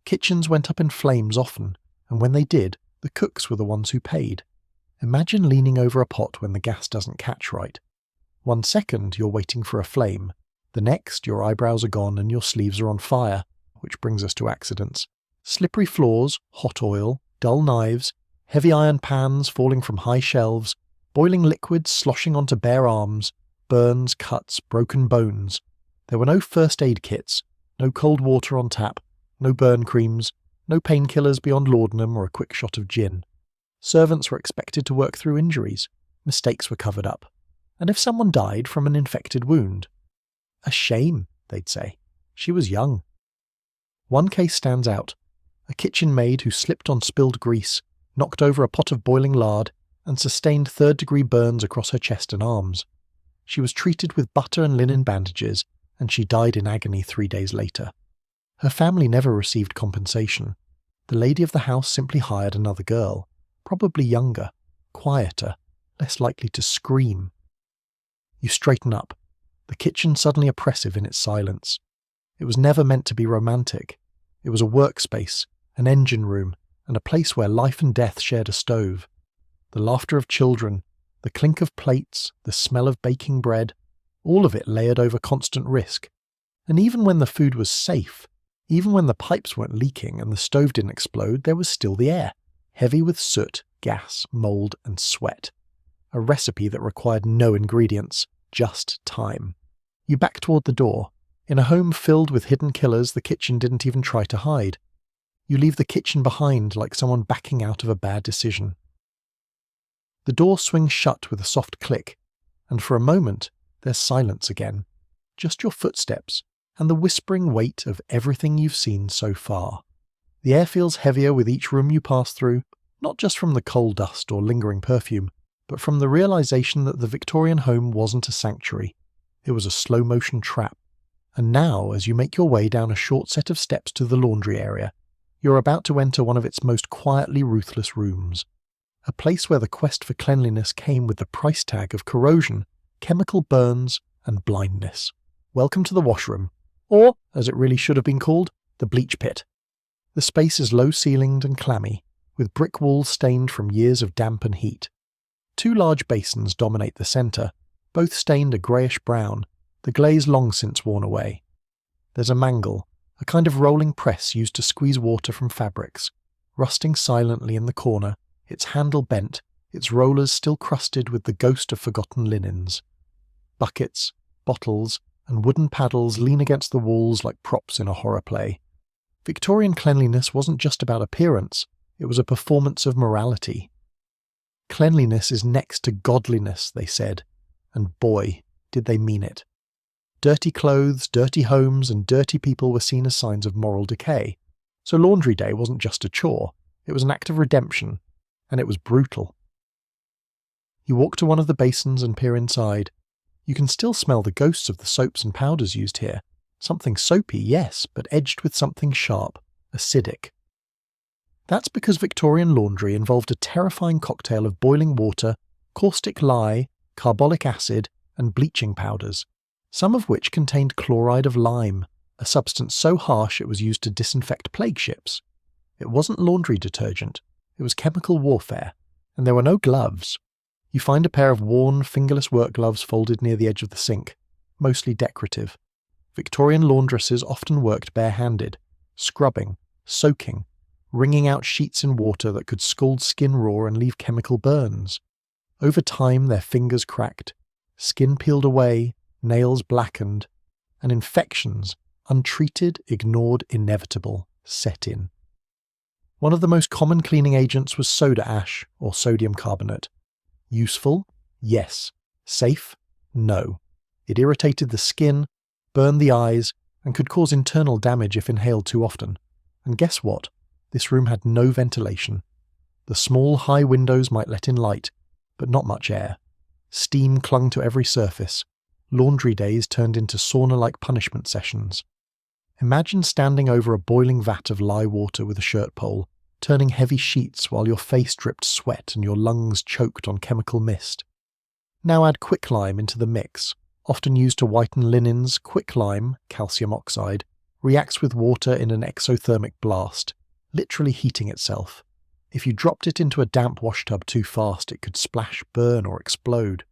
Kitchens went up in flames often, and when they did, the cooks were the ones who paid. Imagine leaning over a pot when the gas doesn't catch right. 1 second you're waiting for a flame, the next your eyebrows are gone and your sleeves are on fire, which brings us to accidents. Slippery floors, hot oil, dull knives, heavy iron pans falling from high shelves, boiling liquids sloshing onto bare arms, burns, cuts, broken bones. There were no first aid kits, no cold water on tap, no burn creams, no painkillers beyond laudanum or a quick shot of gin. Servants were expected to work through injuries. Mistakes were covered up. And if someone died from an infected wound, a shame, they'd say. She was young. One case stands out. A kitchen maid who slipped on spilled grease, knocked over a pot of boiling lard, and sustained third-degree burns across her chest and arms. She was treated with butter and linen bandages, and she died in agony 3 days later. Her family never received compensation. The lady of the house simply hired another girl, probably younger, quieter, less likely to scream. You straighten up, the kitchen suddenly oppressive in its silence. It was never meant to be romantic. It was a workspace, an engine room, and a place where life and death shared a stove. The laughter of children, the clink of plates, the smell of baking bread, all of it layered over constant risk. And even when the food was safe, even when the pipes weren't leaking and the stove didn't explode, there was still the air, heavy with soot, gas, mould, and sweat. A recipe that required no ingredients, just time. You back toward the door. In a home filled with hidden killers, the kitchen didn't even try to hide. You leave the kitchen behind like someone backing out of a bad decision. The door swings shut with a soft click, and for a moment, there's silence again. Just your footsteps, and the whispering weight of everything you've seen so far. The air feels heavier with each room you pass through, not just from the coal dust or lingering perfume, but from the realization that the Victorian home wasn't a sanctuary. It was a slow-motion trap. And now, as you make your way down a short set of steps to the laundry area, you're about to enter one of its most quietly ruthless rooms. A place where the quest for cleanliness came with the price tag of corrosion, chemical burns, and blindness. Welcome to the washroom, or, as it really should have been called, the bleach pit. The space is low-ceilinged and clammy, with brick walls stained from years of damp and heat. 2 large basins dominate the centre, both stained a greyish-brown, the glaze long since worn away. There's a mangle, a kind of rolling press used to squeeze water from fabrics, rusting silently in the corner, its handle bent, its rollers still crusted with the ghost of forgotten linens. Buckets, bottles, and wooden paddles lean against the walls like props in a horror play. Victorian cleanliness wasn't just about appearance, it was a performance of morality. Cleanliness is next to godliness, they said, and boy, did they mean it. Dirty clothes, dirty homes, and dirty people were seen as signs of moral decay, so laundry day wasn't just a chore, it was an act of redemption, and it was brutal. You walk to one of the basins and peer inside. You can still smell the ghosts of the soaps and powders used here. Something soapy, yes, but edged with something sharp, acidic. That's because Victorian laundry involved a terrifying cocktail of boiling water, caustic lye, carbolic acid, and bleaching powders, some of which contained chloride of lime, a substance so harsh it was used to disinfect plague ships. It wasn't laundry detergent, it was chemical warfare, and there were no gloves. You find a pair of worn, fingerless work gloves folded near the edge of the sink, mostly decorative. Victorian laundresses often worked bare-handed, scrubbing, soaking, wringing out sheets in water that could scald skin raw and leave chemical burns. Over time, their fingers cracked, skin peeled away, nails blackened, and infections, untreated, ignored, inevitable, set in. One of the most common cleaning agents was soda ash, or sodium carbonate. Useful? Yes. Safe? No. It irritated the skin, burned the eyes, and could cause internal damage if inhaled too often. And guess what? This room had no ventilation. The small, high windows might let in light, but not much air. Steam clung to every surface. Laundry days turned into sauna-like punishment sessions. Imagine standing over a boiling vat of lye water with a shirt pole, turning heavy sheets while your face dripped sweat and your lungs choked on chemical mist. Now add quicklime into the mix. Often used to whiten linens, quicklime, calcium oxide, reacts with water in an exothermic blast, literally heating itself. If you dropped it into a damp washtub too fast, it could splash, burn, or explode.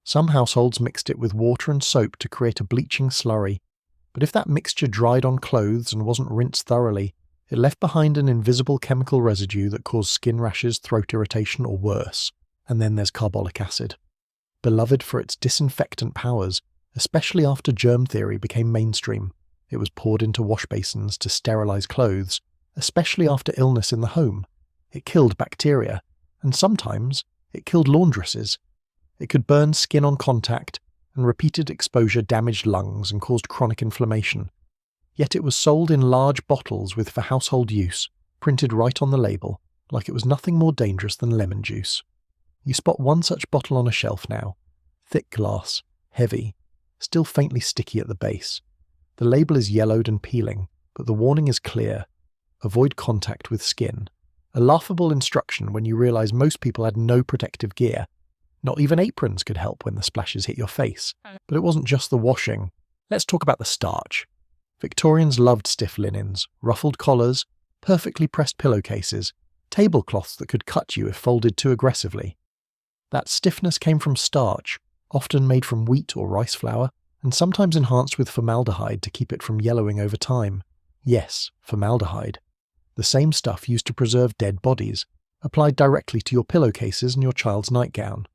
Some households mixed it with water and soap to create a bleaching slurry, but if that mixture dried on clothes and wasn't rinsed thoroughly, it left behind an invisible chemical residue that caused skin rashes, throat irritation, or worse. And then there's carbolic acid. Beloved for its disinfectant powers, especially after germ theory became mainstream, it was poured into wash basins to sterilize clothes, especially after illness in the home. It killed bacteria, and sometimes it killed laundresses. It could burn skin on contact, and repeated exposure damaged lungs and caused chronic inflammation. Yet it was sold in large bottles with for household use, printed right on the label, like it was nothing more dangerous than lemon juice. You spot one such bottle on a shelf now. Thick glass, heavy, still faintly sticky at the base. The label is yellowed and peeling, but the warning is clear. Avoid contact with skin. A laughable instruction when you realise most people had no protective gear. Not even aprons could help when the splashes hit your face. But it wasn't just the washing. Let's talk about the starch. Victorians loved stiff linens, ruffled collars, perfectly pressed pillowcases, tablecloths that could cut you if folded too aggressively. That stiffness came from starch, often made from wheat or rice flour, and sometimes enhanced with formaldehyde to keep it from yellowing over time. Yes, formaldehyde. The same stuff used to preserve dead bodies, applied directly to your pillowcases and your child's nightgown.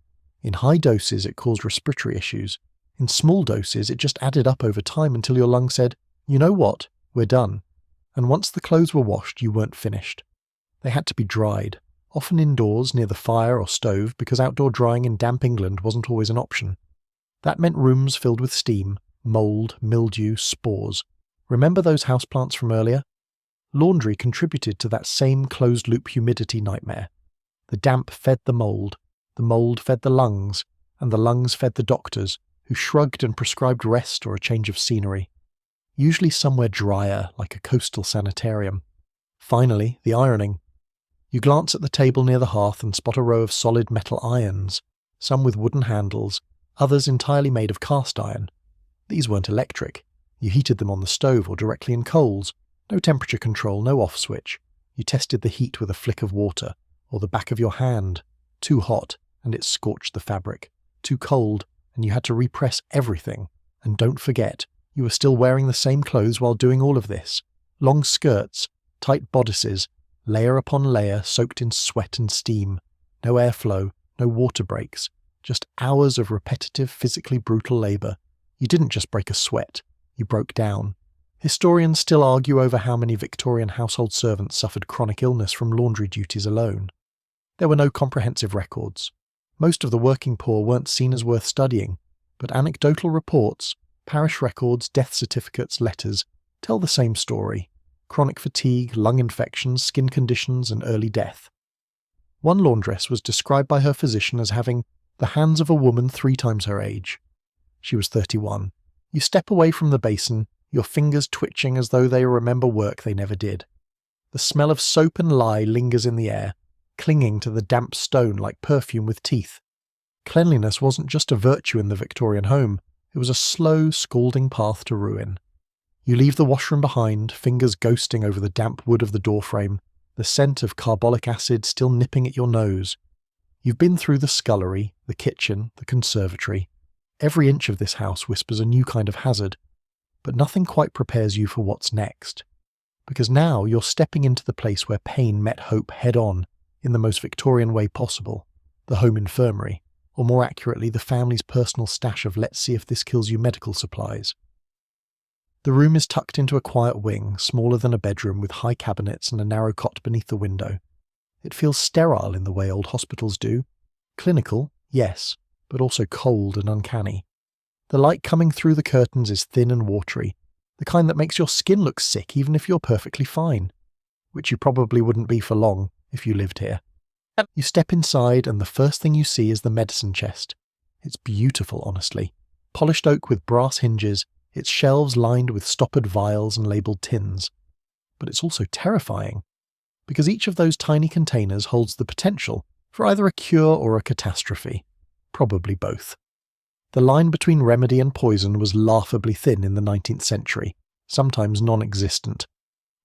In high doses it caused respiratory issues. In small doses it just added up over time until your lungs said, "You know what? We're done." And once the clothes were washed, you weren't finished. They had to be dried, often indoors near the fire or stove because outdoor drying in damp England wasn't always an option. That meant rooms filled with steam, mould, mildew, spores. Remember those houseplants from earlier? Laundry contributed to that same closed-loop humidity nightmare. The damp fed the mould fed the lungs, and the lungs fed the doctors, who shrugged and prescribed rest or a change of scenery. Usually somewhere drier, like a coastal sanitarium. Finally, the ironing. You glance at the table near the hearth and spot a row of solid metal irons, some with wooden handles, others entirely made of cast iron. These weren't electric. You heated them on the stove or directly in coals. No temperature control, no off switch. You tested the heat with a flick of water, or the back of your hand. Too hot, and it scorched the fabric. Too cold, and you had to repress everything. And don't forget, you were still wearing the same clothes while doing all of this. Long skirts, tight bodices, layer upon layer soaked in sweat and steam. No airflow, no water breaks. Just hours of repetitive, physically brutal labour. You didn't just break a sweat, you broke down. Historians still argue over how many Victorian household servants suffered chronic illness from laundry duties alone. There were no comprehensive records. Most of the working poor weren't seen as worth studying, but anecdotal reports, parish records, death certificates, letters, tell the same story. Chronic fatigue, lung infections, skin conditions, and early death. One laundress was described by her physician as having the hands of a woman 3 times her age. She was 31. You step away from the basin, your fingers twitching as though they remember work they never did. The smell of soap and lye lingers in the air, clinging to the damp stone like perfume with teeth. Cleanliness wasn't just a virtue in the Victorian home, it was a slow, scalding path to ruin. You leave the washroom behind, fingers ghosting over the damp wood of the doorframe, the scent of carbolic acid still nipping at your nose. You've been through the scullery, the kitchen, the conservatory. Every inch of this house whispers a new kind of hazard, but nothing quite prepares you for what's next. Because now you're stepping into the place where pain met hope head-on, in the most Victorian way possible, the home infirmary, or more accurately the family's personal stash of let's see if this kills you medical supplies. The room is tucked into a quiet wing, smaller than a bedroom, with high cabinets and a narrow cot beneath the window. It feels sterile in the way old hospitals do. Clinical, yes, but also cold and uncanny. The light coming through the curtains is thin and watery, the kind that makes your skin look sick even if you're perfectly fine, which you probably wouldn't be for long if you lived here. You step inside and the first thing you see is the medicine chest. It's beautiful, honestly. Polished oak with brass hinges, its shelves lined with stoppered vials and labelled tins. But it's also terrifying, because each of those tiny containers holds the potential for either a cure or a catastrophe. Probably both. The line between remedy and poison was laughably thin in the 19th century, sometimes non-existent.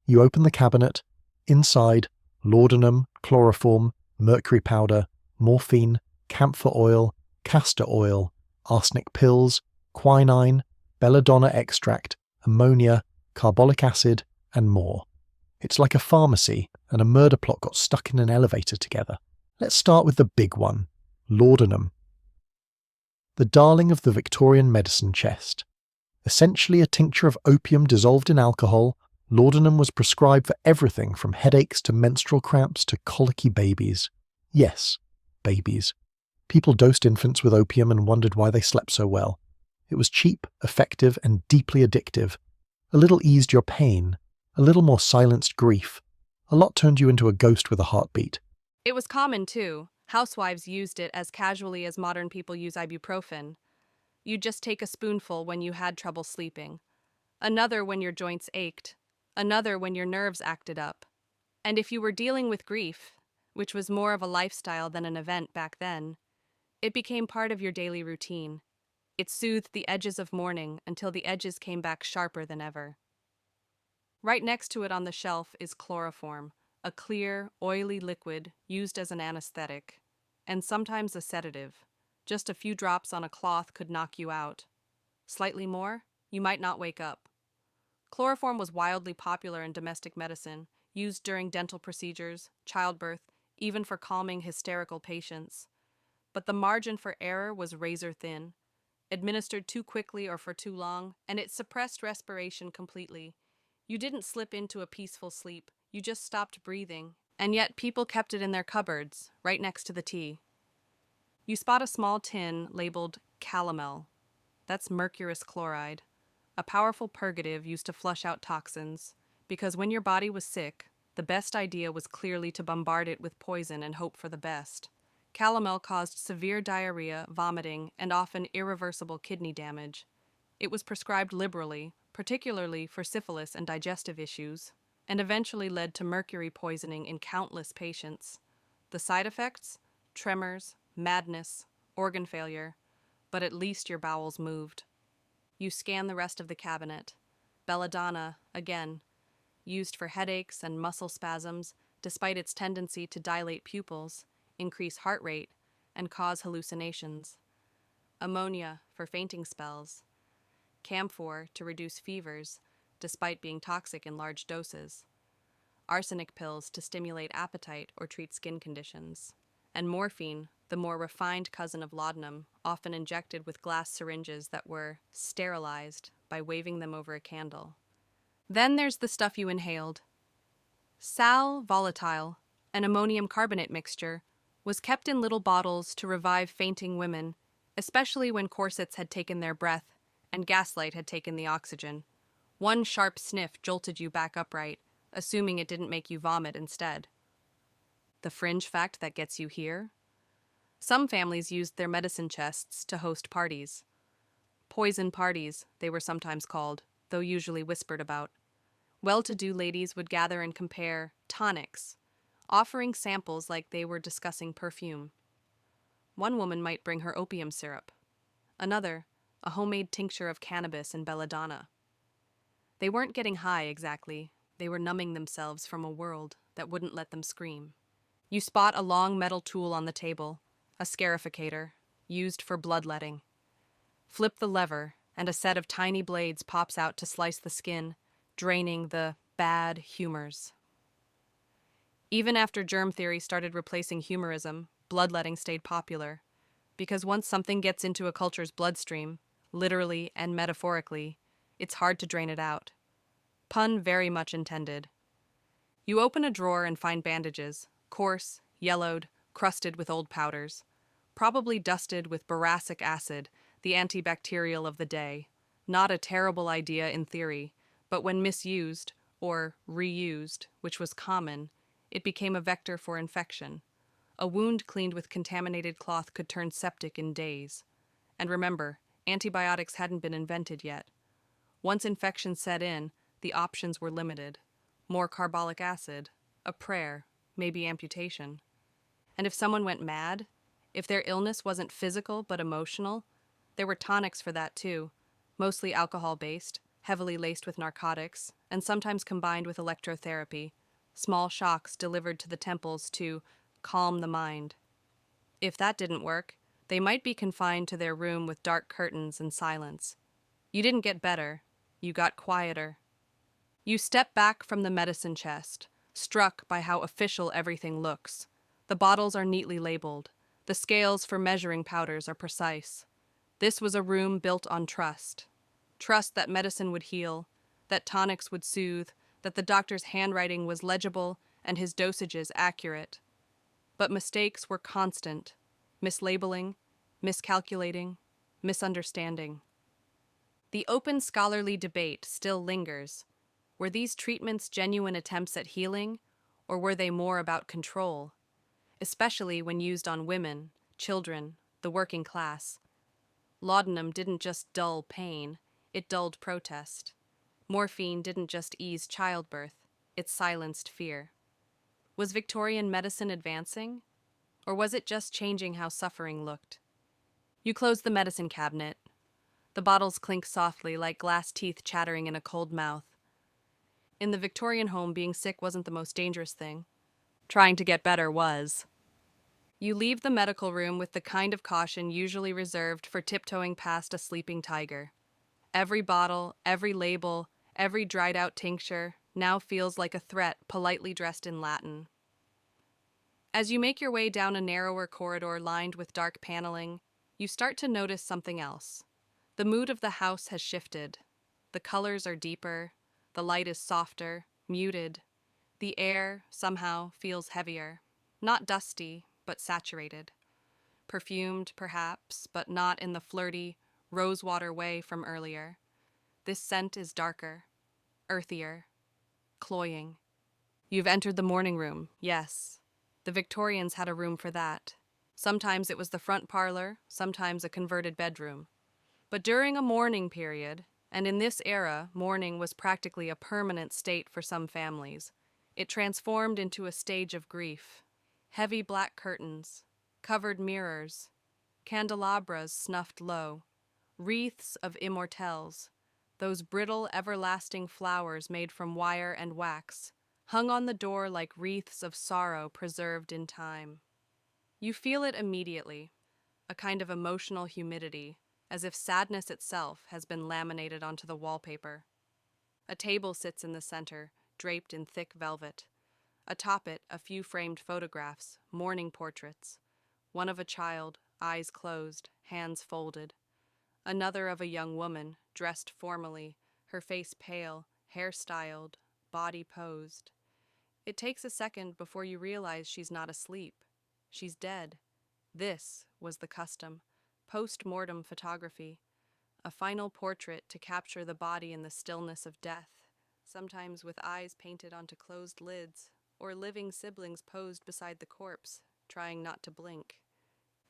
You open the cabinet. Inside, laudanum, chloroform, mercury powder, morphine, camphor oil, castor oil, arsenic pills, quinine, belladonna extract, ammonia, carbolic acid, and more. It's like a pharmacy and a murder plot got stuck in an elevator together. Let's start with the big one, laudanum. The darling of the Victorian medicine chest. Essentially a tincture of opium dissolved in alcohol, laudanum was prescribed for everything from headaches to menstrual cramps to colicky babies. Yes, babies. People dosed infants with opium and wondered why they slept so well. It was cheap, effective, and deeply addictive. A little eased your pain, a little more silenced grief. A lot turned you into a ghost with a heartbeat. It was common, too. Housewives used it as casually as modern people use ibuprofen. You'd just take a spoonful when you had trouble sleeping, another when your joints ached, another when your nerves acted up. And if you were dealing with grief, which was more of a lifestyle than an event back then, it became part of your daily routine. It soothed the edges of mourning until the edges came back sharper than ever. Right next to it on the shelf is chloroform, a clear, oily liquid used as an anesthetic, and sometimes a sedative. Just a few drops on a cloth could knock you out. Slightly more, you might not wake up. Chloroform was wildly popular in domestic medicine, used during dental procedures, childbirth, even for calming hysterical patients. But the margin for error was razor thin. Administered too quickly or for too long, and it suppressed respiration completely. You didn't slip into a peaceful sleep, you just stopped breathing, and yet people kept it in their cupboards, right next to the tea. You spot a small tin labeled calomel. That's mercurous chloride, a powerful purgative used to flush out toxins, because when your body was sick, the best idea was clearly to bombard it with poison and hope for the best. Calomel caused severe diarrhea, vomiting, and often irreversible kidney damage. It was prescribed liberally, particularly for syphilis and digestive issues, and eventually led to mercury poisoning in countless patients. The side effects? Tremors, madness, organ failure, but at least your bowels moved. You scan the rest of the cabinet. Belladonna, again, used for headaches and muscle spasms, despite its tendency to dilate pupils, increase heart rate, and cause hallucinations. Ammonia for fainting spells. Camphor to reduce fevers, despite being toxic in large doses. Arsenic pills to stimulate appetite or treat skin conditions. And morphine, the more refined cousin of laudanum, often injected with glass syringes that were sterilized by waving them over a candle. Then there's the stuff you inhaled. Sal volatile, an ammonium carbonate mixture, was kept in little bottles to revive fainting women, especially when corsets had taken their breath and gaslight had taken the oxygen. One sharp sniff jolted you back upright, assuming it didn't make you vomit instead. The fringe fact that gets you here? Some families used their medicine chests to host parties. Poison parties, they were sometimes called, though usually whispered about. Well-to-do ladies would gather and compare tonics, offering samples like they were discussing perfume. One woman might bring her opium syrup. Another, a homemade tincture of cannabis and belladonna. They weren't getting high exactly. They were numbing themselves from a world that that wouldn't let them scream. You spot a long metal tool on the table, a scarificator, used for bloodletting. Flip the lever, and a set of tiny blades pops out to slice the skin, draining the bad humors. Even after germ theory started replacing humorism, bloodletting stayed popular. Because once something gets into a culture's bloodstream, literally and metaphorically, it's hard to drain it out. Pun very much intended. You open a drawer and find bandages, coarse, yellowed, crusted with old powders, probably dusted with boracic acid, the antibacterial of the day. Not a terrible idea in theory, but when misused, or reused, which was common, it became a vector for infection. A wound cleaned with contaminated cloth could turn septic in days. And remember, antibiotics hadn't been invented yet. Once infection set in, the options were limited. More carbolic acid, a prayer, maybe amputation. And if someone went mad, if their illness wasn't physical but emotional, there were tonics for that too, mostly alcohol-based, heavily laced with narcotics, and sometimes combined with electrotherapy, small shocks delivered to the temples to calm the mind. If that didn't work, they might be confined to their room with dark curtains and silence. You didn't get better, you got quieter. You step back from the medicine chest, struck by how official everything looks. The bottles are neatly labeled. The scales for measuring powders are precise. This was a room built on trust. Trust that medicine would heal, that tonics would soothe, that the doctor's handwriting was legible and his dosages accurate. But mistakes were constant. Mislabeling, miscalculating, misunderstanding. The open scholarly debate still lingers. Were these treatments genuine attempts at healing, or were they more about control? Especially when used on women, children, the working class. Laudanum didn't just dull pain, it dulled protest. Morphine didn't just ease childbirth, it silenced fear. Was Victorian medicine advancing? Or was it just changing how suffering looked? You close the medicine cabinet. The bottles clink softly like glass teeth chattering in a cold mouth. In the Victorian home, being sick wasn't the most dangerous thing. Trying to get better was. You leave the medical room with the kind of caution usually reserved for tiptoeing past a sleeping tiger. Every bottle, every label, every dried-out tincture now feels like a threat politely dressed in Latin. As you make your way down a narrower corridor lined with dark paneling, you start to notice something else. The mood of the house has shifted. The colors are deeper, the light is softer, muted. The air, somehow, feels heavier. Not dusty, but saturated. Perfumed, perhaps, but not in the flirty, rosewater way from earlier. This scent is darker, earthier, cloying. You've entered the morning room, yes. The Victorians had a room for that. Sometimes it was the front parlor, sometimes a converted bedroom. But during a mourning period, and in this era, mourning was practically a permanent state for some families, it transformed into a stage of grief. Heavy black curtains, covered mirrors, candelabras snuffed low, wreaths of immortelles, those brittle, everlasting flowers made from wire and wax, hung on the door like wreaths of sorrow preserved in time. You feel it immediately, a kind of emotional humidity, as if sadness itself has been laminated onto the wallpaper. A table sits in the center, draped in thick velvet. Atop it, a few framed photographs, mourning portraits. One of a child, eyes closed, hands folded. Another of a young woman, dressed formally, her face pale, hair styled, body posed. It takes a second before you realize she's not asleep. She's dead. This was the custom. Post-mortem photography. A final portrait to capture the body in the stillness of death, sometimes with eyes painted onto closed lids, or living siblings posed beside the corpse, trying not to blink.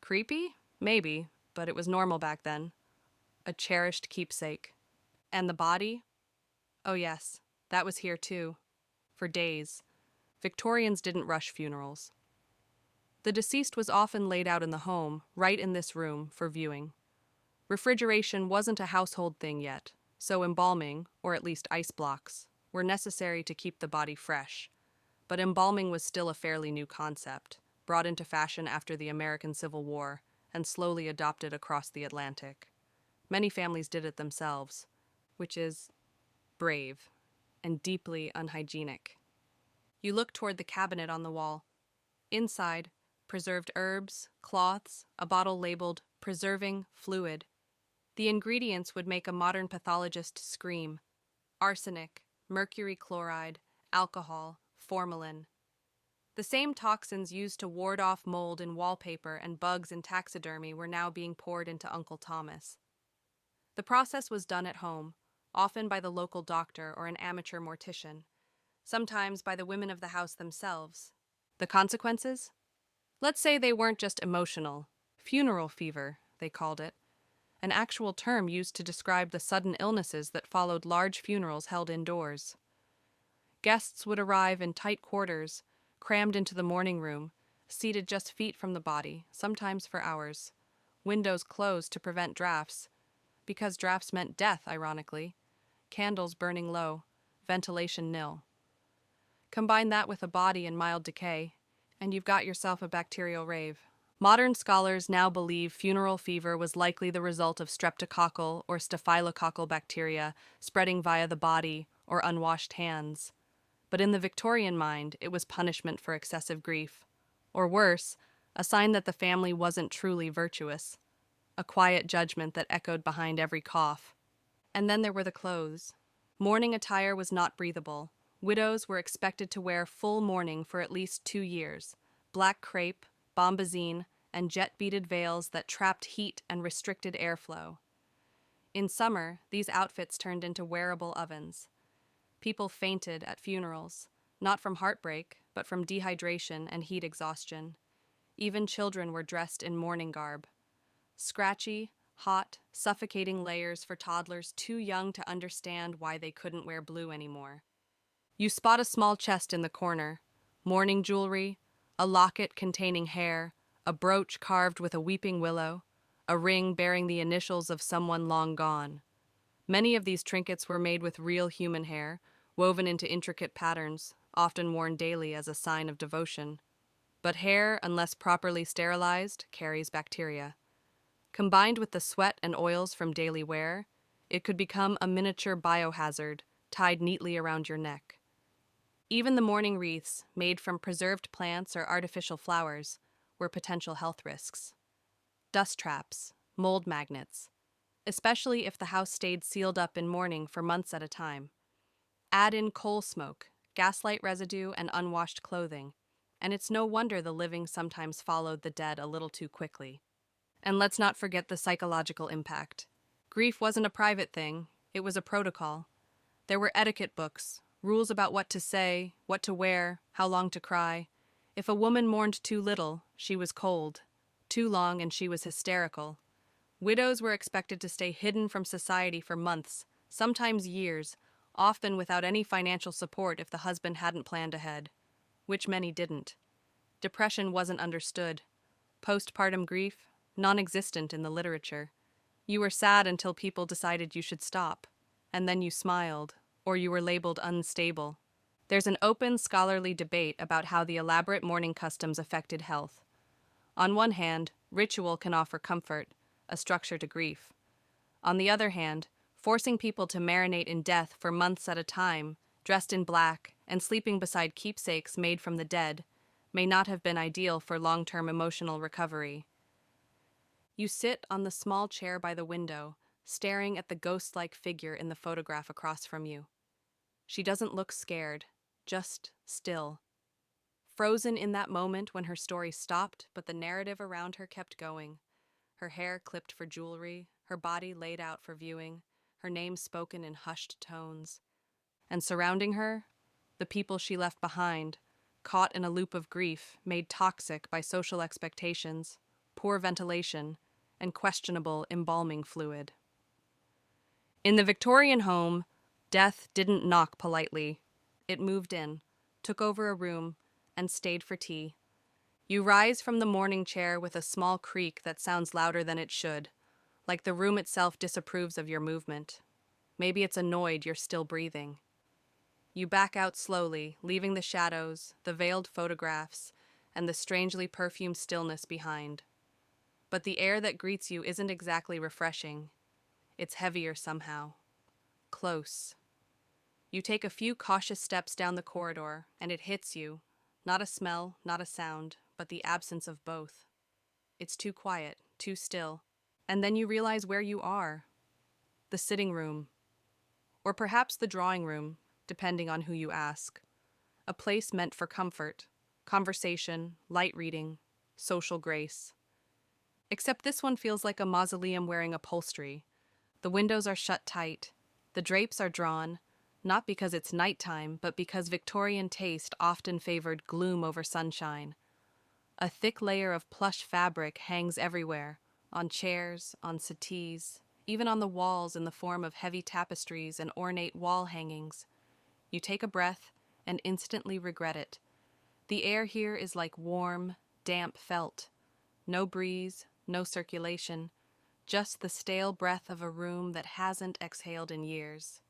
Creepy? Maybe, but it was normal back then. A cherished keepsake. And the body? Oh yes, that was here too. For days. Victorians didn't rush funerals. The deceased was often laid out in the home, right in this room, for viewing. Refrigeration wasn't a household thing yet, so embalming, or at least ice blocks, were necessary to keep the body fresh. but embalming was still a fairly new concept, brought into fashion after the American Civil War and slowly adopted across the Atlantic. Many families did it themselves, which is brave and deeply unhygienic. You look toward the cabinet on the wall. Inside, preserved herbs, cloths, a bottle labeled preserving fluid. The ingredients would make a modern pathologist scream: arsenic, mercury chloride, alcohol, formalin. The same toxins used to ward off mold in wallpaper and bugs in taxidermy were now being poured into Uncle Thomas. The process was done at home, often by the local doctor or an amateur mortician, sometimes by the women of the house themselves. The consequences? Let's say they weren't just emotional. Funeral fever, they called it, an actual term used to describe the sudden illnesses that followed large funerals held indoors. Guests would arrive in tight quarters, crammed into the mourning room, seated just feet from the body, sometimes for hours. Windows closed to prevent drafts, because drafts meant death, ironically. Candles burning low, ventilation nil. Combine that with a body in mild decay, and you've got yourself a bacterial rave. Modern scholars now believe funeral fever was likely the result of streptococcal or staphylococcal bacteria spreading via the body or unwashed hands. But in the Victorian mind, it was punishment for excessive grief. Or worse, a sign that the family wasn't truly virtuous. A quiet judgment that echoed behind every cough. And then there were the clothes. Mourning attire was not breathable. Widows were expected to wear full mourning for at least 2 years. Black crepe, bombazine, and jet-beaded veils that trapped heat and restricted airflow. In summer, these outfits turned into wearable ovens. People fainted at funerals, not from heartbreak, but from dehydration and heat exhaustion. Even children were dressed in mourning garb. Scratchy, hot, suffocating layers for toddlers too young to understand why they couldn't wear blue anymore. You spot a small chest in the corner, mourning jewelry, a locket containing hair, a brooch carved with a weeping willow, a ring bearing the initials of someone long gone. Many of these trinkets were made with real human hair, woven into intricate patterns, often worn daily as a sign of devotion. But hair, unless properly sterilized, carries bacteria. Combined with the sweat and oils from daily wear, it could become a miniature biohazard tied neatly around your neck. Even the mourning wreaths, made from preserved plants or artificial flowers, were potential health risks. Dust traps, mold magnets, especially if the house stayed sealed up in mourning for months at a time. Add in coal smoke, gaslight residue, and unwashed clothing, and it's no wonder the living sometimes followed the dead a little too quickly. And let's not forget the psychological impact. Grief wasn't a private thing, it was a protocol. There were etiquette books, rules about what to say, what to wear, how long to cry. If a woman mourned too little, she was cold. Too long, and she was hysterical. Widows were expected to stay hidden from society for months, sometimes years, often without any financial support if the husband hadn't planned ahead, which many didn't. Depression wasn't understood. Postpartum grief, non-existent in the literature. You were sad until people decided you should stop, and then you smiled, or you were labeled unstable. There's an open scholarly debate about how the elaborate mourning customs affected health. On one hand, ritual can offer comfort, a structure to grief. On the other hand, forcing people to marinate in death for months at a time, dressed in black, and sleeping beside keepsakes made from the dead, may not have been ideal for long-term emotional recovery. You sit on the small chair by the window, staring at the ghost-like figure in the photograph across from you. She doesn't look scared, just still. Frozen in that moment when her story stopped, but the narrative around her kept going. Her hair clipped for jewelry, her body laid out for viewing, her name spoken in hushed tones. And surrounding her, the people she left behind, caught in a loop of grief, made toxic by social expectations, poor ventilation, and questionable embalming fluid. In the Victorian home, death didn't knock politely. It moved in, took over a room, and stayed for tea. You rise from the mourning chair with a small creak that sounds louder than it should, like the room itself disapproves of your movement. Maybe it's annoyed you're still breathing. You back out slowly, leaving the shadows, the veiled photographs, and the strangely perfumed stillness behind. But the air that greets you isn't exactly refreshing. It's heavier somehow. Close. You take a few cautious steps down the corridor, and it hits you. Not a smell, not a sound, but the absence of both. It's too quiet, too still. And then you realize where you are. The sitting room. Or perhaps the drawing room, depending on who you ask. A place meant for comfort, conversation, light reading, social grace. Except this one feels like a mausoleum wearing upholstery. The windows are shut tight. The drapes are drawn, not because it's nighttime, but because Victorian taste often favored gloom over sunshine. A thick layer of plush fabric hangs everywhere, on chairs, on settees, even on the walls in the form of heavy tapestries and ornate wall hangings. You take a breath and instantly regret it. The air here is like warm, damp felt. No breeze, no circulation, just the stale breath of a room that hasn't exhaled in years.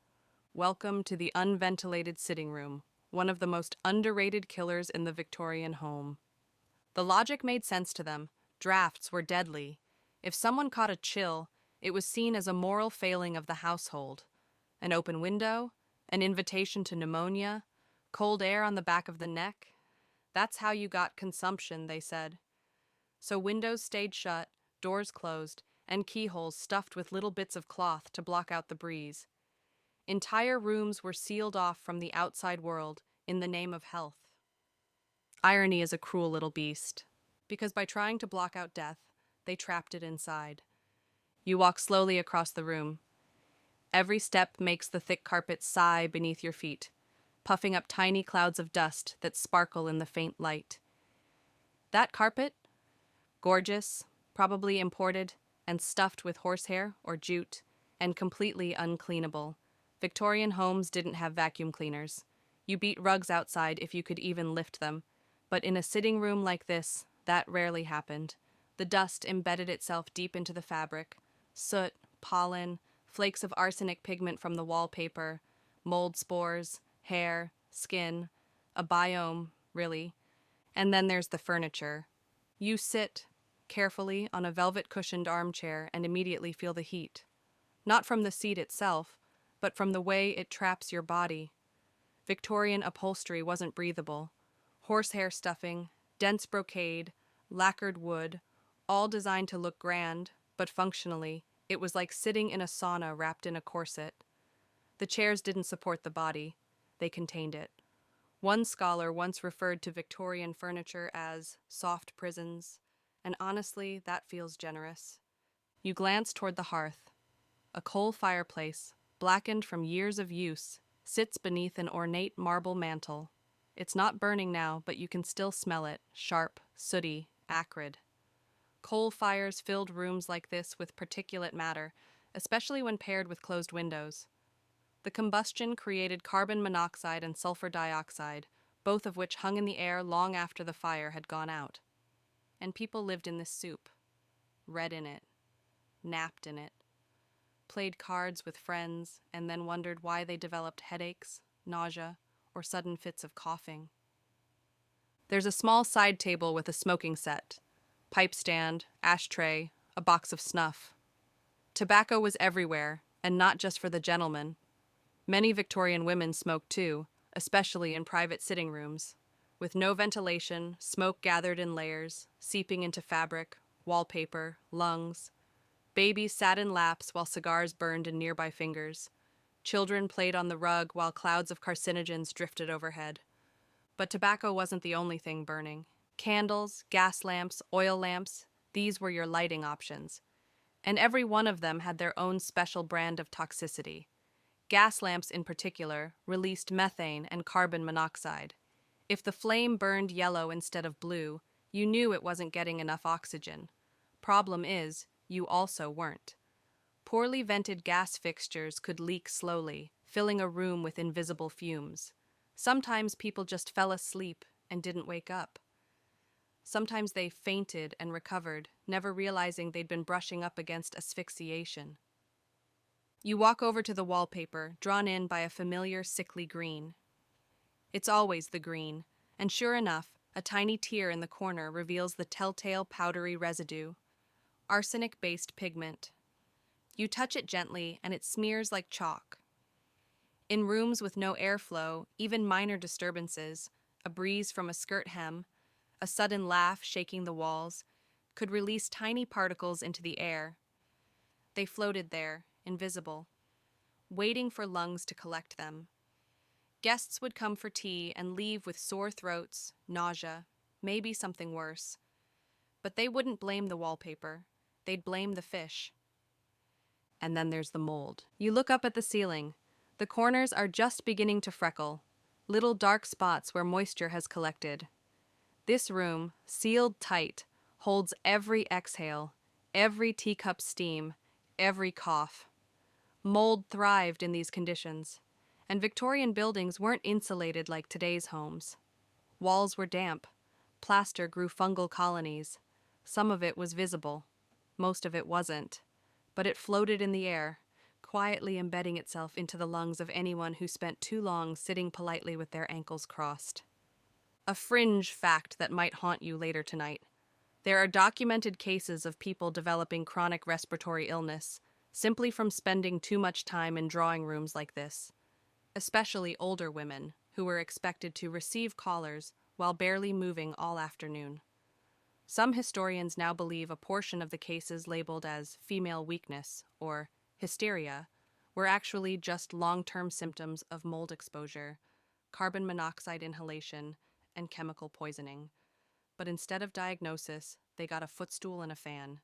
Welcome to the unventilated sitting room, one of the most underrated killers in the Victorian home. The logic made sense to them. Drafts were deadly. If someone caught a chill, it was seen as a moral failing of the household. An open window, an invitation to pneumonia, cold air on the back of the neck. That's how you got consumption, they said. So windows stayed shut, doors closed, and keyholes stuffed with little bits of cloth to block out the breeze. Entire rooms were sealed off from the outside world in the name of health. Irony is a cruel little beast, because by trying to block out death, they trapped it inside. You walk slowly across the room. Every step makes the thick carpet sigh beneath your feet, puffing up tiny clouds of dust that sparkle in the faint light. That carpet? Gorgeous, probably imported, and stuffed with horsehair or jute, and completely uncleanable. Victorian homes didn't have vacuum cleaners. You beat rugs outside if you could even lift them. But in a sitting room like this, that rarely happened. The dust embedded itself deep into the fabric. Soot, pollen, flakes of arsenic pigment from the wallpaper, mold spores, hair, skin, a biome, really. And then there's the furniture. You sit, carefully, on a velvet-cushioned armchair and immediately feel the heat. Not from the seat itself, but from the way it traps your body. Victorian upholstery wasn't breathable. Horsehair stuffing, dense brocade, lacquered wood, all designed to look grand, but functionally, it was like sitting in a sauna wrapped in a corset. The chairs didn't support the body, they contained it. One scholar once referred to Victorian furniture as soft prisons, and honestly, that feels generous. You glance toward the hearth. A coal fireplace, blackened from years of use, sits beneath an ornate marble mantel. It's not burning now, but you can still smell it, sharp, sooty, acrid. Coal fires filled rooms like this with particulate matter, especially when paired with closed windows. The combustion created carbon monoxide and sulfur dioxide, both of which hung in the air long after the fire had gone out. And people lived in this soup, read in it, napped in it, played cards with friends, and then wondered why they developed headaches, nausea, or sudden fits of coughing. There's a small side table with a smoking set, pipe stand, ashtray, a box of snuff. Tobacco was everywhere, and not just for the gentlemen. Many Victorian women smoked too, especially in private sitting rooms. With no ventilation, smoke gathered in layers, seeping into fabric, wallpaper, lungs. Babies sat in laps while cigars burned in nearby fingers. Children played on the rug while clouds of carcinogens drifted overhead. But tobacco wasn't the only thing burning. Candles, gas lamps, oil lamps, these were your lighting options. And every one of them had their own special brand of toxicity. Gas lamps in particular released methane and carbon monoxide. If the flame burned yellow instead of blue, you knew it wasn't getting enough oxygen. Problem is, you also weren't. Poorly vented gas fixtures could leak slowly, filling a room with invisible fumes. Sometimes people just fell asleep and didn't wake up. Sometimes they fainted and recovered, never realizing they'd been brushing up against asphyxiation. You walk over to the wallpaper, drawn in by a familiar sickly green. It's always the green, and sure enough, a tiny tear in the corner reveals the telltale powdery residue, arsenic-based pigment. You touch it gently, and it smears like chalk. In rooms with no airflow, even minor disturbances, a breeze from a skirt hem, a sudden laugh shaking the walls, could release tiny particles into the air. They floated there, invisible, waiting for lungs to collect them. Guests would come for tea and leave with sore throats, nausea, maybe something worse. But they wouldn't blame the wallpaper. They'd blame the fish. And then there's the mold. You look up at the ceiling. The corners are just beginning to freckle, little dark spots where moisture has collected. This room, sealed tight, holds every exhale, every teacup steam, every cough. Mold thrived in these conditions, and Victorian buildings weren't insulated like today's homes. Walls were damp, plaster grew fungal colonies. Some of it was visible, most of it wasn't, but it floated in the air, quietly embedding itself into the lungs of anyone who spent too long sitting politely with their ankles crossed. A fringe fact that might haunt you later tonight. There are documented cases of people developing chronic respiratory illness simply from spending too much time in drawing rooms like this, especially older women who were expected to receive callers while barely moving all afternoon. Some historians now believe a portion of the cases labeled as female weakness or hysteria were actually just long-term symptoms of mold exposure, carbon monoxide inhalation, and chemical poisoning. But instead of diagnosis, they got a footstool and a fan.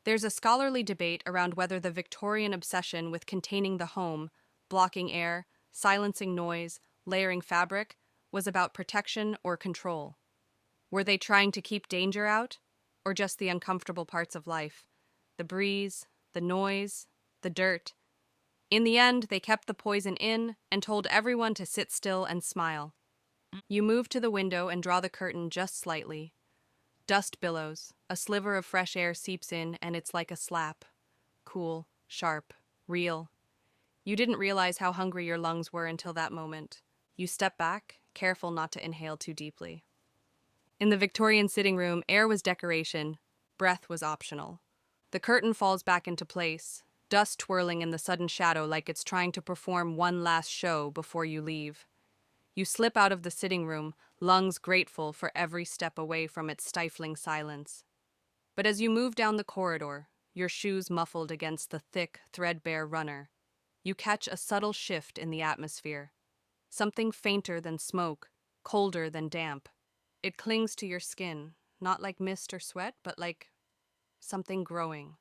There's a scholarly debate around whether the Victorian obsession with containing the home, blocking air, silencing noise, layering fabric, was about protection or control. Were they trying to keep danger out, or just the uncomfortable parts of life? The breeze, the noise, the dirt. In the end, they kept the poison in and told everyone to sit still and smile. You move to the window and draw the curtain just slightly. Dust billows, a sliver of fresh air seeps in, and it's like a slap. Cool, sharp, real. You didn't realize how hungry your lungs were until that moment. You step back, careful not to inhale too deeply. In the Victorian sitting room, air was decoration, breath was optional. The curtain falls back into place, dust twirling in the sudden shadow like it's trying to perform one last show before you leave. You slip out of the sitting room, lungs grateful for every step away from its stifling silence. But as you move down the corridor, your shoes muffled against the thick, threadbare runner, you catch a subtle shift in the atmosphere. Something fainter than smoke, colder than damp. It clings to your skin, not like mist or sweat, but like something growing.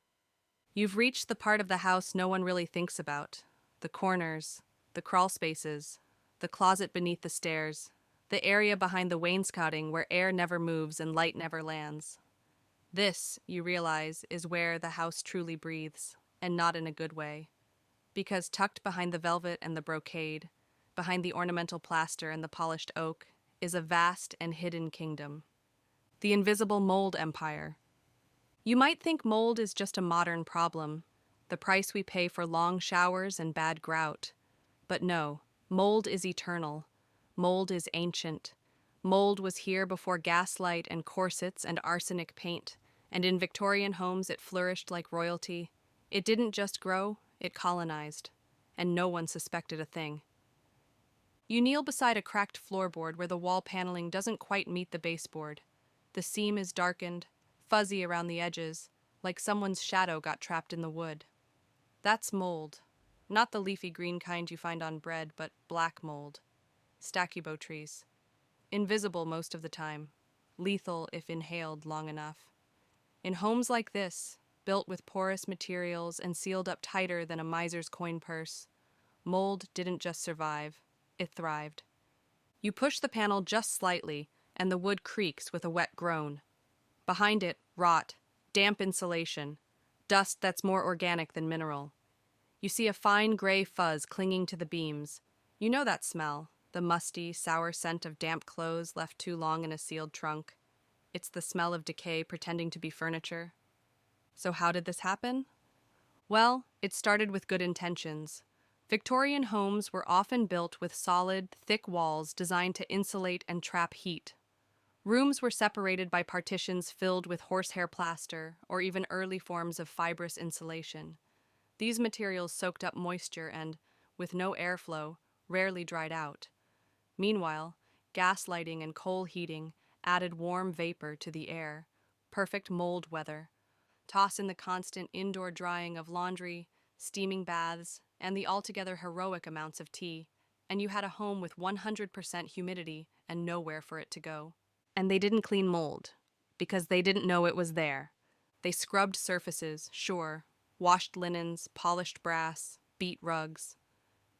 You've reached the part of the house no one really thinks about. The corners, the crawl spaces, the closet beneath the stairs, the area behind the wainscoting where air never moves and light never lands. This, you realize, is where the house truly breathes, and not in a good way. Because tucked behind the velvet and the brocade, behind the ornamental plaster and the polished oak, is a vast and hidden kingdom. The invisible mold empire. You might think mold is just a modern problem, the price we pay for long showers and bad grout. But no, mold is eternal. Mold is ancient. Mold was here before gaslight and corsets and arsenic paint, and in Victorian homes it flourished like royalty. It didn't just grow, it colonized, and no one suspected a thing. You kneel beside a cracked floorboard where the wall paneling doesn't quite meet the baseboard. The seam is darkened, fuzzy around the edges, like someone's shadow got trapped in the wood. That's mold. Not the leafy green kind you find on bread, but black mold. Stachybo trees. Invisible most of the time. Lethal if inhaled long enough. In homes like this, built with porous materials and sealed up tighter than a miser's coin purse, mold didn't just survive, it thrived. You push the panel just slightly, and the wood creaks with a wet groan. Behind it, rot, damp insulation, dust that's more organic than mineral. You see a fine gray fuzz clinging to the beams. You know that smell, the musty, sour scent of damp clothes left too long in a sealed trunk. It's the smell of decay pretending to be furniture. So how did this happen? Well, it started with good intentions. Victorian homes were often built with solid, thick walls designed to insulate and trap heat. Rooms were separated by partitions filled with horsehair plaster or even early forms of fibrous insulation. These materials soaked up moisture and, with no airflow, rarely dried out. Meanwhile, gas lighting and coal heating added warm vapor to the air, perfect mold weather. Toss in the constant indoor drying of laundry, steaming baths, and the altogether heroic amounts of tea, and you had a home with 100% humidity and nowhere for it to go. And they didn't clean mold, because they didn't know it was there. They scrubbed surfaces, sure, washed linens, polished brass, beat rugs.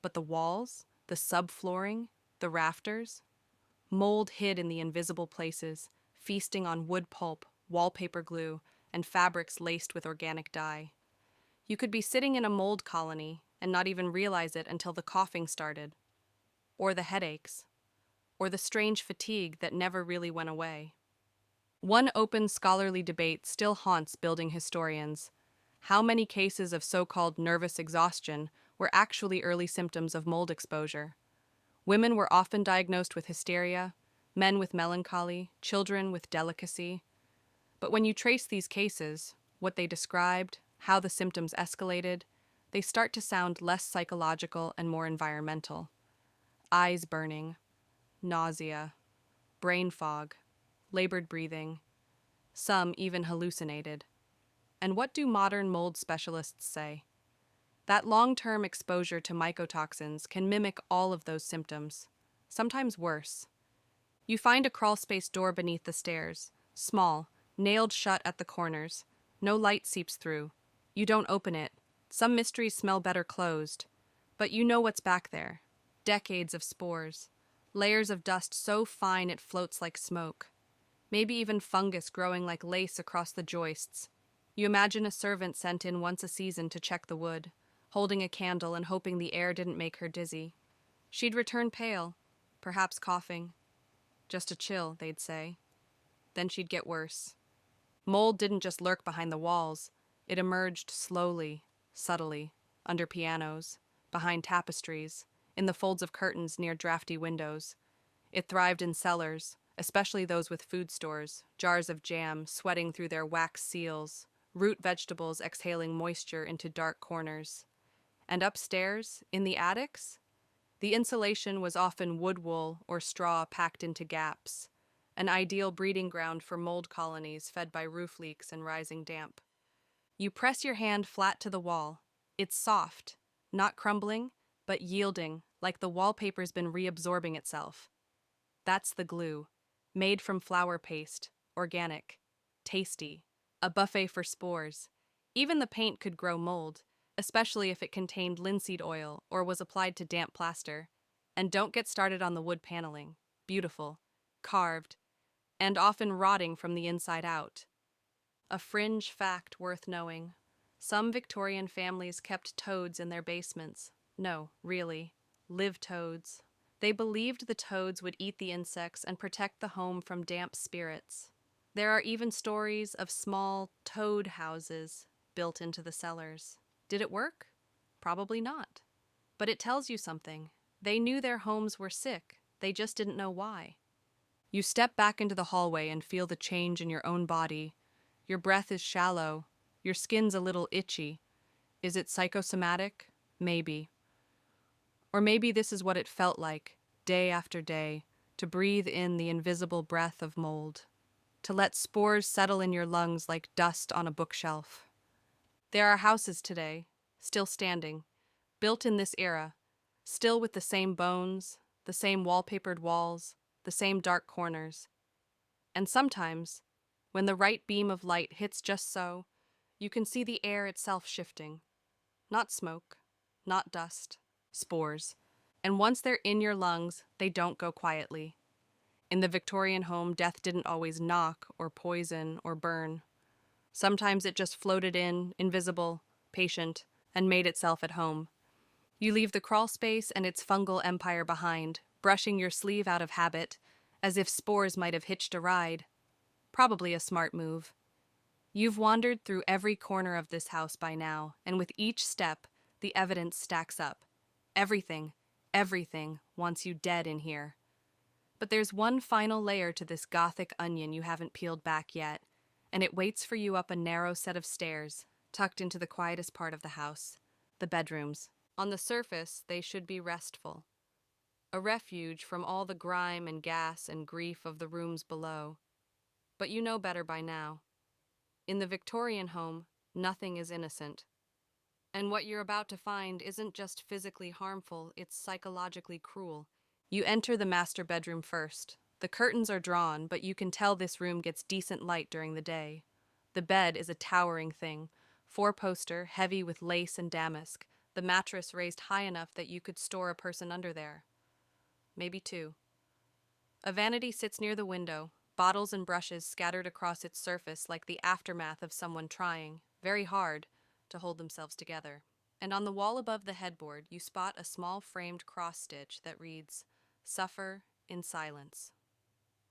But the walls, the subflooring, the rafters? Mold hid in the invisible places, feasting on wood pulp, wallpaper glue, and fabrics laced with organic dye. You could be sitting in a mold colony and not even realize it until the coughing started, or the headaches, or the strange fatigue that never really went away. One open scholarly debate still haunts building historians. How many cases of so-called nervous exhaustion were actually early symptoms of mold exposure? Women were often diagnosed with hysteria, men with melancholy, children with delicacy. But when you trace these cases, what they described, how the symptoms escalated, they start to sound less psychological and more environmental. Eyes burning, nausea, brain fog, labored breathing, some even hallucinated. And what do modern mold specialists say? That long-term exposure to mycotoxins can mimic all of those symptoms, sometimes worse. You find a crawlspace door beneath the stairs, small, nailed shut at the corners. No light seeps through. You don't open it. Some mysteries smell better closed. But you know what's back there. Decades of spores. Layers of dust so fine it floats like smoke. Maybe even fungus growing like lace across the joists. You imagine a servant sent in once a season to check the wood, holding a candle and hoping the air didn't make her dizzy. She'd return pale, perhaps coughing. Just a chill, they'd say. Then she'd get worse. Mold didn't just lurk behind the walls. It emerged slowly, subtly, under pianos, behind tapestries, in the folds of curtains near drafty windows. It thrived in cellars, especially those with food stores, jars of jam sweating through their wax seals, root vegetables exhaling moisture into dark corners. And upstairs, in the attics, the insulation was often wood wool or straw packed into gaps, an ideal breeding ground for mold colonies fed by roof leaks and rising damp. You press your hand flat to the wall. It's soft, not crumbling, but yielding, like the wallpaper's been reabsorbing itself. That's the glue, made from flour paste, organic, tasty, a buffet for spores. Even the paint could grow mold, especially if it contained linseed oil or was applied to damp plaster. And don't get started on the wood paneling. Beautiful, carved, and often rotting from the inside out. A fringe fact worth knowing. Some Victorian families kept toads in their basements. No, really, live toads. They believed the toads would eat the insects and protect the home from damp spirits. There are even stories of small toad houses built into the cellars. Did it work? Probably not. But it tells you something. They knew their homes were sick. They just didn't know why. You step back into the hallway and feel the change in your own body. Your breath is shallow. Your skin's a little itchy. Is it psychosomatic? Maybe. Or maybe this is what it felt like, day after day, to breathe in the invisible breath of mold, to let spores settle in your lungs like dust on a bookshelf. There are houses today, still standing, built in this era, still with the same bones, the same wallpapered walls, the same dark corners. And sometimes, when the right beam of light hits just so, you can see the air itself shifting. Not smoke, not dust, spores. And once they're in your lungs, they don't go quietly. In the Victorian home, death didn't always knock or poison or burn. Sometimes it just floated in, invisible, patient, and made itself at home. You leave the crawl space and its fungal empire behind, brushing your sleeve out of habit, as if spores might have hitched a ride. Probably a smart move. You've wandered through every corner of this house by now, and with each step, the evidence stacks up. Everything, everything wants you dead in here. But there's one final layer to this gothic onion you haven't peeled back yet, and it waits for you up a narrow set of stairs, tucked into the quietest part of the house, the bedrooms. On the surface, they should be restful, a refuge from all the grime and gas and grief of the rooms below. But you know better by now. In the Victorian home, nothing is innocent. And what you're about to find isn't just physically harmful, it's psychologically cruel. You enter the master bedroom first. The curtains are drawn, but you can tell this room gets decent light during the day. The bed is a towering thing, four-poster, heavy with lace and damask, the mattress raised high enough that you could store a person under there. Maybe two. A vanity sits near the window, bottles and brushes scattered across its surface like the aftermath of someone trying, very hard, to hold themselves together. And on the wall above the headboard, you spot a small framed cross-stitch that reads, "Suffer in silence."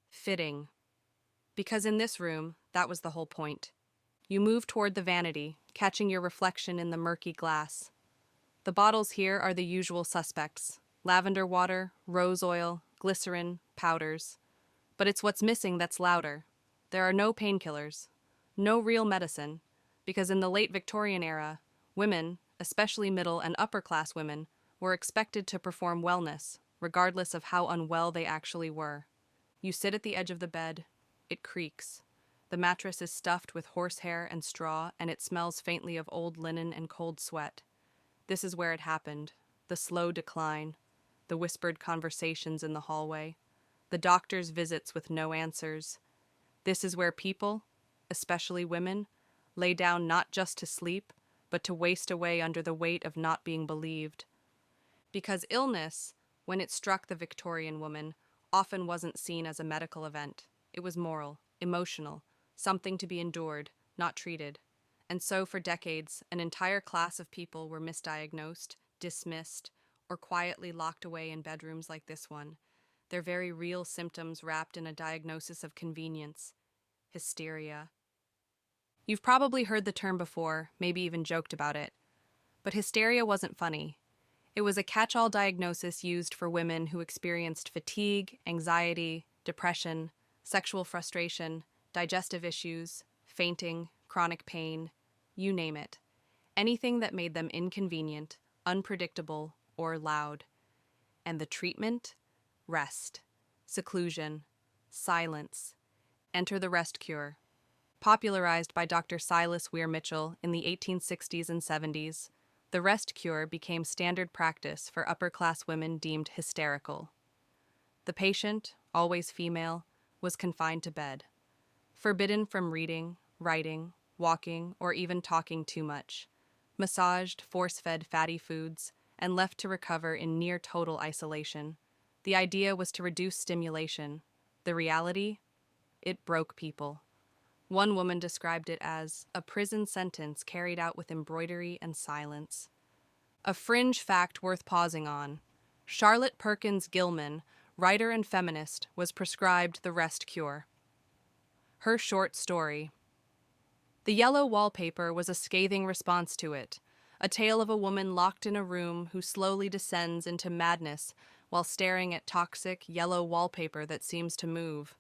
Fitting. Because in this room, that was the whole point. You move toward the vanity, catching your reflection in the murky glass. The bottles here are the usual suspects: lavender water, rose oil, glycerin, powders. But it's what's missing that's louder. There are no painkillers, no real medicine, because in the late Victorian era, women, especially middle and upper class women, were expected to perform wellness, regardless of how unwell they actually were. You sit at the edge of the bed. It creaks. The mattress is stuffed with horsehair and straw, and it smells faintly of old linen and cold sweat. This is where it happened. The slow decline, the whispered conversations in the hallway, the doctor's visits with no answers. This is where people, especially women, lay down not just to sleep, but to waste away under the weight of not being believed. Because illness, when it struck the Victorian woman, often wasn't seen as a medical event. It was moral, emotional, something to be endured, not treated. And so for decades, an entire class of people were misdiagnosed, dismissed, or quietly locked away in bedrooms like this one, their very real symptoms wrapped in a diagnosis of convenience: hysteria. You've probably heard the term before, maybe even joked about it. But hysteria wasn't funny. It was a catch-all diagnosis used for women who experienced fatigue, anxiety, depression, sexual frustration, digestive issues, fainting, chronic pain, you name it. Anything that made them inconvenient, unpredictable, or loud. And the treatment? Rest, seclusion, silence. Enter the rest cure. Popularized by Dr. Silas Weir Mitchell in the 1860s and 70s, the rest cure became standard practice for upper-class women deemed hysterical. The patient, always female, was confined to bed, forbidden from reading, writing, walking, or even talking too much, massaged, force-fed fatty foods, and left to recover in near-total isolation. The idea was to reduce stimulation. The reality? It broke people. One woman described it as a prison sentence carried out with embroidery and silence. A fringe fact worth pausing on: Charlotte Perkins Gilman, writer and feminist, was prescribed the rest cure. Her short story. The yellow wallpaper was a scathing response to it, a tale of a woman locked in a room who slowly descends into madness while staring at toxic yellow wallpaper that seems to move.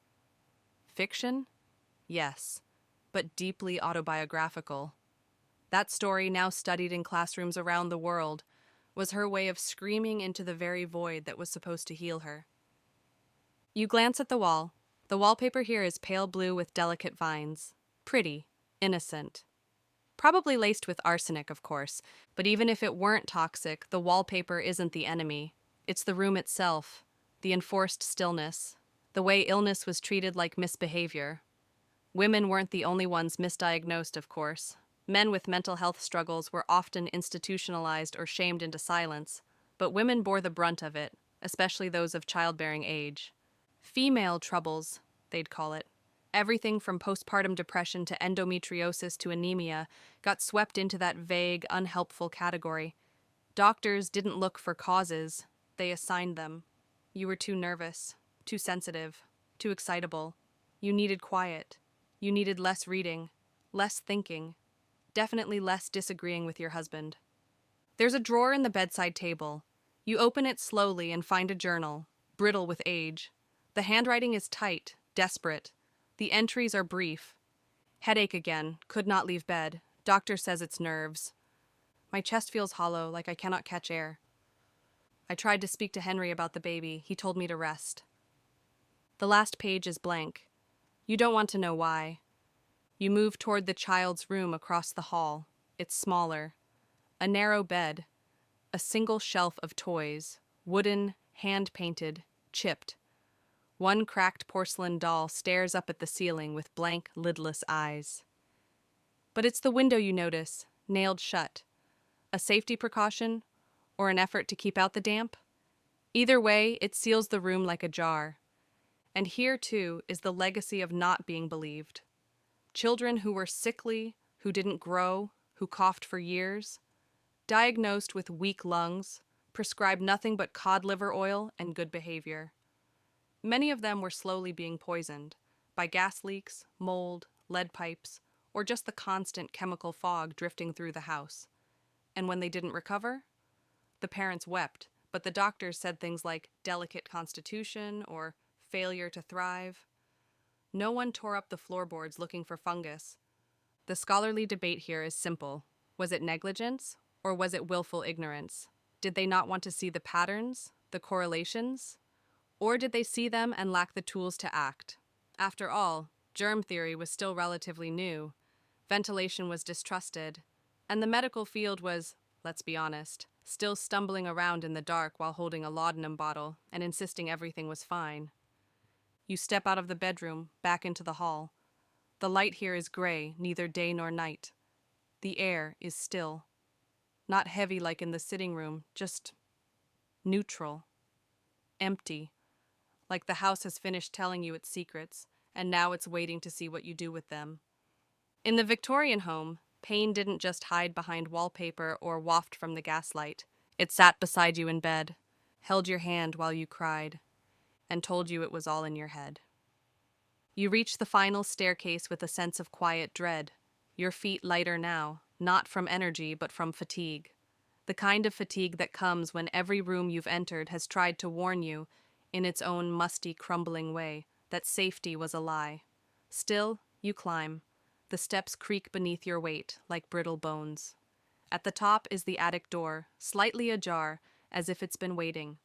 Fiction? Yes, but deeply autobiographical. That story, now studied in classrooms around the world, was her way of screaming into the very void that was supposed to heal her. You glance at the wall. The wallpaper here is pale blue with delicate vines. Pretty, innocent. Probably laced with arsenic, of course, but even if it weren't toxic, the wallpaper isn't the enemy. It's the room itself, the enforced stillness, the way illness was treated like misbehavior. Women weren't the only ones misdiagnosed, of course. Men with mental health struggles were often institutionalized or shamed into silence, but women bore the brunt of it, especially those of childbearing age. Female troubles, they'd call it. Everything from postpartum depression to endometriosis to anemia got swept into that vague, unhelpful category. Doctors didn't look for causes, they assigned them. You were too nervous, too sensitive, too excitable. You needed quiet. You needed less reading, less thinking, definitely less disagreeing with your husband. There's a drawer in the bedside table. You open it slowly and find a journal, brittle with age. The handwriting is tight, desperate. The entries are brief. Headache again, could not leave bed. Doctor says it's nerves. My chest feels hollow, like I cannot catch air. I tried to speak to Henry about the baby. He told me to rest. The last page is blank. You don't want to know why. You move toward the child's room across the hall. It's smaller. A narrow bed. A single shelf of toys. Wooden, hand-painted, chipped. One cracked porcelain doll stares up at the ceiling with blank, lidless eyes. But it's the window you notice, nailed shut. A safety precaution, or an effort to keep out the damp? Either way, it seals the room like a jar. And here, too, is the legacy of not being believed. Children who were sickly, who didn't grow, who coughed for years, diagnosed with weak lungs, prescribed nothing but cod liver oil and good behavior. Many of them were slowly being poisoned by gas leaks, mold, lead pipes, or just the constant chemical fog drifting through the house. And when they didn't recover, the parents wept, but the doctors said things like delicate constitution or failure to thrive. No one tore up the floorboards looking for fungus. The scholarly debate here is simple. Was it negligence, or was it willful ignorance? Did they not want to see the patterns, the correlations? Or did they see them and lack the tools to act? After all, germ theory was still relatively new, ventilation was distrusted, and the medical field was, let's be honest, still stumbling around in the dark while holding a laudanum bottle and insisting everything was fine. You step out of the bedroom, back into the hall. The light here is gray, neither day nor night. The air is still. Not heavy like in the sitting room, just neutral. Empty. Like the house has finished telling you its secrets, and now it's waiting to see what you do with them. In the Victorian home, pain didn't just hide behind wallpaper or waft from the gaslight. It sat beside you in bed, held your hand while you cried, and told you it was all in your head. You reach the final staircase with a sense of quiet dread, your feet lighter now, not from energy but from fatigue. The kind of fatigue that comes when every room you've entered has tried to warn you, in its own musty, crumbling way, that safety was a lie. Still, you climb. The steps creak beneath your weight, like brittle bones. At the top is the attic door, slightly ajar, as if it's been waiting.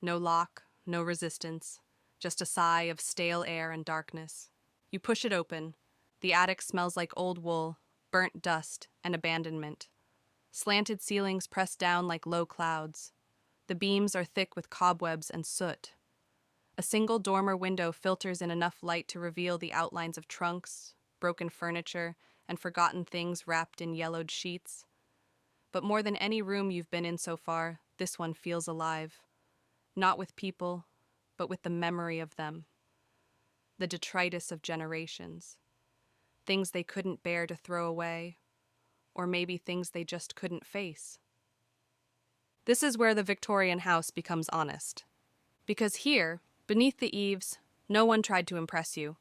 No lock, no resistance, just a sigh of stale air and darkness. You push it open. The attic smells like old wool, burnt dust, and abandonment. Slanted ceilings press down like low clouds. The beams are thick with cobwebs and soot. A single dormer window filters in enough light to reveal the outlines of trunks, broken furniture, and forgotten things wrapped in yellowed sheets. But more than any room you've been in so far, this one feels alive. Not with people, but with the memory of them. The detritus of generations. Things they couldn't bear to throw away, or maybe things they just couldn't face. This is where the Victorian house becomes honest. Because here, beneath the eaves, no one tried to impress you.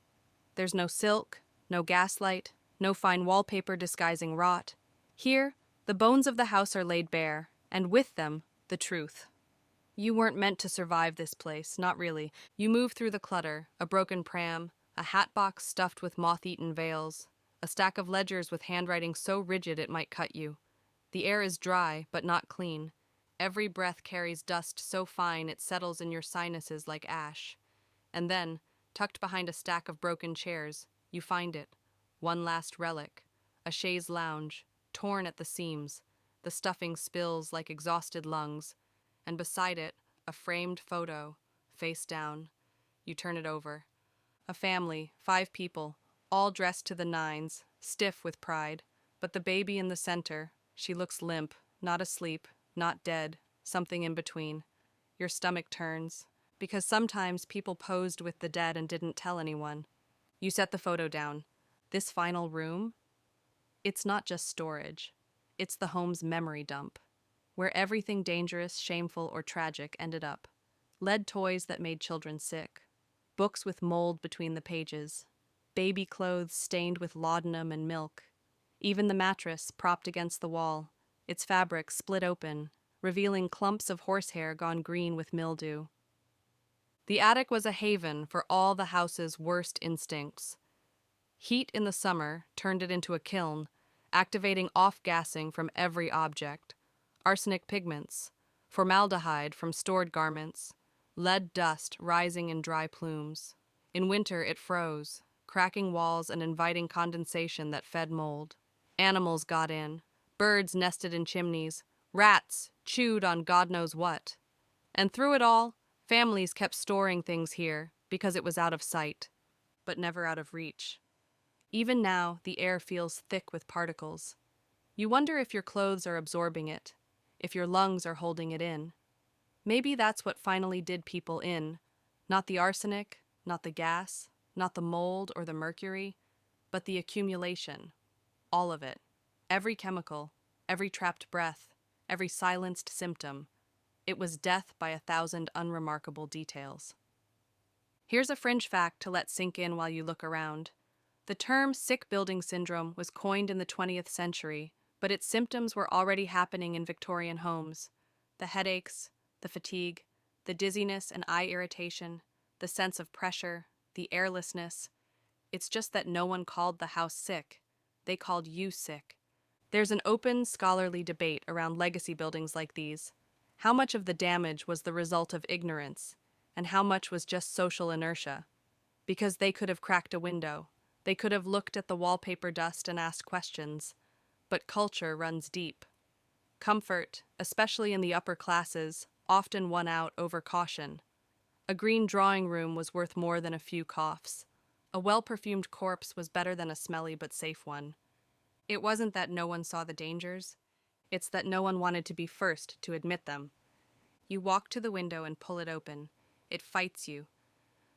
There's no silk, no gaslight, no fine wallpaper disguising rot. Here, the bones of the house are laid bare, and with them, the truth. You weren't meant to survive this place, not really. You move through the clutter, a broken pram, a hat box stuffed with moth-eaten veils, a stack of ledgers with handwriting so rigid it might cut you. The air is dry, but not clean. Every breath carries dust so fine it settles in your sinuses like ash. And then, tucked behind a stack of broken chairs, you find it. One last relic. A chaise lounge, torn at the seams. The stuffing spills like exhausted lungs. And beside it, a framed photo, face down. You turn it over. A family, 5 people, all dressed to the nines, stiff with pride. But the baby in the center, she looks limp, not asleep, not dead, something in between. Your stomach turns, because sometimes people posed with the dead and didn't tell anyone. You set the photo down. This final room? It's not just storage. It's the home's memory dump, where everything dangerous, shameful, or tragic ended up. Lead toys that made children sick. Books with mold between the pages. Baby clothes stained with laudanum and milk. Even the mattress, propped against the wall, its fabric split open, revealing clumps of horsehair gone green with mildew. The attic was a haven for all the house's worst instincts. Heat in the summer turned it into a kiln, activating off-gassing from every object. Arsenic pigments, formaldehyde from stored garments, lead dust rising in dry plumes. In winter it froze, cracking walls and inviting condensation that fed mold. Animals got in, birds nested in chimneys, rats chewed on God knows what. And through it all, families kept storing things here because it was out of sight, but never out of reach. Even now, the air feels thick with particles. You wonder if your clothes are absorbing it, if your lungs are holding it in. Maybe that's what finally did people in. Not the arsenic, not the gas, not the mold or the mercury, but the accumulation. All of it. Every chemical, every trapped breath, every silenced symptom. It was death by 1,000 unremarkable details. Here's a fringe fact to let sink in while you look around. The term sick building syndrome was coined in the 20th century, but its symptoms were already happening in Victorian homes. The headaches, the fatigue, the dizziness and eye irritation, the sense of pressure, the airlessness. It's just that no one called the house sick. They called you sick. There's an open, scholarly debate around legacy buildings like these. How much of the damage was the result of ignorance, and how much was just social inertia? Because they could have cracked a window. They could have looked at the wallpaper dust and asked questions. But culture runs deep. Comfort, especially in the upper classes, often won out over caution. A green drawing room was worth more than a few coughs. A well-perfumed corpse was better than a smelly but safe one. It wasn't that no one saw the dangers. It's that no one wanted to be first to admit them. You walk to the window and pull it open. It fights you.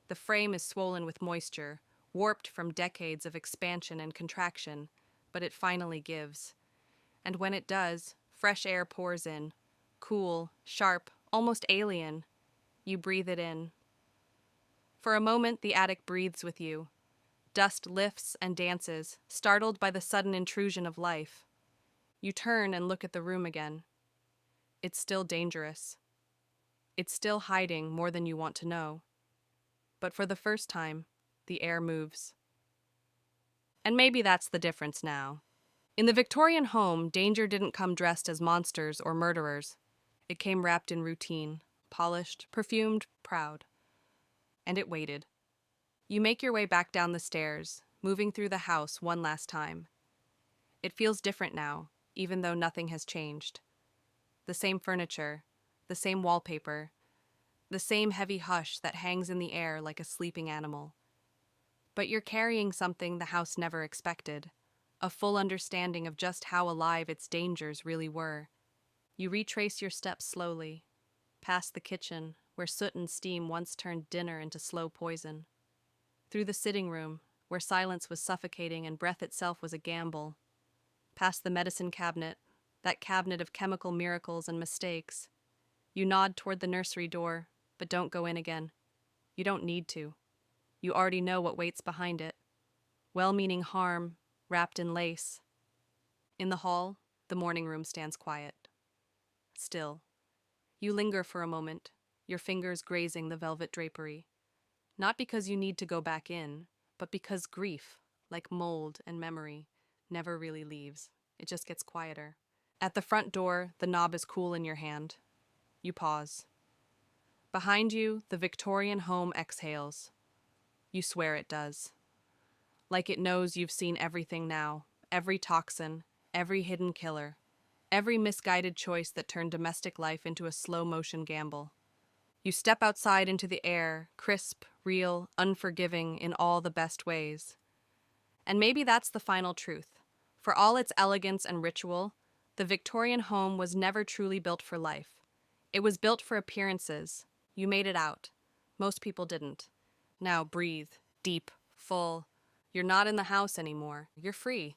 The frame is swollen with moisture, warped from decades of expansion and contraction, but it finally gives. And when it does, fresh air pours in. Cool, sharp, almost alien. You breathe it in. For a moment, the attic breathes with you. Dust lifts and dances, startled by the sudden intrusion of life. You turn and look at the room again. It's still dangerous. It's still hiding more than you want to know. But for the first time, the air moves. And maybe that's the difference now. In the Victorian home, danger didn't come dressed as monsters or murderers. It came wrapped in routine, polished, perfumed, proud. And it waited. You make your way back down the stairs, moving through the house one last time. It feels different now, even though nothing has changed. The same furniture, the same wallpaper, the same heavy hush that hangs in the air like a sleeping animal. But you're carrying something the house never expected, a full understanding of just how alive its dangers really were. You retrace your steps slowly, past the kitchen, where soot and steam once turned dinner into slow poison. Through the sitting room, where silence was suffocating and breath itself was a gamble. Past the medicine cabinet, that cabinet of chemical miracles and mistakes. You nod toward the nursery door, but don't go in again. You don't need to. You already know what waits behind it. Well-meaning harm, wrapped in lace. In the hall, the morning room stands quiet. Still. You linger for a moment, your fingers grazing the velvet drapery. Not because you need to go back in, but because grief, like mold and memory, never really leaves. It just gets quieter. At the front door, the knob is cool in your hand. You pause. Behind you, the Victorian home exhales. You swear it does. Like it knows you've seen everything now, every toxin, every hidden killer, every misguided choice that turned domestic life into a slow-motion gamble. You step outside into the air, crisp, real, unforgiving in all the best ways. And maybe that's the final truth. For all its elegance and ritual, the Victorian home was never truly built for life. It was built for appearances. You made it out. Most people didn't. Now breathe, deep, full. You're not in the house anymore. You're free.